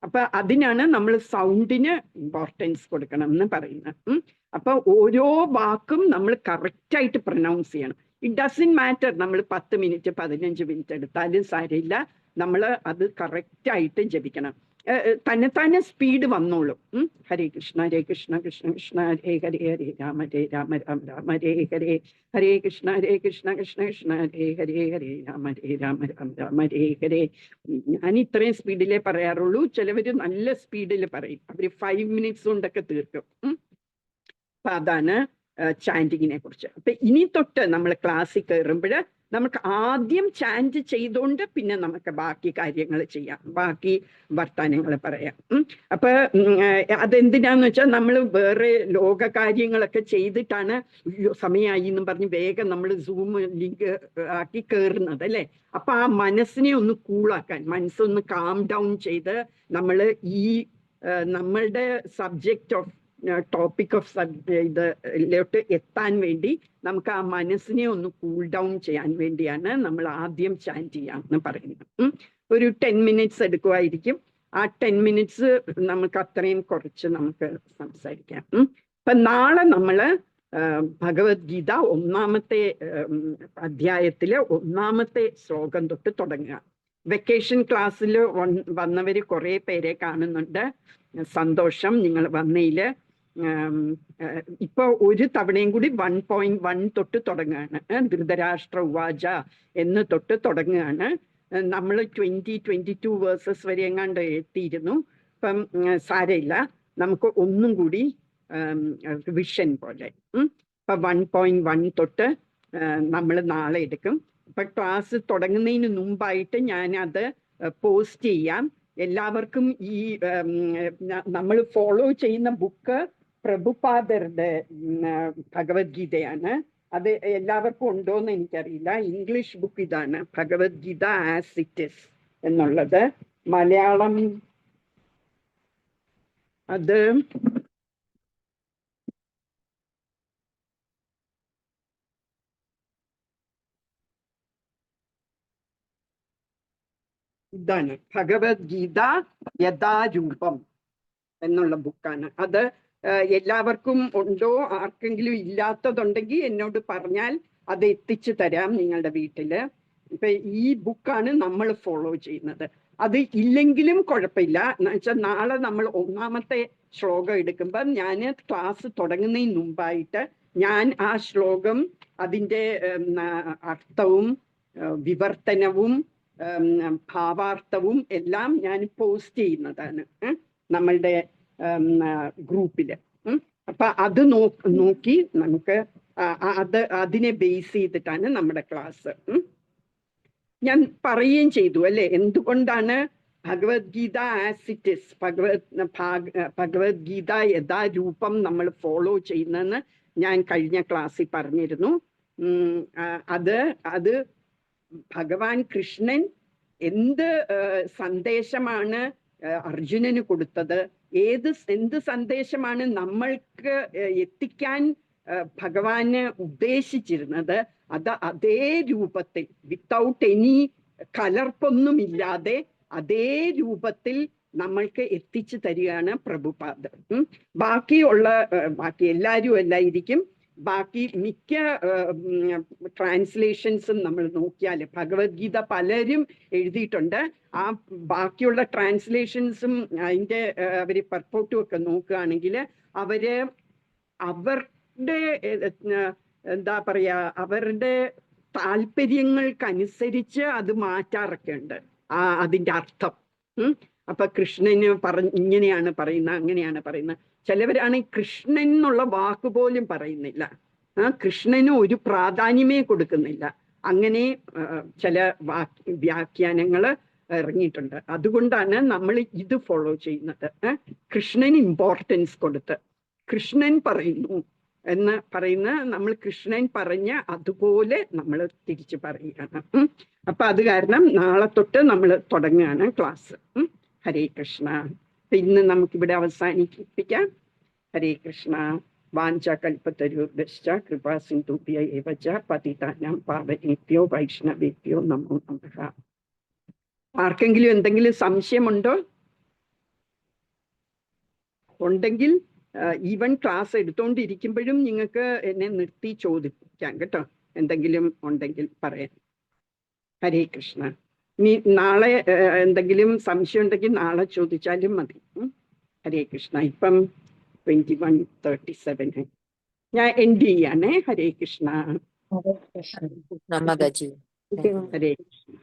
A: അപ്പൊ അതിനാണ് നമ്മൾ സൗണ്ടിന് ഇമ്പോർട്ടൻസ് കൊടുക്കണം എന്ന് പറയുന്നത്. അപ്പൊ ഓരോ വാക്കും നമ്മൾ കറക്റ്റായിട്ട് പ്രൊനൗൺസ് ചെയ്യണം. ഇറ്റ് ഡസൻറ്റ് മാറ്റർ നമ്മൾ 10 മിനിറ്റ് 15 മിനിറ്റ് എടുത്താലും സാരമില്ല, നമ്മൾ അത് കറക്റ്റായിട്ട് ജപിക്കണം. തന്നെ സ്പീഡ് വന്നോളും. ഹരേ കൃഷ്ണ കൃഷ്ണ കൃഷ്ണ ഹരേ ഹരേ, ഹരേ രാമ രാമ രാമ ഹരേ ഹരേ, ഹരേ കൃഷ്ണ കൃഷ്ണ കൃഷ്ണ ഹരേ ഹരേ, ഹരേ രാമ രാമ ഹരേ ഹരേ. ഞാൻ ഇത്രയും സ്പീഡിലേ പറയാറുള്ളൂ. ചിലവര് നല്ല സ്പീഡിൽ പറയും. അവര് 5 മിനിറ്റ്സ് കൊണ്ടൊക്കെ തീർക്കും. അപ്പൊ അതാണ് ചാൻഡിങ്ങിനെ കുറിച്ച്. അപ്പൊ ഇനി തൊട്ട് നമ്മൾ ക്ലാസ്സിൽ കയറുമ്പോൾ നമുക്ക് ആദ്യം ചാൻഡ് ചെയ്തുകൊണ്ട് പിന്നെ നമുക്ക് ബാക്കി കാര്യങ്ങൾ ചെയ്യാം, ബാക്കി വർത്തമാനങ്ങൾ പറയാം. അപ്പൊ അതെന്തിനാന്ന് വെച്ചാൽ നമ്മൾ വേറെ ലോക കാര്യങ്ങളൊക്കെ ചെയ്തിട്ടാണ് സമയമായി എന്നും പറഞ്ഞ് വേഗം നമ്മൾ സൂം ലിങ്ക് ആക്കി കയറുന്നത്, അല്ലേ? അപ്പൊ ആ മനസ്സിനെ ഒന്ന് കൂളാക്കാൻ, മനസ്സൊന്ന് കാം ഡൗൺ ചെയ്ത് നമ്മൾ നമ്മളുടെ സബ്ജക്റ്റ് ഓഫ് ടോപ്പിക് ഓഫ് ഇതിലോട്ട് എത്താൻ വേണ്ടി നമുക്ക് ആ മനസ്സിനെ ഒന്ന് കൂൾ ഡൗൺ ചെയ്യാൻ വേണ്ടിയാണ് നമ്മൾ ആദ്യം ചാൻറ്റ് ചെയ്യാമെന്ന് പറയുന്നത്. ഒരു 10 മിനിറ്റ്സ് എടുക്കുമായിരിക്കും. ആ 10 മിനിറ്റ്സ് നമുക്ക് അത്രയും കുറച്ച് നമുക്ക് സംസാരിക്കാം. അപ്പൊ നാളെ നമ്മള് ഭഗവത്ഗീത 1-ാമത്തെ അധ്യായത്തിലെ 1-ാമത്തെ ശ്ലോകം തൊട്ട് തുടങ്ങുക. വെക്കേഷൻ ക്ലാസ്സിൽ വന്നവര് കുറെ പേരെ കാണുന്നുണ്ട്. സന്തോഷം നിങ്ങൾ വന്നതില്. ഇപ്പൊ ഒരു തവണയും കൂടി 1.1 തൊട്ട് തുടങ്ങുകയാണ്. ധൃതരാഷ്ട്ര ഉവാച എന്ന് തൊട്ട് തുടങ്ങുകയാണ്. നമ്മൾ 22 വേഴ്സസ് വരെ എങ്ങാണ്ട് എത്തിയിരുന്നു. അപ്പം സാരമില്ല, നമുക്ക് ഒന്നും കൂടി റിവിഷൻ പോലെ. ഇപ്പൊ 1.1 തൊട്ട് നമ്മൾ നാളെ എടുക്കും. ഇപ്പൊ ക്ലാസ് തുടങ്ങുന്നതിന് മുമ്പായിട്ട് ഞാനത് പോസ്റ്റ് ചെയ്യാം. എല്ലാവർക്കും ഈ നമ്മൾ ഫോളോ ചെയ്യുന്ന ബുക്ക് പ്രഭുപാദരുടെ ഭഗവത്ഗീതയാണ്. അത് എല്ലാവർക്കും ഉണ്ടോന്ന് എനിക്കറിയില്ല. ഇംഗ്ലീഷ് ബുക്ക് ഇതാണ്, ഭഗവത്ഗീത ആസ് ഇറ്റ് ഇസ് എന്നുള്ളത്. മലയാളം അത് ഇതാണ്, ഭഗവത്ഗീത യഥാരൂപം എന്നുള്ള ബുക്കാണ്. അത് എല്ലാവർക്കും ഉണ്ടോ? ആർക്കെങ്കിലും ഇല്ലാത്തതുണ്ടെങ്കിൽ എന്നോട് പറഞ്ഞാൽ അത് എത്തിച്ചു തരാം നിങ്ങളുടെ വീട്ടില്. ഇപ്പൊ ഈ ബുക്കാണ് നമ്മൾ ഫോളോ ചെയ്യുന്നത്. അത് ഇല്ലെങ്കിലും കുഴപ്പമില്ല. എന്ന് വെച്ചാൽ നാളെ നമ്മൾ 1-ാമത്തെ ശ്ലോകം എടുക്കുമ്പോൾ ഞാൻ ക്ലാസ് തുടങ്ങുന്നതിന് മുമ്പായിട്ട് ഞാൻ ആ ശ്ലോകം അതിൻ്റെ അർത്ഥവും വിവർത്തനവും ഭാവാർത്ഥവും എല്ലാം ഞാൻ പോസ്റ്റ് ചെയ്യുന്നതാണ് നമ്മളുടെ ഗ്രൂപ്പില്. അപ്പൊ അത് നോക്കി നമുക്ക് അതിനെ ബേസ് ചെയ്തിട്ടാണ് നമ്മുടെ ക്ലാസ്. ഞാൻ പറയുകയും ചെയ്തു അല്ലെ, എന്തുകൊണ്ടാണ് Bhagavad Gita as it is, Bhagavad Gita യഥാരൂപം നമ്മൾ ഫോളോ ചെയ്യുന്നതെന്ന് ഞാൻ കഴിഞ്ഞ ക്ലാസ്സിൽ പറഞ്ഞിരുന്നു. അത് ഭഗവാൻ കൃഷ്ണൻ എന്ത് സന്ദേശമാണ് അർജുനന് കൊടുത്തത്, എന്ത് സന്ദേശമാണ് നമ്മൾക്ക് എത്തിക്കാൻ ഭഗവാന് ഉദ്ദേശിച്ചിരുന്നത്, അത് അതേ രൂപത്തിൽ വിത്തൗട്ട് എനി കലർപ്പൊന്നുമില്ലാതെ അതേ രൂപത്തിൽ നമ്മൾക്ക് എത്തിച്ചു തരികയാണ് പ്രഭുപാദർ. ബാക്കി എല്ലാവരും അല്ലായിരിക്കും, ബാക്കി മിക്ക ട്രാൻസ്ലേഷൻസും നമ്മൾ നോക്കിയാൽ ഭഗവത്ഗീത പലരും എഴുതിയിട്ടുണ്ട്. ആ ബാക്കിയുള്ള ട്രാൻസ്ലേഷൻസും അതിൻ്റെ അവര് പർപ്പോട്ടും ഒക്കെ നോക്കുകയാണെങ്കിൽ അവരുടെ എന്താ പറയാ, അവരുടെ താല്പര്യങ്ങൾക്കനുസരിച്ച് അത് മാറ്റാറൊക്കെ ഉണ്ട് അതിൻ്റെ അർത്ഥം. അപ്പൊ കൃഷ്ണന് ഇങ്ങനെയാണ് പറയുന്നത്, അങ്ങനെയാണ് പറയുന്നത്. ചിലവരാണ് കൃഷ്ണൻ എന്നുള്ള വാക്ക് പോലും പറയുന്നില്ല, കൃഷ്ണന് ഒരു പ്രാധാന്യമേ കൊടുക്കുന്നില്ല. അങ്ങനെ ചില വ്യാഖ്യാനങ്ങൾ ഇറങ്ങിയിട്ടുണ്ട്. അതുകൊണ്ടാണ് നമ്മൾ ഇത് ഫോളോ ചെയ്യുന്നത്. കൃഷ്ണന് ഇമ്പോർട്ടൻസ് കൊടുത്ത് കൃഷ്ണൻ പറയുന്നു എന്ന് നമ്മൾ കൃഷ്ണൻ പറഞ്ഞ അതുപോലെ നമ്മൾ തിരിച്ചു പറയുകയാണ്. അപ്പൊ അത് കാരണം നാളെ തൊട്ട് നമ്മൾ തുടങ്ങുകയാണ് ക്ലാസ്. ഹരേ കൃഷ്ണ. ഇന്ന് നമുക്കിവിടെ അവസാനിപ്പിക്കാം. ഹരേ കൃഷ്ണ. വാഞ്ചകൽപതരുഭ്യശ്ച കൃപാ സിന്ധുഭ്യ ഏവ ച പതിതാനാം പാവനേഭ്യോ വൈഷ്ണവേഭ്യോ നമോ നമഃ. ആർക്കെങ്കിലും എന്തെങ്കിലും സംശയമുണ്ടോ? ഉണ്ടെങ്കിൽ ഈവൻ ക്ലാസ് എടുത്തോണ്ടിരിക്കുമ്പോഴും നിങ്ങൾക്ക് എന്നെ നിർത്തി ചോദിക്കാം കേട്ടോ, എന്തെങ്കിലും ഉണ്ടെങ്കിൽ പറയാൻ. ഹരേ കൃഷ്ണ. ഇനി നാളെ എന്തെങ്കിലും സംശയം ഉണ്ടെങ്കിൽ നാളെ ചോദിച്ചാലും മതി. ഹരേ കൃഷ്ണ. ഇപ്പം 21:37 ഞാൻ എൻഡ് ചെയ്യാനേ. ഹരേ കൃഷ്ണ.
C: ഹരേ കൃഷ്ണ.
A: ഹരേ കൃഷ്ണ.